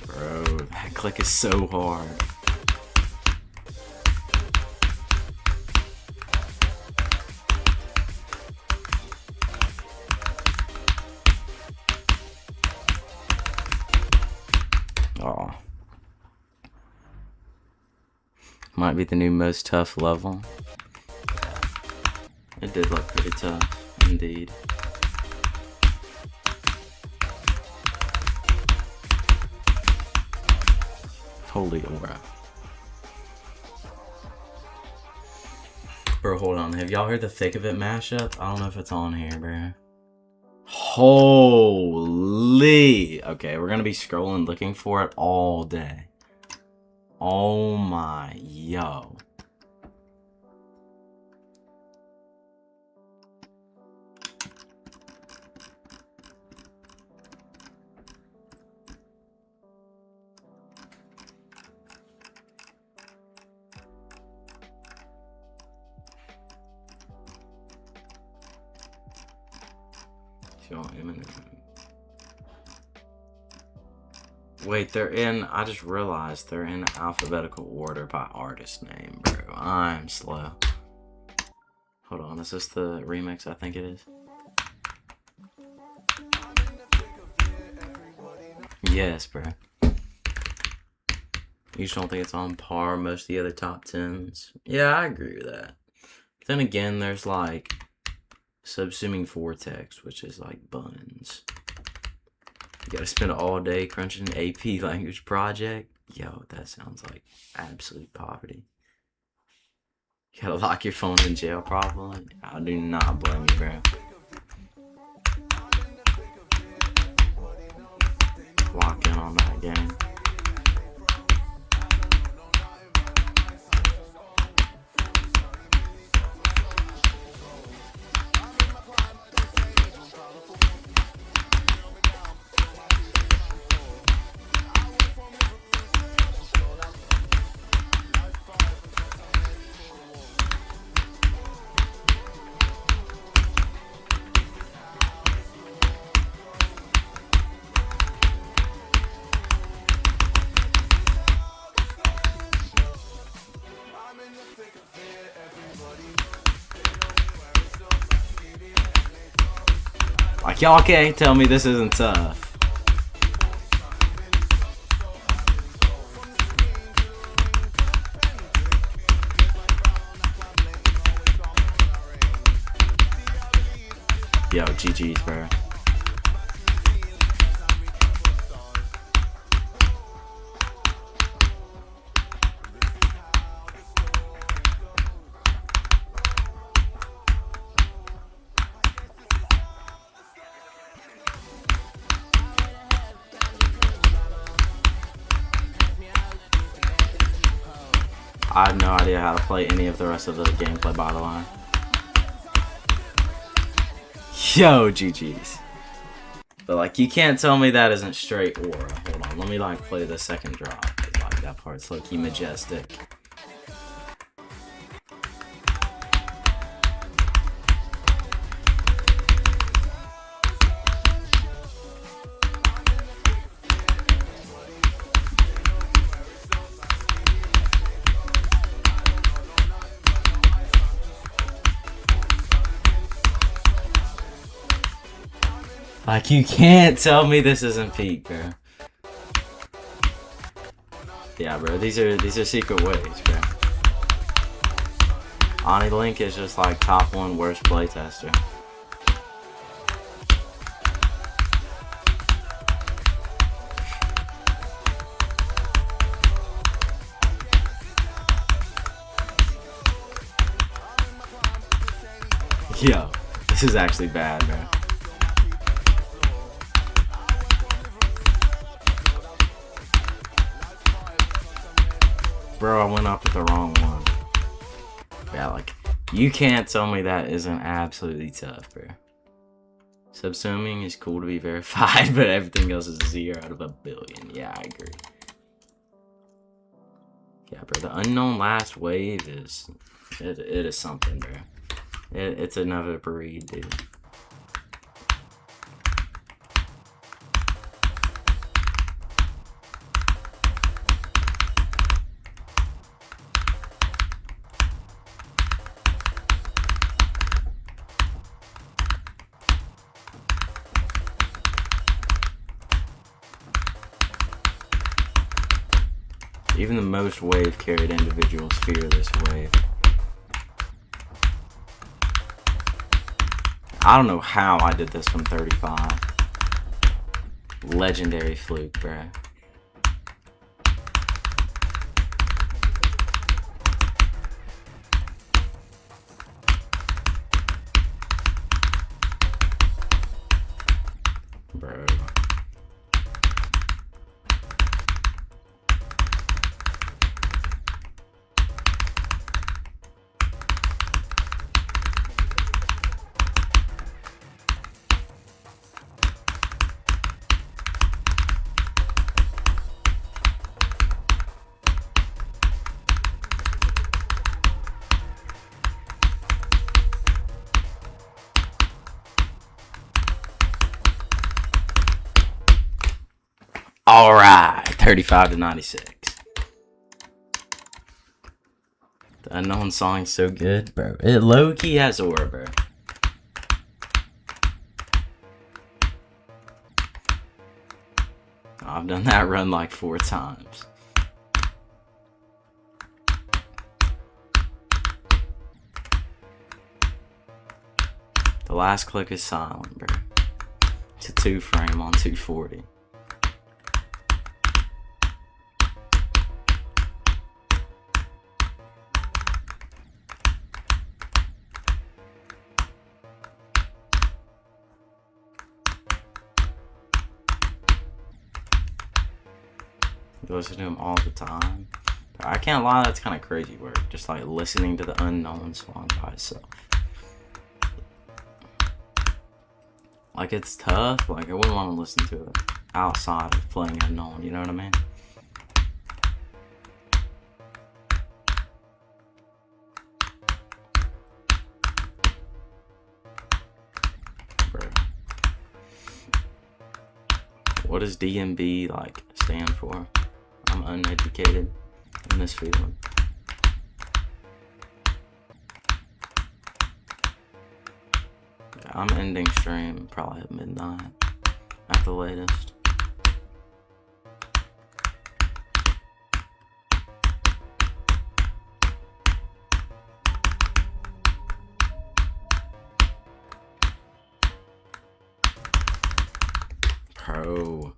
Bro, that click is so hard. Oh. Might be the new most tough level. It did look pretty tough, indeed. Holy aura. Bro, hold on. Have y'all heard the Thick of It mashup? I don't know if it's on here, bro. Holy. Okay, we're gonna be scrolling looking for it all day. Oh my, yo. Feel Eminem. Wait, they're in. I just realized they're in alphabetical order by artist name, bro. I'm slow. Hold on, is this the remix? I think it is. Yes, bro. You just don't think it's on par with most of the other top 10s? Yeah, I agree with that. Then again, there's like Subsuming Vortex, which is like buns. You gotta spend all day crunching an AP language project. Yo, that sounds like absolute poverty. You gotta lock your phone in jail, probably. I do not blame you, bro. Lock in on that game. Like, y'all can't tell me this isn't tough. Yo, GG's, bro. I have no idea how to play any of the rest of the gameplay, by the way. Yo, GG's. But, like, you can't tell me that isn't straight aura. Hold on, let me, like, play the second drop. Like, that part's low-key majestic. Like, you can't tell me this isn't peak, bro. Yeah, bro, these are secret ways, bro. Ani Link is just like top 1 worst playtester. Yo, this is actually bad, bro. Bro, I went up with the wrong one. Yeah, like, you can't tell me that isn't absolutely tough, bro. Subsuming is cool to be verified, but everything else is 0 out of a billion. Yeah, I agree. Yeah, bro, the unknown last wave is... It is something, bro. It's another breed, dude. Even the most wave-carried individuals fear this wave. I don't know how I did this from 35. Legendary fluke, bruh. Bro. 35 to 96. The unknown song's so good, bro. It low-key has aura, bro. I've done that run like 4 times. The last click is silent, bro. It's a 2-frame on 240. You listen to him all the time. I can't lie, that's kind of crazy work. Just like listening to the unknown song by itself. Like, it's tough. Like, I wouldn't want to listen to it outside of playing unknown. You know what I mean? Bro. What does DMB like stand for? I'm uneducated in this field. I'm ending stream probably at midnight at the latest. Bro,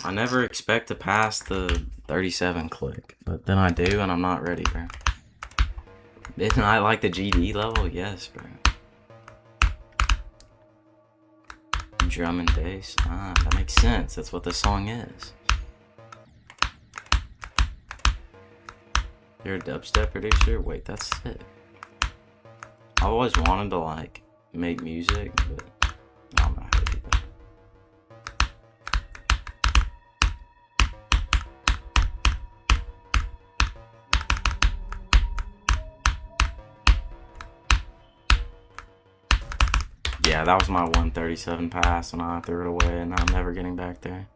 I never expect to pass the 37 click, but then I do and I'm not ready, bro. Isn't I like the GD level? Yes, bro. Drum and bass. Ah, that makes sense. That's what the song is. You're a dubstep producer? Wait, that's sick. I always wanted to like make music, but I don't know how to do that. Yeah, that was my 137 pass and I threw it away and I'm never getting back there.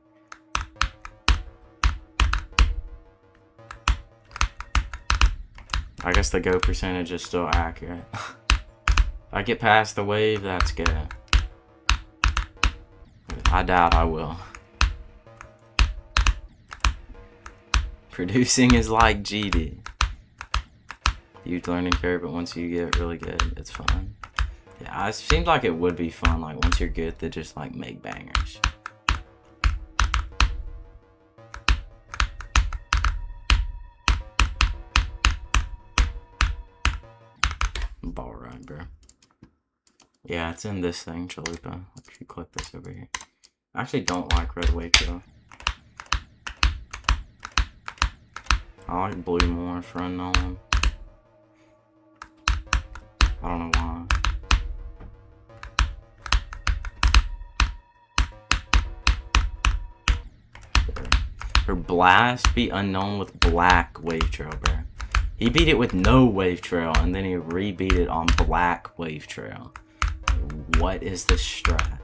I guess the go percentage is still accurate. If I get past the wave, that's good. I doubt I will. Producing is like GD. Huge learning curve, but once you get really good, it's fun. Yeah, it seems like it would be fun, like, once you're good to just, like, make bangers. Ball run, bro. Yeah, it's in this thing, Chalupa. If you click this over here. I actually don't like red wake, though. I like blue more for unknown. I don't know why. Her blast beat unknown with black wave trail, bro. He beat it with no wave trail, and then he rebeat it on black wave trail. What is this strat?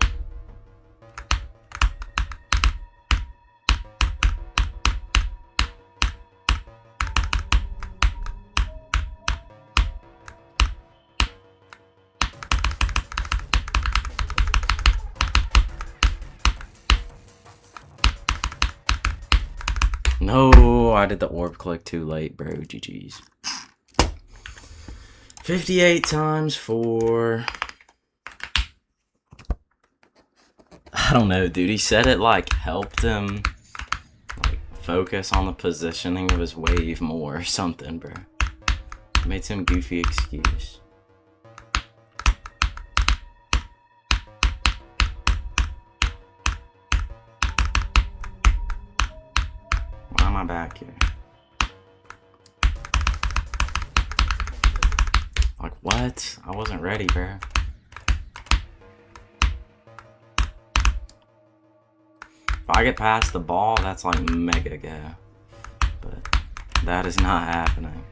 No, I did the orb click too late, bro. GG's. 58 times 4. I don't know, dude. He said it like helped him like focus on the positioning of his wave more or something, bro. Made some goofy excuse. Why am I back here? Like, what? I wasn't ready, bro. If I get past the ball, that's like mega go. But that is not happening.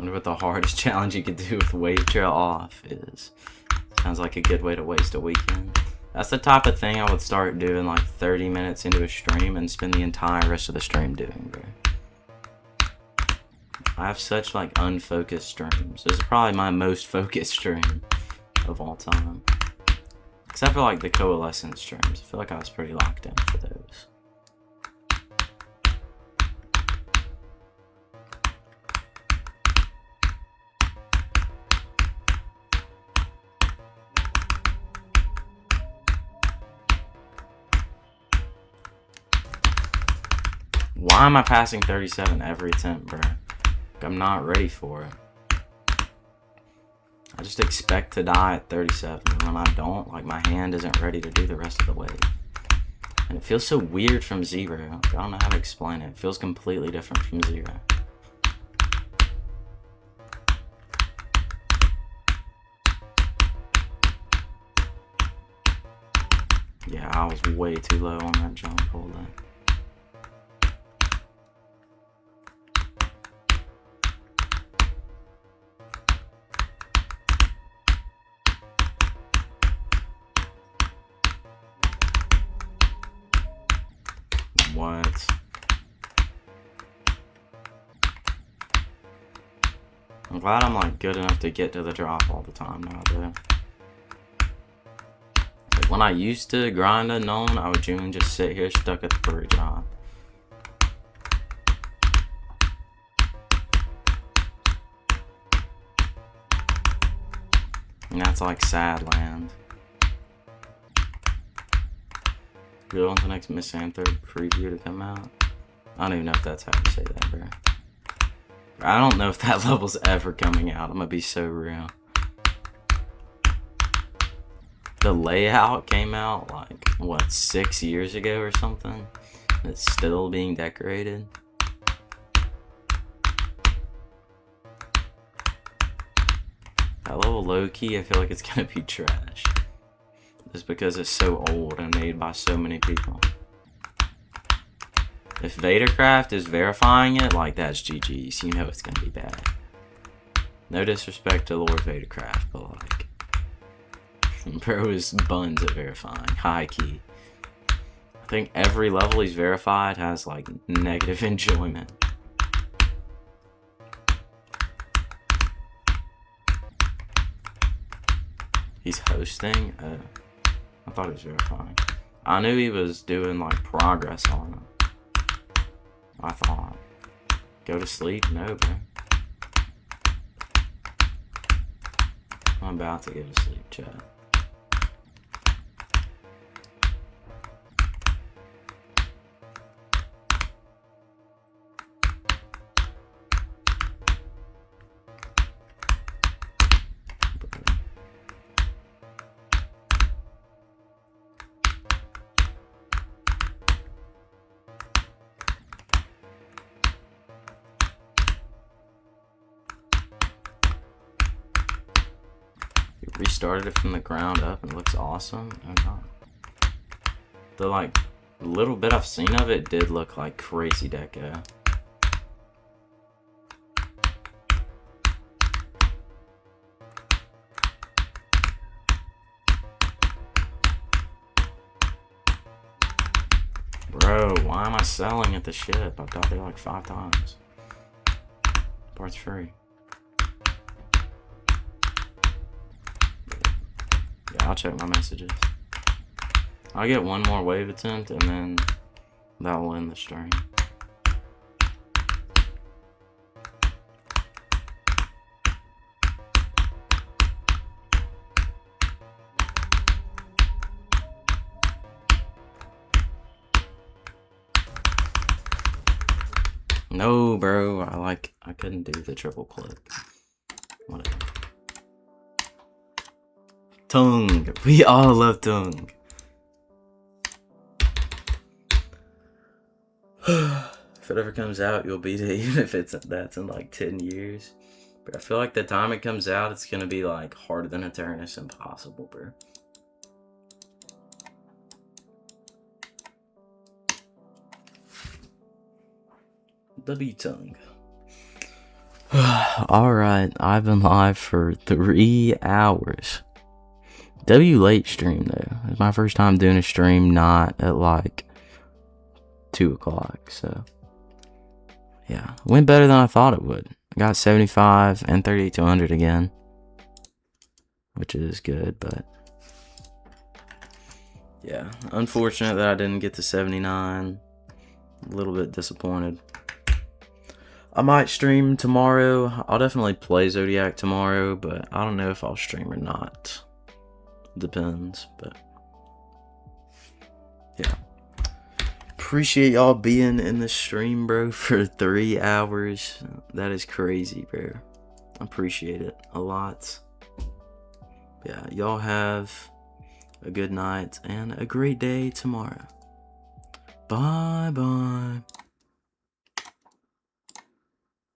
wonder what the hardest challenge you could do with wave trail off is. Sounds like a good way to waste a weekend. That's the type of thing I would start doing like 30 minutes into a stream and spend the entire rest of the stream doing, bro. I have such like unfocused streams. This is probably my most focused stream of all time. Except for like the coalescence streams. I feel like I was pretty locked in for those. Why am I passing 37 every attempt, bro? I'm not ready for it. I just expect to die at 37. And when I don't, like, my hand isn't ready to do the rest of the wave. And it feels so weird from 0. Like, I don't know how to explain it. It feels completely different from 0. Yeah, I was way too low on that jump. Hold on. What? I'm glad I'm like good enough to get to the drop all the time now, though. Like, when I used to grind unknown, I would genuinely just sit here stuck at the free drop. And that's like sad land. We want the next Miss Anther preview to come out. I don't even know if that's how you say that, bro. I don't know if that level's ever coming out. I'm gonna be so real. The layout came out like, what, 6 years ago or something? It's still being decorated. That level low-key, I feel like it's gonna be trash. Just because it's so old and made by so many people. If Vadercraft is verifying it, like, that's GG's. You know it's gonna be bad. No disrespect to Lord Vadercraft, but like, bro is buns at verifying, high key. I think every level he's verified has like negative enjoyment. He's hosting? I thought he was verifying. I knew he was doing like progress on it. I thought. Go to sleep? No, bro. I'm about to go to sleep, chat. Restarted it from the ground up and it looks awesome. Oh god. The like little bit I've seen of it did look like crazy deco. Bro, why am I selling at the ship? I've died there like 5 times. Part's free. Yeah, I'll check my messages. I'll get one more wave attempt and then that will end the stream. No, bro, I couldn't do the triple click. Whatever. Tongue. We all love tongue. If it ever comes out, you'll beat it, even if that's in like 10 years. But I feel like the time it comes out, it's gonna be like harder than Eternus impossible, bro. The B tongue. Alright, I've been live for 3 hours. Late stream though. It's my first time doing a stream not at like 2 o'clock, so yeah. Went better than I thought it would. I got 75 and 38-100 again, which is good, but yeah. Unfortunate that I didn't get to 79. A little bit disappointed. I might stream tomorrow. I'll definitely play Zodiac tomorrow, but I don't know if I'll stream or not. Depends, but yeah. Appreciate y'all being in the stream, bro, for 3 hours. That is crazy, bro. I appreciate it a lot. Yeah, y'all have a good night and a great day tomorrow. Bye-bye.